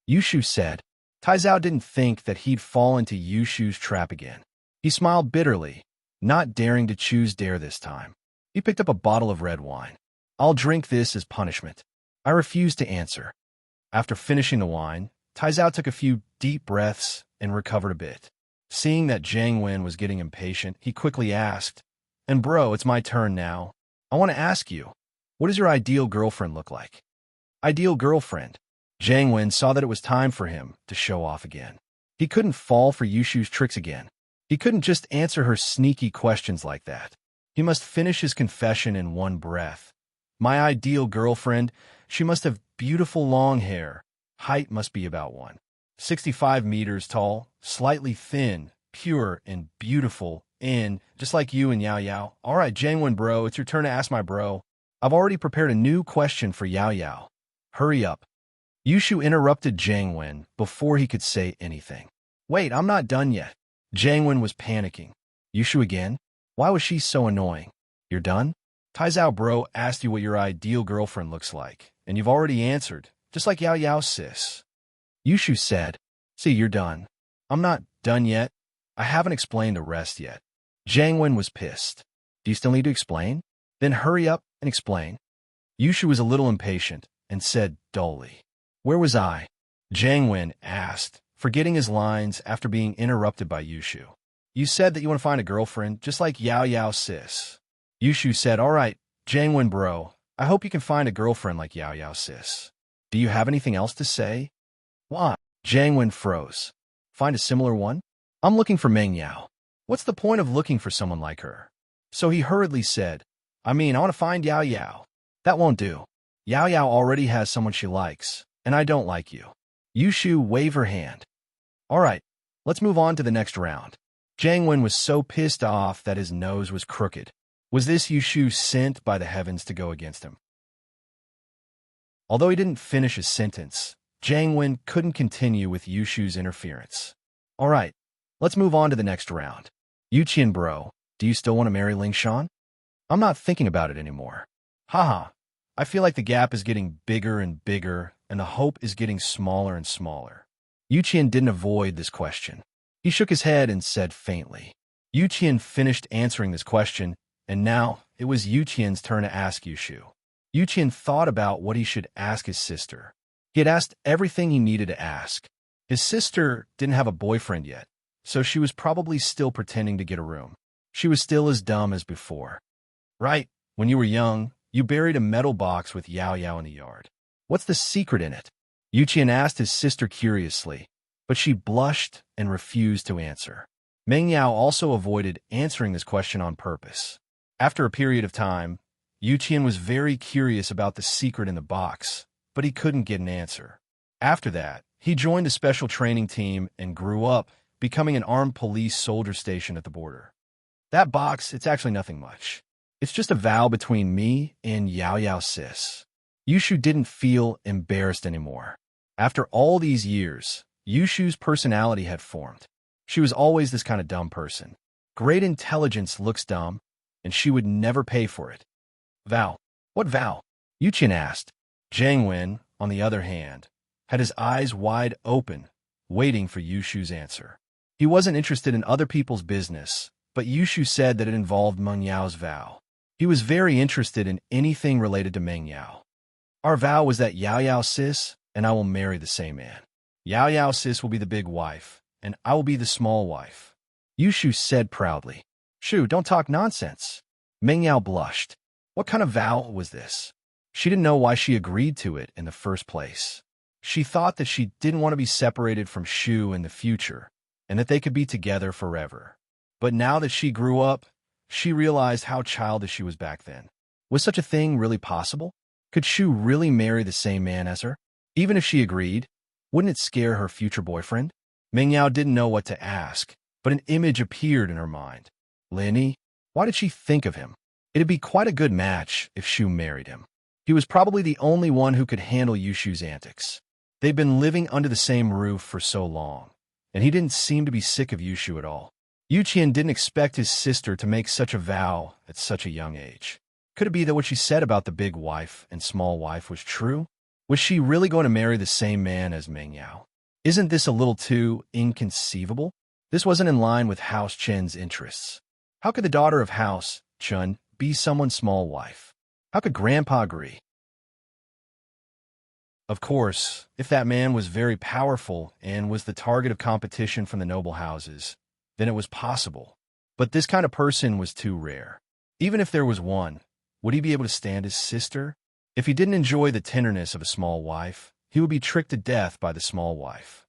[SPEAKER 1] Yushu said. Taizao didn't think that he'd fall into Yushu's trap again. He smiled bitterly, not daring to choose dare this time. He picked up a bottle of red wine. I'll drink this as punishment. I refused to answer. After finishing the wine, Taizao took a few deep breaths and recovered a bit. Seeing that Jiang Wen was getting impatient, he quickly asked, "And bro, it's my turn now. I want to ask you, what does your ideal girlfriend look like?" Ideal girlfriend. Jiang Wen saw that it was time for him to show off again. He couldn't fall for Yushu's tricks again. He couldn't just answer her sneaky questions like that. He must finish his confession in one breath. My ideal girlfriend, she must have beautiful long hair. Height must be about 165 meters tall, slightly thin, pure and beautiful, and just like you and Yao Yao. All right, Jiang Wen bro, it's your turn to ask my bro. I've already prepared a new question for Yao Yao. Hurry up. Yushu interrupted Jiang Wen before he could say anything. Wait, I'm not done yet. Jiang Wen was panicking. Yushu again? Why was she so annoying? You're done? Taizao bro asked you what your ideal girlfriend looks like, and you've already answered, just like Yao Yao sis. Yushu said, see, you're done. I'm not done yet. I haven't explained the rest yet. Jiang Wen was pissed. Do you still need to explain? Then hurry up and explain. Yushu was a little impatient and said dully, where was I? Jiang Wen asked, forgetting his lines after being interrupted by Yushu. You said that you want to find a girlfriend just like Yao Yao sis. Yushu said, all right, Jiang Wen bro, I hope you can find a girlfriend like Yao Yao sis. Do you have anything else to say? Why? Jiang Wen froze. Find a similar one? I'm looking for Meng Yao. What's the point of looking for someone like her? So he hurriedly said, I want to find Yao Yao. That won't do. Yao Yao already has someone she likes, and I don't like you. Yushu waved her hand. All right, let's move on to the next round. Jiang Wen was so pissed off that his nose was crooked. Was this Yushu sent by the heavens to go against him? Although he didn't finish his sentence, Jiang Wen couldn't continue with Yushu's interference. All right, let's move on to the next round. Yuqian bro, do you still want to marry Ling Shan? I'm not thinking about it anymore. Haha, I feel like the gap is getting bigger and bigger, and the hope is getting smaller and smaller. Yuqian didn't avoid this question. He shook his head and said faintly. Yuqian finished answering this question, and now it was Yuqian's turn to ask Yushu. Yuqian thought about what he should ask his sister. He had asked everything he needed to ask. His sister didn't have a boyfriend yet, so she was probably still pretending to get a room. She was still as dumb as before. Right, when you were young, you buried a metal box with Yao Yao in the yard. What's the secret in it? Yuqian asked his sister curiously, but she blushed and refused to answer. Meng Yao also avoided answering this question on purpose. After a period of time, Yuqian was very curious about the secret in the box, but he couldn't get an answer. After that, he joined a special training team and grew up, becoming an armed police soldier stationed at the border. That box, it's actually nothing much. It's just a vow between me and Yao Yao sis. Yushu didn't feel embarrassed anymore. After all these years, Yushu's personality had formed. She was always this kind of dumb person. Great intelligence looks dumb, and she would never pay for it. Vow. What vow? Yuqian asked. Jiang Wen, on the other hand, had his eyes wide open, waiting for Yushu's answer. He wasn't interested in other people's business, but Yushu said that it involved Meng Yao's vow. He was very interested in anything related to Meng Yao. Our vow was that Yao Yao sis and I will marry the same man. Yao Yao sis will be the big wife, and I will be the small wife. Yushu said proudly. Shu, don't talk nonsense. Meng Yao blushed. What kind of vow was this? She didn't know why she agreed to it in the first place. She thought that she didn't want to be separated from Shu in the future, and that they could be together forever. But now that she grew up, she realized how childish she was back then. Was such a thing really possible? Could Shu really marry the same man as her? Even if she agreed, wouldn't it scare her future boyfriend? Meng Yao didn't know what to ask, but an image appeared in her mind. Linny? Why did she think of him? It'd be quite a good match if Shu married him. He was probably the only one who could handle Yushu's antics. They'd been living under the same roof for so long, and he didn't seem to be sick of Yushu at all. Yuqian didn't expect his sister to make such a vow at such a young age. Could it be that what she said about the big wife and small wife was true? Was she really going to marry the same man as Meng Yao? Isn't this a little too inconceivable? This wasn't in line with House Chen's interests. How could the daughter of House Chen be someone's small wife? How could Grandpa agree? Of course, if that man was very powerful and was the target of competition from the noble houses, then it was possible. But this kind of person was too rare. Even if there was one, would he be able to stand his sister? If he didn't enjoy the tenderness of a small wife, he would be tricked to death by the small wife.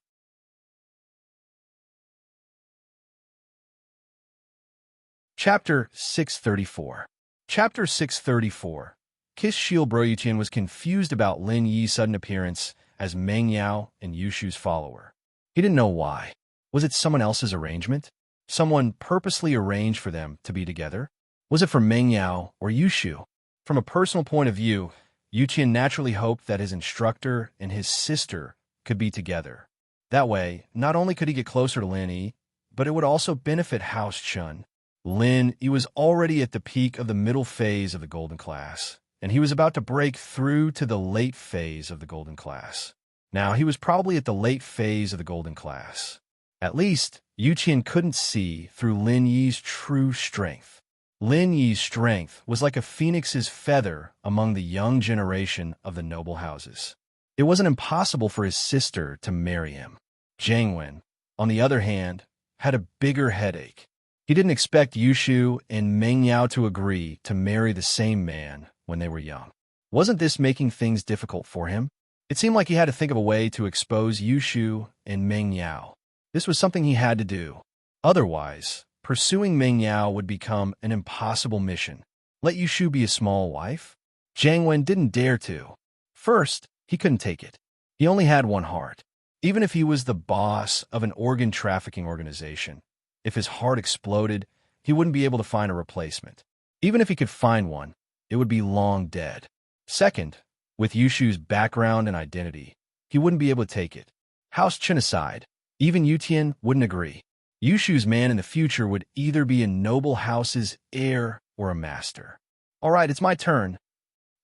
[SPEAKER 1] Chapter 634. Chapter 634. Kiss Shield Bro Yuqian was confused about Lin Yi's sudden appearance as Meng Yao and Yushu's follower. He didn't know why. Was it someone else's arrangement? Someone purposely arranged for them to be together? Was it for Meng Yao or Yushu? From a personal point of view, Yuqian naturally hoped that his instructor and his sister could be together. That way, not only could he get closer to Lin Yi, but it would also benefit House Chen. Lin Yi was already at the peak of the middle phase of the Golden Class, and he was about to break through to the late phase of the Golden Class. Now, he was probably at the late phase of the Golden Class. At least, Yuqian couldn't see through Lin Yi's true strength. Lin Yi's strength was like a phoenix's feather among the young generation of the noble houses. It wasn't impossible for his sister to marry him. Jiang Wen, on the other hand, had a bigger headache. He didn't expect Yushu and Meng Yao to agree to marry the same man when they were young. Wasn't this making things difficult for him? It seemed like he had to think of a way to expose Yushu and Meng Yao. This was something he had to do. Otherwise, pursuing Meng Yao would become an impossible mission. Let Yushu be a small wife? Jiang Wen didn't dare to. First, he couldn't take it. He only had one heart. Even if he was the boss of an organ trafficking organization, if his heart exploded, he wouldn't be able to find a replacement. Even if he could find one, it would be long dead. Second, with Yushu's background and identity, he wouldn't be able to take it. House Chen aside, even Yuqian wouldn't agree. Yushu's man in the future would either be a noble house's heir or a master. All right, it's my turn.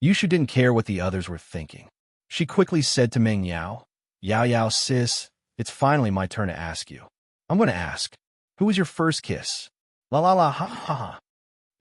[SPEAKER 1] Yushu didn't care what the others were thinking. She quickly said to Meng Yao, Yao, sis, it's finally my turn to ask you. I'm going to ask, who was your first kiss? La la la ha ha ha.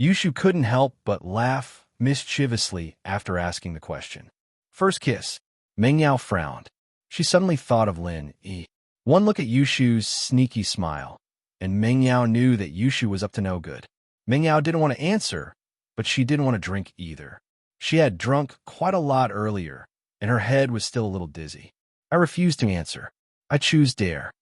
[SPEAKER 1] Yushu couldn't help but laugh mischievously after asking the question. First kiss. Meng Yao frowned. She suddenly thought of Lin Yi. One look at Yushu's sneaky smile, and Meng Yao knew that Yushu was up to no good. Meng Yao didn't want to answer, but she didn't want to drink either. She had drunk quite a lot earlier, and her head was still a little dizzy. I refused to answer. I choose dare.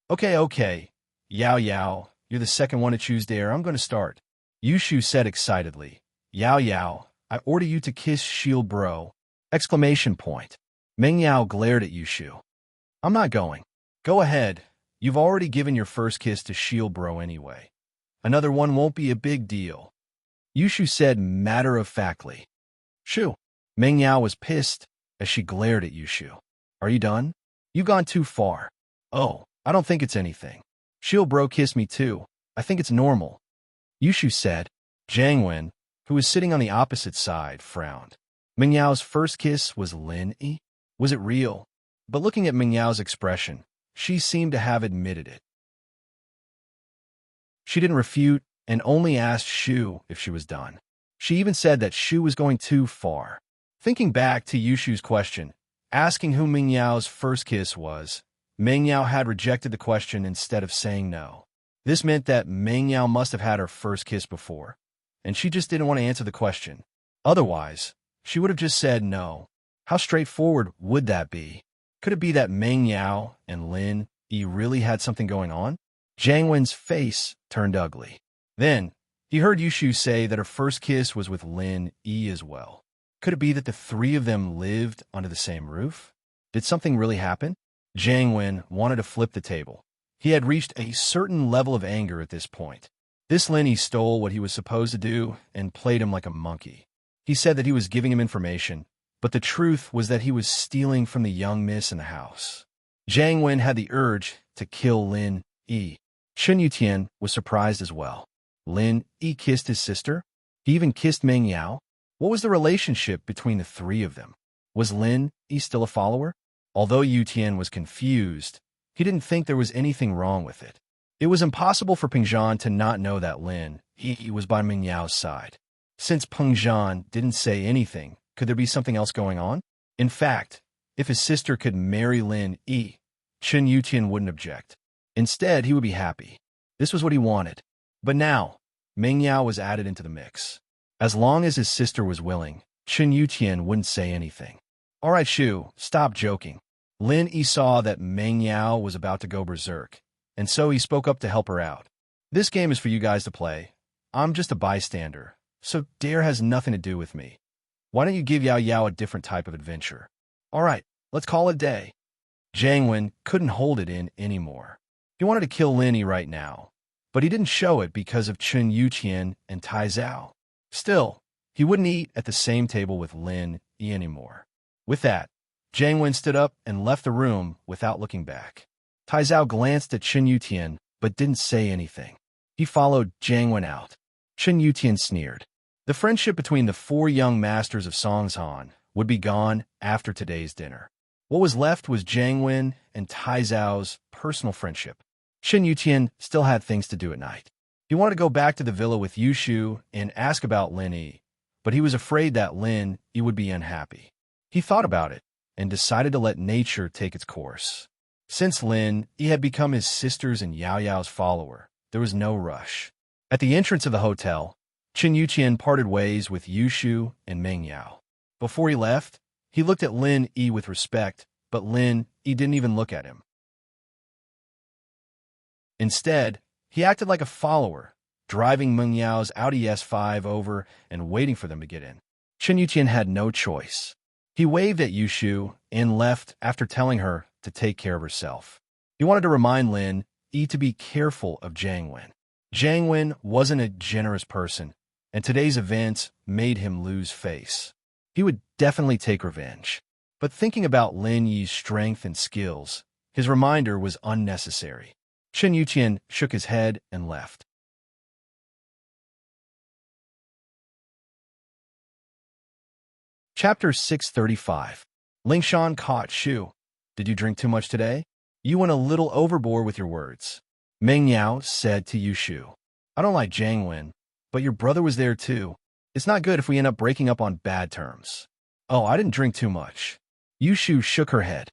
[SPEAKER 1] Okay. Yao, you're the second one to choose dare. I'm going to start. Yushu said excitedly. Yao, I order you to kiss Shield Bro! Exclamation point. Meng Yao glared at Yushu. I'm not going. Go ahead. You've already given your first kiss to Shield Bro anyway. Another one won't be a big deal. Yushu said matter-of-factly. Shoo. Meng Yao was pissed as she glared at Yushu. Are you done? You've gone too far. Oh, I don't think it's anything. Shield Bro kissed me too. I think it's normal. Yushu said. Jiang Wen, who was sitting on the opposite side, frowned. Meng Yao's first kiss was Lin Yi? Was it real? But looking at Meng Yao's expression, she seemed to have admitted it. She didn't refute and only asked Shu if she was done. She even said that Shu was going too far. Thinking back to Yushu's question, asking who Meng Yao's first kiss was, Meng Yao had rejected the question instead of saying no. This meant that Meng Yao must have had her first kiss before, and she just didn't want to answer the question. Otherwise, she would have just said no. How straightforward would that be? Could it be that Meng Yao and Lin Yi really had something going on? Jiang Wen's face turned ugly. Then, he heard Yushu say that her first kiss was with Lin Yi as well. Could it be that the three of them lived under the same roof? Did something really happen? Jiang Wen wanted to flip the table. He had reached a certain level of anger at this point. This Lin Yi stole what he was supposed to do and played him like a monkey. He said that he was giving him information, but the truth was that he was stealing from the young miss in the house. Jiang Wen had the urge to kill Lin Yi. Chen Yutian was surprised as well. Lin Yi kissed his sister? He even kissed Meng Yao? What was the relationship between the three of them? Was Lin Yi still a follower? Although Yutian was confused, he didn't think there was anything wrong with it. It was impossible for Pengzhan to not know that Lin Yi was by Meng Yao's side. Since Pengzhan didn't say anything, could there be something else going on? In fact, if his sister could marry Lin Yi, Chen Yutian wouldn't object. Instead, he would be happy. This was what he wanted. But now, Meng Yao was added into the mix. As long as his sister was willing, Chen Yutian wouldn't say anything. All right, Shu, stop joking. Lin Yi saw that Meng Yao was about to go berserk, and so he spoke up to help her out. This game is for you guys to play. I'm just a bystander, so dare has nothing to do with me. Why don't you give Yao Yao a different type of adventure? All right, let's call it a day. Jiang Wen couldn't hold it in anymore. He wanted to kill Lin Yi right now, but he didn't show it because of Chen Yutian and Tai Zhao. Still, he wouldn't eat at the same table with Lin Yi anymore. With that, Jiang Wen stood up and left the room without looking back. Tai Zhao glanced at Chen Yutian, but didn't say anything. He followed Jiang Wen out. Chen Yutian sneered. The friendship between the four young masters of Songshan would be gone after today's dinner. What was left was Jiang Wen and Tai Zhao's personal friendship. Chen Yutian still had things to do at night. He wanted to go back to the villa with Yushu and ask about Lin Yi, but he was afraid that Lin Yi would be unhappy. He thought about it and decided to let nature take its course. Since Lin Yi had become his sister's and Yao Yao's follower, there was no rush. At the entrance of the hotel, Chen Yutian parted ways with Yushu and Meng Yao. Before he left, he looked at Lin Yi with respect, but Lin Yi didn't even look at him. Instead, he acted like a follower, driving Meng Yao's Audi S5 over and waiting for them to get in. Chen Yutian had no choice. He waved at Yushu and left after telling her to take care of herself. He wanted to remind Lin Yi to be careful of Jiang Wen. Jiang Wen wasn't a generous person, and today's events made him lose face. He would definitely take revenge. But thinking about Lin Yi's strength and skills, his reminder was unnecessary. Chen Yutian shook his head and left. Chapter 635. Lingshan caught Shu. Did you drink too much today? You went a little overboard with your words. Meng Yao said to Yushu. I don't like Jiang Wen, but your brother was there too. It's not good if we end up breaking up on bad terms. Oh, I didn't drink too much. Yushu shook her head.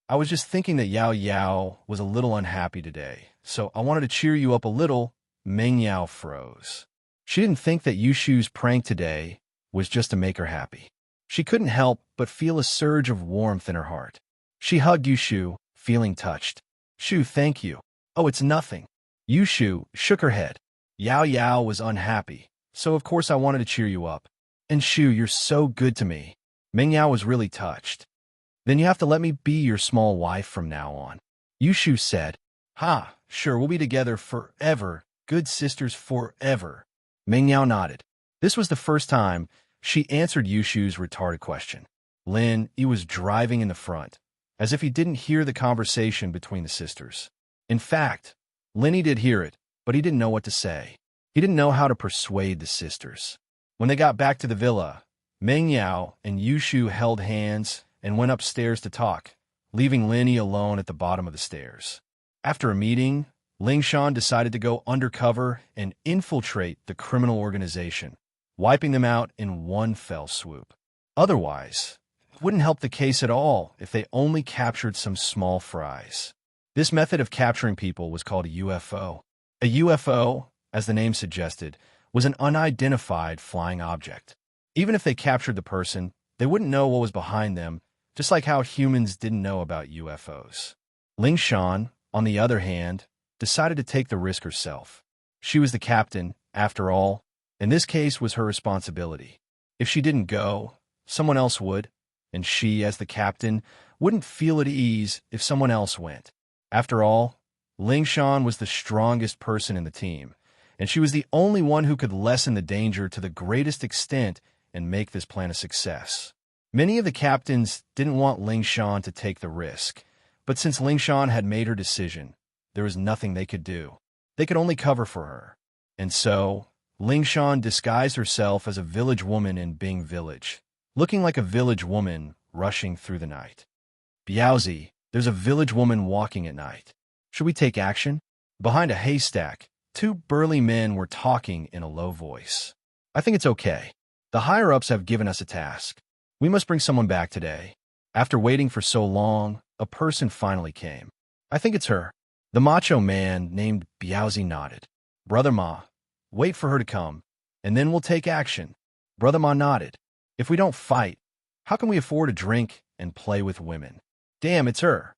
[SPEAKER 1] I was just thinking that Yao Yao was a little unhappy today, so I wanted to cheer you up a little. Meng Yao froze. She didn't think that Yushu's prank today was just to make her happy. She couldn't help but feel a surge of warmth in her heart. She hugged Yushu, feeling touched. Shu, thank you. Oh, it's nothing. Yushu shook her head. Yao Yao was unhappy, so of course I wanted to cheer you up. And Shu, you're so good to me. Meng Yao was really touched. Then you have to let me be your small wife from now on. Yushu said. Ha, sure, we'll be together forever. Good sisters forever. Meng Yao nodded. This was the first time she answered Yushu's retarded question. Lin Yi was driving in the front, as if he didn't hear the conversation between the sisters. In fact, Lin Yi did hear it, but he didn't know what to say. He didn't know how to persuade the sisters. When they got back to the villa, Meng Yao and Yushu held hands and went upstairs to talk, leaving Lin Yi alone at the bottom of the stairs. After a meeting, Lingshan decided to go undercover and infiltrate the criminal organization, wiping them out in one fell swoop. Otherwise, it wouldn't help the case at all if they only captured some small fries. This method of capturing people was called a UFO. A UFO, as the name suggested, was an unidentified flying object. Even if they captured the person, they wouldn't know what was behind them, just like how humans didn't know about UFOs. Lingshan, on the other hand, decided to take the risk herself. She was the captain, after all, and this case was her responsibility. If she didn't go, someone else would, and she, as the captain, wouldn't feel at ease if someone else went. After all, Lingshan was the strongest person in the team, and she was the only one who could lessen the danger to the greatest extent and make this plan a success. Many of the captains didn't want Lingshan to take the risk, but since Lingshan had made her decision, there was nothing they could do. They could only cover for her. And so, Ling Shan disguised herself as a village woman in Bing Village, looking like a village woman rushing through the night. Biaozi, there's a village woman walking at night. Should we take action? Behind a haystack, two burly men were talking in a low voice. I think it's okay. The higher-ups have given us a task. We must bring someone back today. After waiting for so long, a person finally came. I think it's her. The macho man named Biaozi nodded. Brother Ma, wait for her to come, and then we'll take action. Brother Ma nodded. If we don't fight, how can we afford to drink and play with women? Damn, it's her.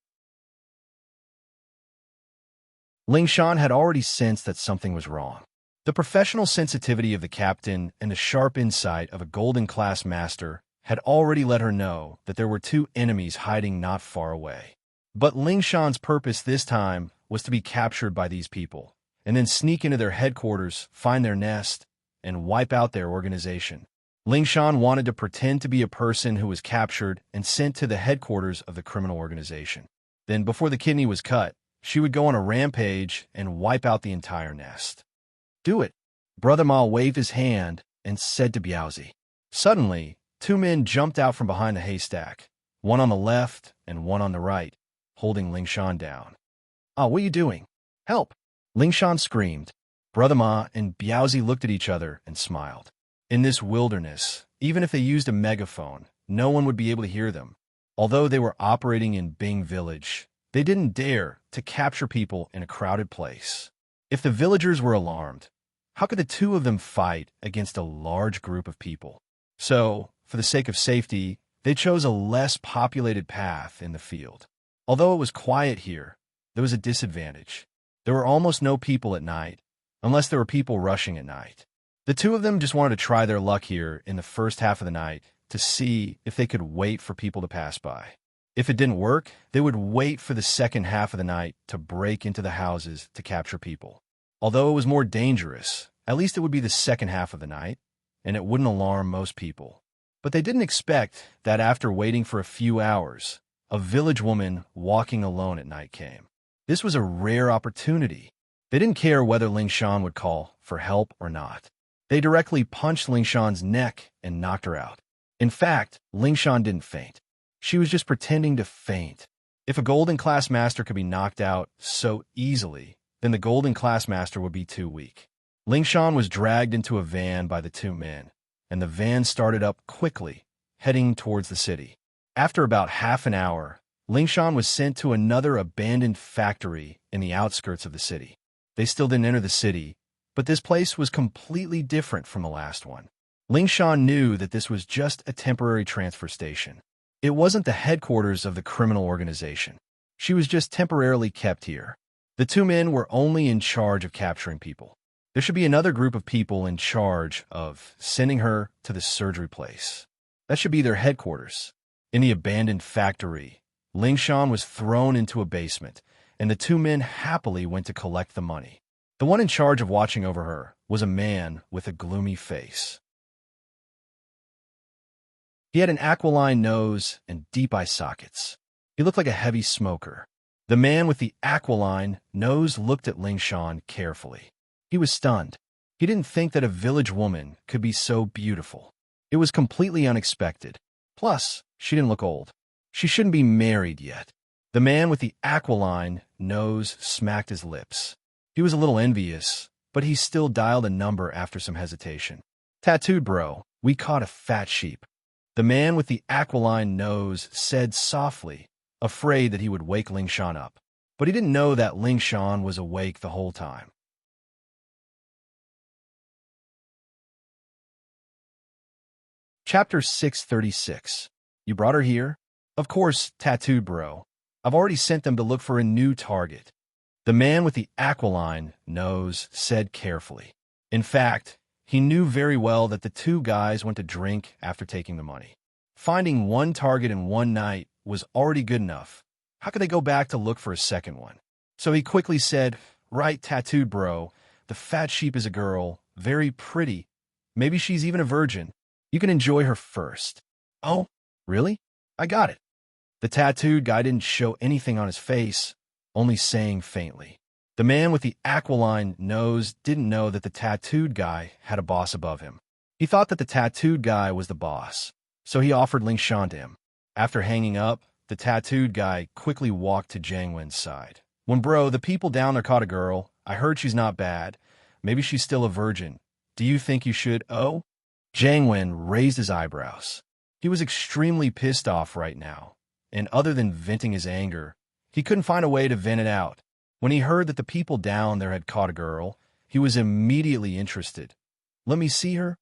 [SPEAKER 1] Ling Shan had already sensed that something was wrong. The professional sensitivity of the captain and the sharp insight of a golden class master had already let her know that there were two enemies hiding not far away. But Ling Shan's purpose this time was to be captured by these people, and then sneak into their headquarters, find their nest, and wipe out their organization. Ling Shan wanted to pretend to be a person who was captured and sent to the headquarters of the criminal organization. Then, before the kidney was cut, she would go on a rampage and wipe out the entire nest. Do it. Brother Ma waved his hand and said to Biaozi. Suddenly, two men jumped out from behind the haystack, one on the left and one on the right, holding Ling Shan down. Ah, what are you doing? Help! Ling Shan screamed. Brother Ma and Biaozi looked at each other and smiled. In this wilderness, even if they used a megaphone, no one would be able to hear them. Although they were operating in Bing Village, they didn't dare to capture people in a crowded place. If the villagers were alarmed, how could the two of them fight against a large group of people? So, for the sake of safety, they chose a less populated path in the field. Although it was quiet here, there was a disadvantage. There were almost no people at night, unless there were people rushing at night. The two of them just wanted to try their luck here in the first half of the night to see if they could wait for people to pass by. If it didn't work, they would wait for the second half of the night to break into the houses to capture people. Although it was more dangerous, at least it would be the second half of the night, and it wouldn't alarm most people. But they didn't expect that after waiting for a few hours, a village woman walking alone at night came. This was a rare opportunity. They didn't care whether Ling Shan would call for help or not. They directly punched Ling Shan's neck and knocked her out. In fact, Ling Shan didn't faint. She was just pretending to faint. If a golden class master could be knocked out so easily, then the golden class master would be too weak. Ling Shan was dragged into a van by the two men, and the van started up quickly, heading towards the city. After about half an hour, Ling Shan was sent to another abandoned factory in the outskirts of the city. They still didn't enter the city, but this place was completely different from the last one. Ling Shan knew that this was just a temporary transfer station. It wasn't the headquarters of the criminal organization. She was just temporarily kept here. The two men were only in charge of capturing people. There should be another group of people in charge of sending her to the surgery place. That should be their headquarters. In the abandoned factory, Ling Shan was thrown into a basement, and the two men happily went to collect the money. The one in charge of watching over her was a man with a gloomy face. He had an aquiline nose and deep eye sockets. He looked like a heavy smoker. The man with the aquiline nose looked at Ling Shan carefully. He was stunned. He didn't think that a village woman could be so beautiful. It was completely unexpected. Plus, she didn't look old. She shouldn't be married yet. The man with the aquiline nose smacked his lips. He was a little envious, but he still dialed a number after some hesitation. Tattooed bro, we caught a fat sheep. The man with the aquiline nose said softly, afraid that he would wake Ling Shan up. But he didn't know that Ling Shan was awake the whole time. Chapter 636. You brought her here? Of course, tattooed bro. I've already sent them to look for a new target. The man with the aquiline nose said carefully. In fact, he knew very well that the two guys went to drink after taking the money. Finding one target in one night was already good enough. How could they go back to look for a second one? So he quickly said, right, tattooed bro, the fat sheep is a girl, very pretty. Maybe she's even a virgin. You can enjoy her first. Oh, really? I got it. The tattooed guy didn't show anything on his face, only saying faintly. The man with the aquiline nose didn't know that the tattooed guy had a boss above him. He thought that the tattooed guy was the boss, so he offered Ling Shan to him. After hanging up, the tattooed guy quickly walked to Jiang Wen's side. When bro, the people down there caught a girl. I heard she's not bad. Maybe she's still a virgin. Do you think you should? Oh? Jiang Wen raised his eyebrows. He was extremely pissed off right now, and other than venting his anger, he couldn't find a way to vent it out. When he heard that the people down there had caught a girl, he was immediately interested. Let me see her?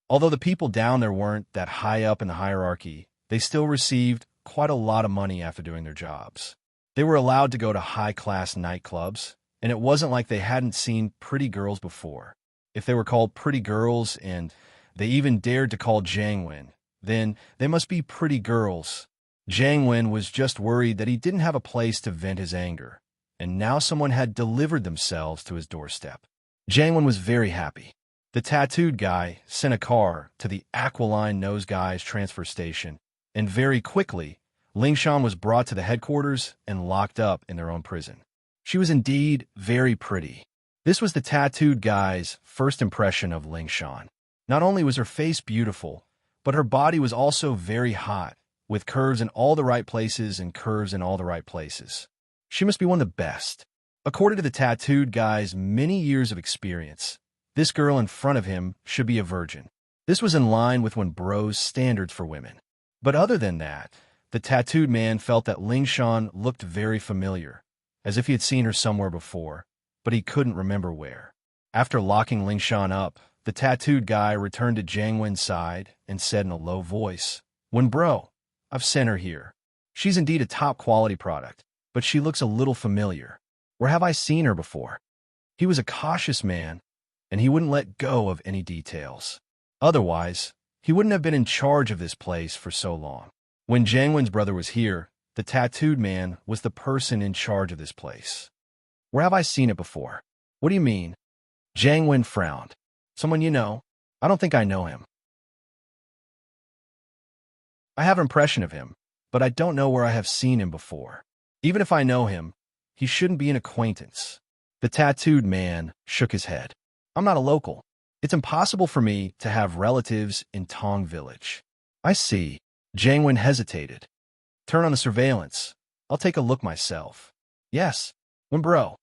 [SPEAKER 1] Although the people down there weren't that high up in the hierarchy, they still received quite a lot of money after doing their jobs. They were allowed to go to high-class nightclubs, and it wasn't like they hadn't seen pretty girls before. If they were called pretty girls and they even dared to call Jiang Wen, then they must be pretty girls. Jiang Wen was just worried that he didn't have a place to vent his anger, and now someone had delivered themselves to his doorstep. Jiang Wen was very happy. The tattooed guy sent a car to the aquiline nose guy's transfer station, and very quickly, Ling Shan was brought to the headquarters and locked up in their own prison. She was indeed very pretty. This was the tattooed guy's first impression of Ling Shan. Not only was her face beautiful, but her body was also very hot, with curves in all the right places and curves in all the right places. She must be one of the best. According to the tattooed guy's many years of experience, this girl in front of him should be a virgin. This was in line with when bro's standards for women. But other than that, the tattooed man felt that Ling Shan looked very familiar, as if he had seen her somewhere before, but he couldn't remember where. After locking Ling Shan up, the tattooed guy returned to Jiang Wen's side and said in a low voice, "When bro, I've sent her here. She's indeed a top-quality product, but she looks a little familiar. Where have I seen her before?" He was a cautious man, and he wouldn't let go of any details. Otherwise, he wouldn't have been in charge of this place for so long. When Jiang Wen's brother was here, the tattooed man was the person in charge of this place. "Where have I seen it before?" "What do you mean?" Jiang Wen frowned. "Someone you know? I don't think I know him. I have an impression of him, but I don't know where I have seen him before. Even if I know him, he shouldn't be an acquaintance." The tattooed man shook his head. "I'm not a local. It's impossible for me to have relatives in Tong Village." "I see." Jiang Wen hesitated. "Turn on the surveillance. I'll take a look myself." "Yes, when bro."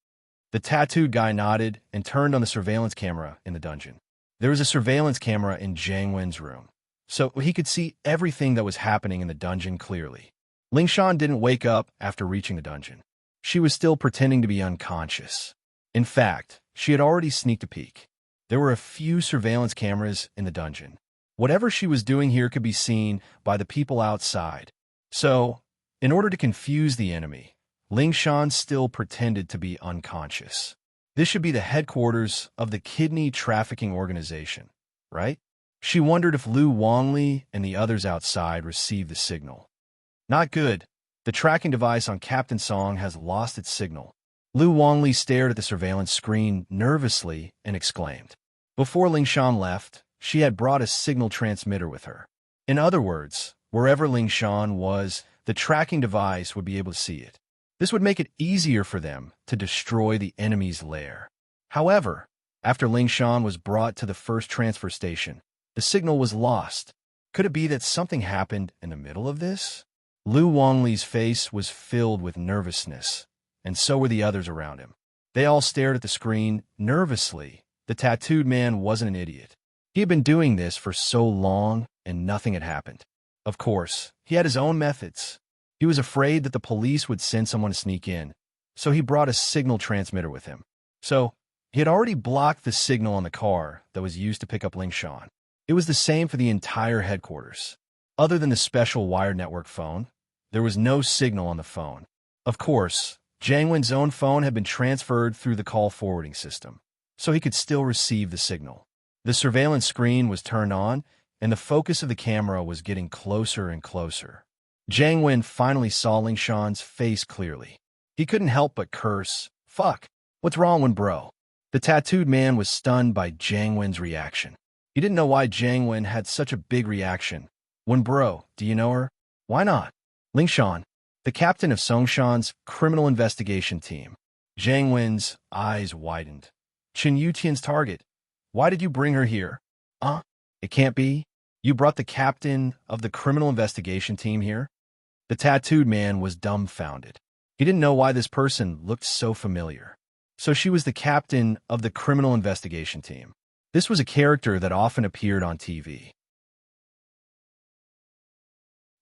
[SPEAKER 1] The tattooed guy nodded and turned on the surveillance camera in the dungeon. There was a surveillance camera in Jiang Wen's room, so he could see everything that was happening in the dungeon clearly. Ling Shan didn't wake up after reaching the dungeon. She was still pretending to be unconscious. In fact, she had already sneaked a peek. There were a few surveillance cameras in the dungeon. Whatever she was doing here could be seen by the people outside. So, in order to confuse the enemy, Ling Shan still pretended to be unconscious. This should be the headquarters of the kidney trafficking organization, right? She wondered if Lu Wangli and the others outside received the signal. Not good. The tracking device on Captain Song has lost its signal. Lu Wangli stared at the surveillance screen nervously and exclaimed. Before Ling Shan left, she had brought a signal transmitter with her. In other words, wherever Ling Shan was, the tracking device would be able to see it. This would make it easier for them to destroy the enemy's lair. However, after Ling Shan was brought to the first transfer station, the signal was lost. Could it be that something happened in the middle of this? Lu Wangli's face was filled with nervousness, and so were the others around him. They all stared at the screen nervously. The tattooed man wasn't an idiot. He had been doing this for so long, and nothing had happened. Of course, he had his own methods. He was afraid that the police would send someone to sneak in, so he brought a signal transmitter with him. So, he had already blocked the signal on the car that was used to pick up Ling Shan. It was the same for the entire headquarters. Other than the special wired network phone, there was no signal on the phone. Of course, Jiang Wen's own phone had been transferred through the call forwarding system, so he could still receive the signal. The surveillance screen was turned on, and the focus of the camera was getting closer and closer. Jiang Wen finally saw Ling Shan's face clearly. He couldn't help but curse, "Fuck, what's wrong with bro?" The tattooed man was stunned by Jiang Wen's reaction. He didn't know why Jiang Wen had such a big reaction. "When bro, do you know her?" "Why not?" "Ling Shan, the captain of Songshan's criminal investigation team. Jiang Wen's eyes widened. Chen Yutian's target. Why did you bring her here? It can't be. You brought the captain of the criminal investigation team here? The tattooed man was dumbfounded. He didn't know why this person looked so familiar. So she was the captain of the criminal investigation team. This was a character that often appeared on TV.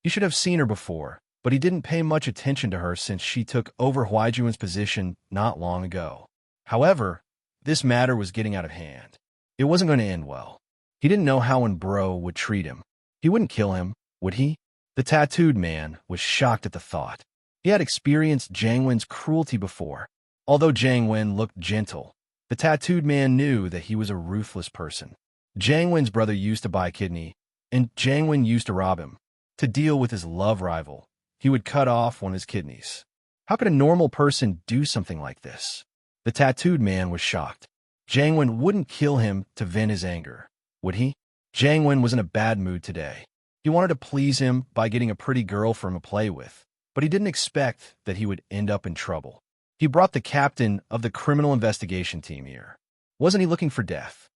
[SPEAKER 1] He should have seen her before, but he didn't pay much attention to her since she took over Huaijuan's position not long ago. However, this matter was getting out of hand. It wasn't going to end well. He didn't know how Bro would treat him. He wouldn't kill him, would he? The tattooed man was shocked at the thought. He had experienced Jiang Wen's cruelty before. Although Jiang Wen looked gentle, the tattooed man knew that he was a ruthless person. Jiang Wen's brother used to buy a kidney, and Jiang Wen used to rob him. To deal with his love rival, he would cut off one of his kidneys. How could a normal person do something like this? The tattooed man was shocked. Jiang Wen wouldn't kill him to vent his anger, would he? Jiang Wen was in a bad mood today. He wanted to please him by getting a pretty girl for him to play with, but he didn't expect that he would end up in trouble. He brought the captain of the criminal investigation team here. Wasn't he looking for death?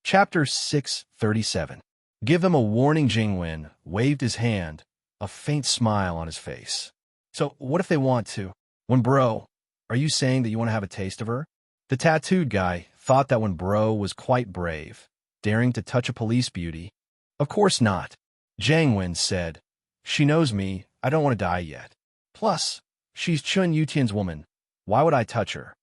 [SPEAKER 1] Chapter 637. Give him a warning. Jiang Wen waved his hand, a faint smile on his face. So, what if they want to? Bro, are you saying that you want to have a taste of her? The tattooed guy thought that Bro was quite brave, daring to touch a police beauty. Of course not. Jiang Wen said. She knows me. I don't want to die yet. Plus, she's Chun Yutian's woman. Why would I touch her?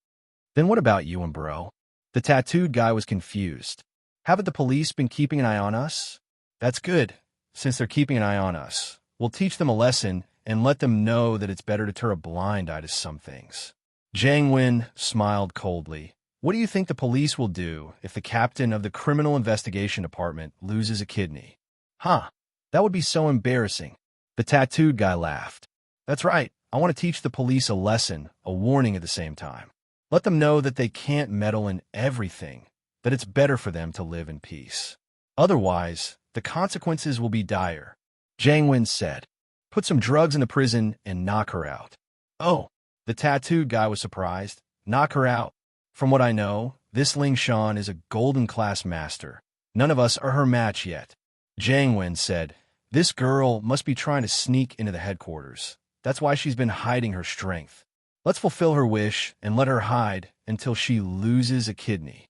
[SPEAKER 1] Then what about you, Bro? The tattooed guy was confused. Haven't the police been keeping an eye on us? That's good. Since they're keeping an eye on us, we'll teach them a lesson and let them know that it's better to turn a blind eye to some things. Jiang Wen smiled coldly. What do you think the police will do if the captain of the criminal investigation department loses a kidney? That would be so embarrassing. The tattooed guy laughed. That's right. I want to teach the police a lesson, a warning at the same time. Let them know that they can't meddle in everything, that it's better for them to live in peace. Otherwise, the consequences will be dire. Jiang Wen said. Put some drugs in the prison and knock her out. Oh, the tattooed guy was surprised. Knock her out. From what I know, this Ling Shan is a golden class master. None of us are her match yet. Jiang Wen said, this girl must be trying to sneak into the headquarters. That's why she's been hiding her strength. Let's fulfill her wish and let her hide until she loses a kidney.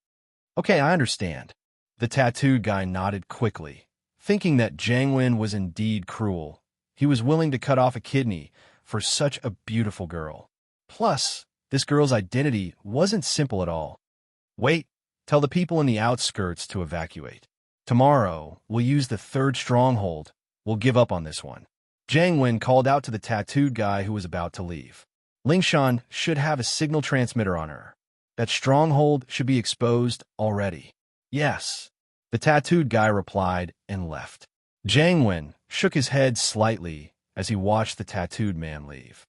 [SPEAKER 1] Okay, I understand. The tattooed guy nodded quickly, thinking that Jiang Wen was indeed cruel. He was willing to cut off a kidney for such a beautiful girl. Plus, this girl's identity wasn't simple at all. Wait, tell the people in the outskirts to evacuate. Tomorrow, we'll use the third stronghold. We'll give up on this one. Jiang Wen called out to the tattooed guy who was about to leave. Ling Shan should have a signal transmitter on her. That stronghold should be exposed already. Yes. The tattooed guy replied and left. Jiang Wen shook his head slightly as he watched the tattooed man leave.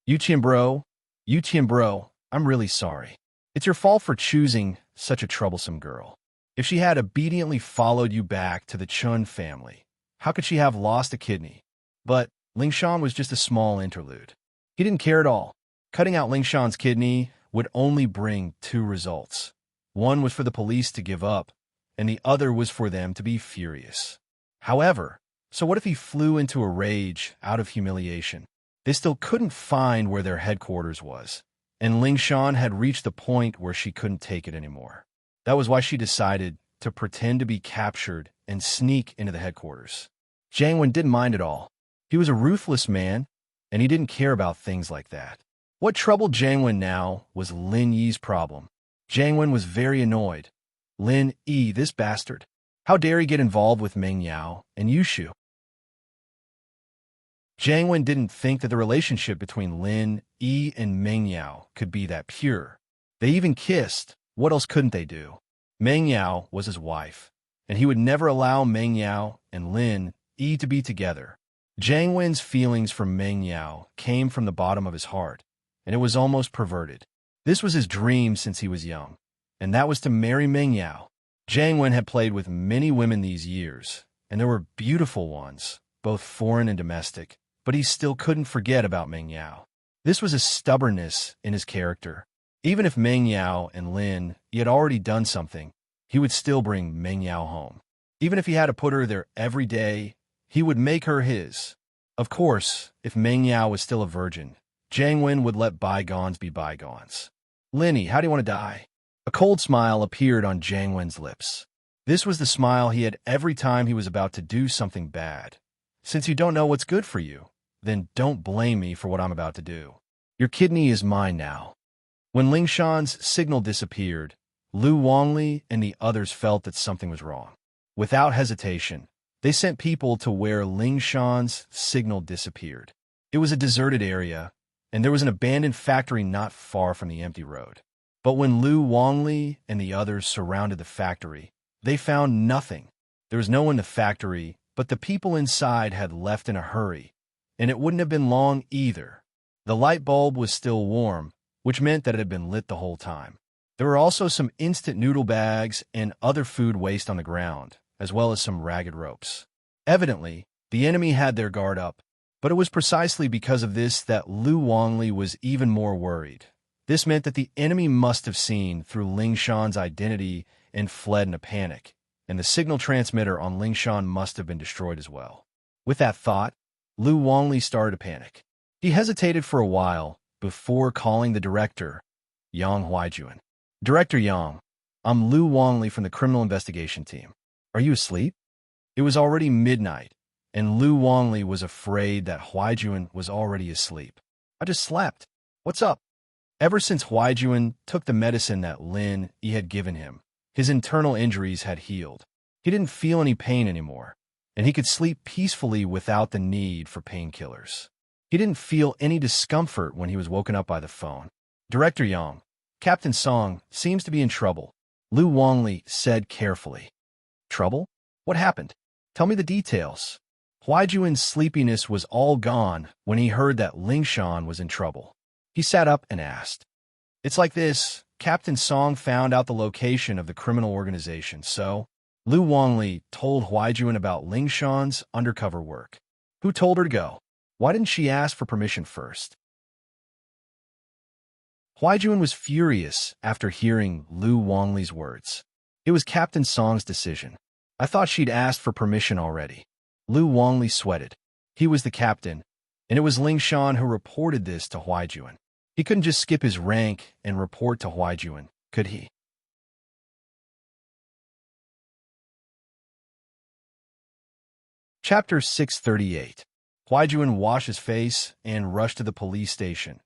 [SPEAKER 1] Yutian bro, I'm really sorry. It's your fault for choosing such a troublesome girl. If she had obediently followed you back to the Chun family, how could she have lost a kidney? But Ling Shan was just a small interlude. He didn't care at all. Cutting out Ling Shan's kidney would only bring two results. One was for the police to give up, and the other was for them to be furious. However, so what if he flew into a rage out of humiliation? They still couldn't find where their headquarters was, and Ling Shan had reached the point where she couldn't take it anymore. That was why she decided to pretend to be captured and sneak into the headquarters. Jiang Wen didn't mind at all. He was a ruthless man, and he didn't care about things like that. What troubled Jiang Wen now was Lin Yi's problem. Jiang Wen was very annoyed. Lin Yi, this bastard. How dare he get involved with Meng Yao and Yushu? Jiang Wen didn't think that the relationship between Lin Yi and Meng Yao could be that pure. They even kissed. What else couldn't they do? Meng Yao was his wife, and he would never allow Meng Yao and Lin Yi to be together. Jiang Wen's feelings for Meng Yao came from the bottom of his heart, and it was almost perverted. This was his dream since he was young, and that was to marry Meng Yao. Jiang Wen had played with many women these years, and there were beautiful ones, both foreign and domestic, but he still couldn't forget about Meng Yao. This was a stubbornness in his character. Even if Meng Yao and Lin he had already done something, he would still bring Meng Yao home. Even if he had to put her there every day, he would make her his. Of course, if Meng Yao was still a virgin, Jiang Wen would let bygones be bygones. Linny, how do you want to die? A cold smile appeared on Jiang Wen's lips. This was the smile he had every time he was about to do something bad. Since you don't know what's good for you, then don't blame me for what I'm about to do. Your kidney is mine now. When Ling Shan's signal disappeared, Lu Wangli and the others felt that something was wrong. Without hesitation, they sent people to where Ling Shan's signal disappeared. It was a deserted area, and there was an abandoned factory not far from the empty road. But when Lu Wangli and the others surrounded the factory, they found nothing. There was no one in the factory, but the people inside had left in a hurry, and it wouldn't have been long either. The light bulb was still warm, which meant that it had been lit the whole time. There were also some instant noodle bags and other food waste on the ground, as well as some ragged ropes. Evidently, the enemy had their guard up, but it was precisely because of this that Lu Wangli was even more worried. This meant that the enemy must have seen through Ling Shan's identity and fled in a panic, and the signal transmitter on Ling Shan must have been destroyed as well. With that thought, Lu Wangli started to panic. He hesitated for a while before calling the director, Yang Huaijuan. Director Yang, I'm Lu Wangli from the criminal investigation team. Are you asleep? It was already midnight, and Lu Wangli was afraid that Huaijuan was already asleep. I just slept. What's up? Ever since Huaijuan took the medicine that Lin Yi had given him, his internal injuries had healed. He didn't feel any pain anymore, and he could sleep peacefully without the need for painkillers. He didn't feel any discomfort when he was woken up by the phone. Director Yang, Captain Song seems to be in trouble, Lu Wangli said carefully. Trouble? What happened? Tell me the details. Huaijuan's sleepiness was all gone when he heard that Ling Shan was in trouble. He sat up and asked. It's like this. Captain Song found out the location of the criminal organization, so Lu Wangli told Huaijuan about Ling Shan's undercover work. Who told her to go? Why didn't she ask for permission first? Huaijuan was furious after hearing Lu Wangli's words. It was Captain Song's decision. I thought she'd asked for permission already. Lu Wangli sweated. He was the captain, and it was Ling Shan who reported this to Huaijuan. He couldn't just skip his rank and report to Huaijuan, could he? Chapter 638. Huaijuan washed his face and rushed to the police station.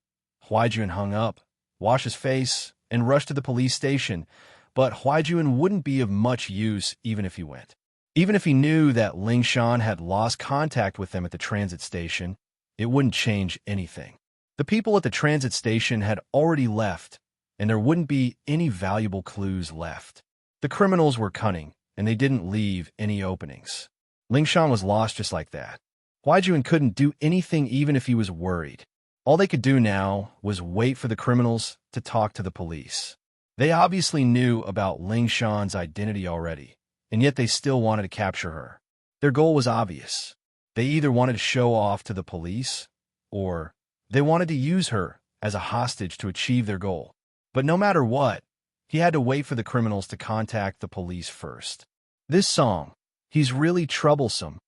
[SPEAKER 1] Huaijuan hung up, washed his face, and rushed to the police station, but Huaijuan wouldn't be of much use even if he went. Even if he knew that Ling Shan had lost contact with them at the transit station, it wouldn't change anything. The people at the transit station had already left, and there wouldn't be any valuable clues left. The criminals were cunning, and they didn't leave any openings. Ling Shan was lost just like that. Huaijuan couldn't do anything even if he was worried. All they could do now was wait for the criminals to talk to the police. They obviously knew about Ling Shan's identity already, and yet they still wanted to capture her. Their goal was obvious. They either wanted to show off to the police, or they wanted to use her as a hostage to achieve their goal. But no matter what, he had to wait for the criminals to contact the police first. This song, He's Really Troublesome.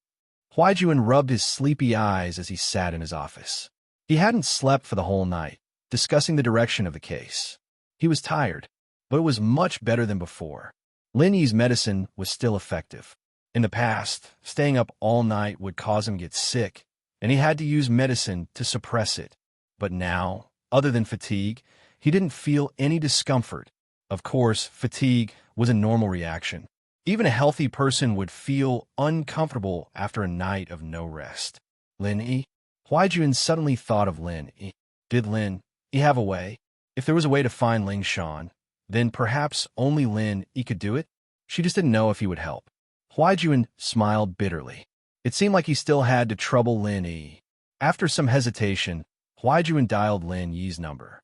[SPEAKER 1] Huaijuan rubbed his sleepy eyes as he sat in his office. He hadn't slept for the whole night, discussing the direction of the case. He was tired, but it was much better than before. Lin Yi's medicine was still effective. In the past, staying up all night would cause him to get sick, and he had to use medicine to suppress it. But now, other than fatigue, he didn't feel any discomfort. Of course, fatigue was a normal reaction. Even a healthy person would feel uncomfortable after a night of no rest. Lin Yi? Huaijuan suddenly thought of Lin Yi. Did Lin Yi have a way? If there was a way to find Ling Shan, then perhaps only Lin Yi could do it? She just didn't know if he would help. Huaijuan smiled bitterly. It seemed like he still had to trouble Lin Yi. After some hesitation, Huaijuan dialed Lin Yi's number.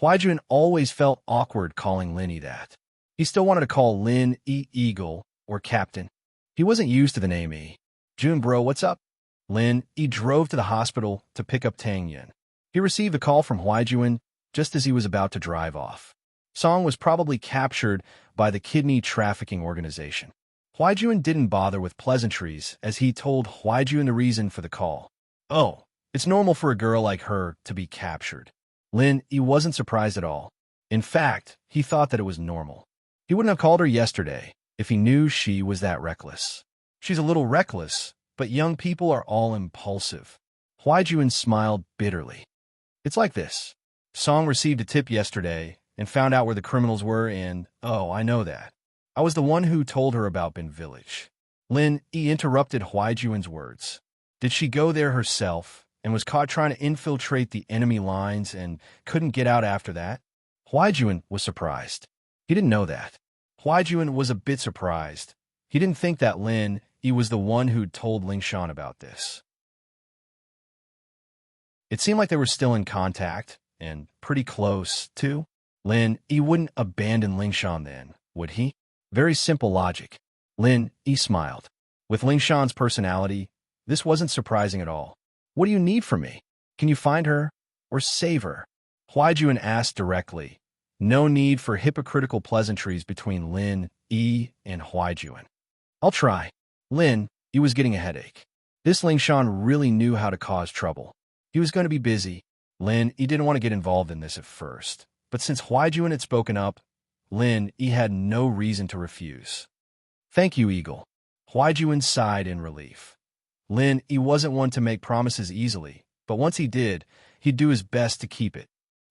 [SPEAKER 1] Huaijuan always felt awkward calling Lin Yi that. He still wanted to call Lin Yi Eagle or Captain. He wasn't used to the name Yi. June bro, what's up? Lin Yi drove to the hospital to pick up Tang Yun. He received a call from Huaijuan just as he was about to drive off. Song was probably captured by the kidney trafficking organization. Huaijuan didn't bother with pleasantries as he told Huaijuan the reason for the call. Oh, it's normal for a girl like her to be captured. Lin Yi wasn't surprised at all. In fact, he thought that it was normal. He wouldn't have called her yesterday if he knew she was that reckless. She's a little reckless, but young people are all impulsive. Huaijuan smiled bitterly. It's like this. Song received a tip yesterday and found out where the criminals were and, oh, I know that. I was the one who told her about Bin Village. Lin Yi interrupted Huaijuan's words. Did she go there herself and was caught trying to infiltrate the enemy lines and couldn't get out after that? Huaijuan was surprised. He didn't know that. Huaijuan was a bit surprised. He didn't think that Lin Yi was the one who'd told Lingshan about this. It seemed like they were still in contact, and pretty close, too. Lin Yi wouldn't abandon Lingshan then, would he? Very simple logic. Lin Yi smiled. With Lingshan's personality, this wasn't surprising at all. What do you need from me? Can you find her or save her? Huaijuan asked directly. No need for hypocritical pleasantries between Lin Yi and Huaijuan. I'll try. Lin Yi was getting a headache. This Lingshan really knew how to cause trouble. He was going to be busy. Lin Yi didn't want to get involved in this at first, but since Huaijuan had spoken up, Lin Yi had no reason to refuse. Thank you, Eagle. Huaijuan sighed in relief. Lin Yi wasn't one to make promises easily, but once he did, he'd do his best to keep it.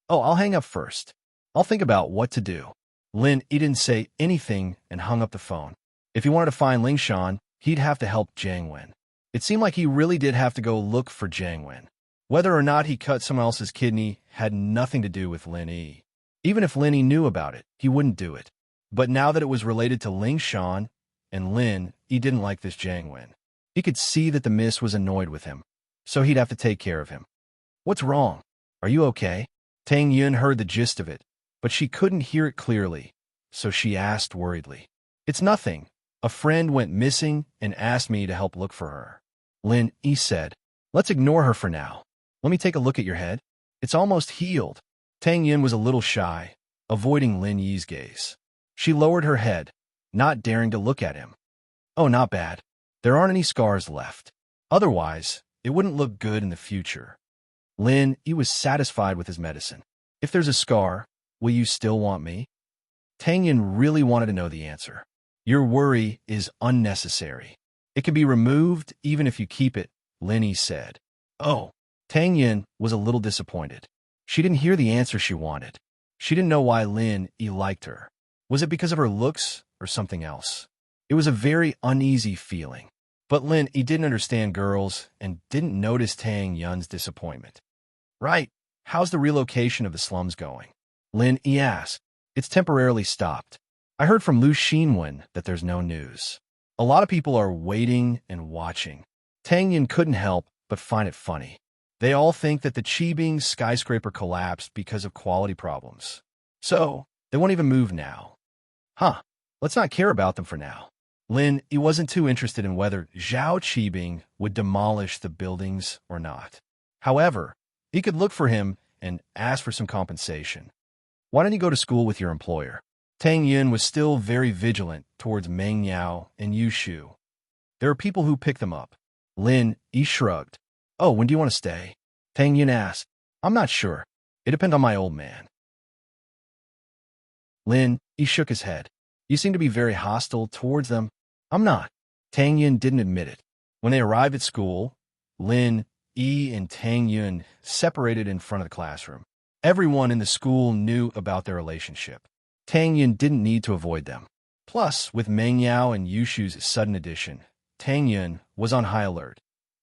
[SPEAKER 1] Oh, I'll hang up first. I'll think about what to do. Lin Yi didn't say anything and hung up the phone. If he wanted to find Lingshan, he'd have to help Jiang Wen. It seemed like he really did have to go look for Jiang Wen. Whether or not he cut someone else's kidney had nothing to do with Lin Yi. Even if Lin Yi knew about it, he wouldn't do it. But now that it was related to Lingshan and Lin, he didn't like this Jiang Wen. He could see that the miss was annoyed with him, so he'd have to take care of him. What's wrong? Are you okay? Tang Yun heard the gist of it, but she couldn't hear it clearly, so she asked worriedly. It's nothing. A friend went missing and asked me to help look for her. Lin Yi said, let's ignore her for now. Let me take a look at your head. It's almost healed. Tang Yun was a little shy, avoiding Lin Yi's gaze. She lowered her head, not daring to look at him. Oh, not bad. There aren't any scars left. Otherwise, it wouldn't look good in the future. Lin Yi was satisfied with his medicine. If there's a scar, will you still want me? Tang Yun really wanted to know the answer. Your worry is unnecessary. It can be removed even if you keep it, Lin Yi said. Oh. Tang Yun was a little disappointed. She didn't hear the answer she wanted. She didn't know why Lin Yi liked her. Was it because of her looks or something else? It was a very uneasy feeling. But Lin Yi didn't understand girls and didn't notice Tang Yun's disappointment. Right, how's the relocation of the slums going? Lin Yi asked. It's temporarily stopped. I heard from Lu Xinwen that there's no news. A lot of people are waiting and watching. Tang Yun couldn't help but find it funny. They all think that the Qibing skyscraper collapsed because of quality problems. So, they won't even move now. Huh, let's not care about them for now. Lin Yi wasn't too interested in whether Zhao Qibing would demolish the buildings or not. However, he could look for him and ask for some compensation. Why don't you go to school with your employer? Tang Yun was still very vigilant towards Meng Yao and Yu Shu. There are people who pick them up. Lin Yi shrugged. Oh, when do you want to stay? Tang Yun asked. I'm not sure. It depends on my old man. Lin Yi shook his head. You seem to be very hostile towards them. I'm not. Tang Yun didn't admit it. When they arrived at school, Lin Yi and Tang Yun separated in front of the classroom. Everyone in the school knew about their relationship. Tang Yun didn't need to avoid them. Plus, with Meng Yao and Yu Shu's sudden addition, Tang Yun was on high alert.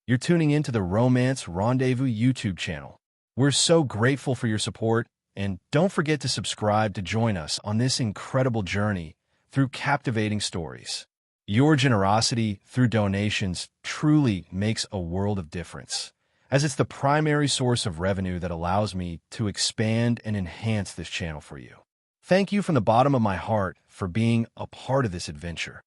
[SPEAKER 1] You're tuning into the Romance Rendezvous YouTube channel. We're so grateful for your support, and don't forget to subscribe to join us on this incredible journey through captivating stories. Your generosity through donations truly makes a world of difference, as it's the primary source of revenue that allows me to expand and enhance this channel for you. Thank you from the bottom of my heart for being a part of this adventure.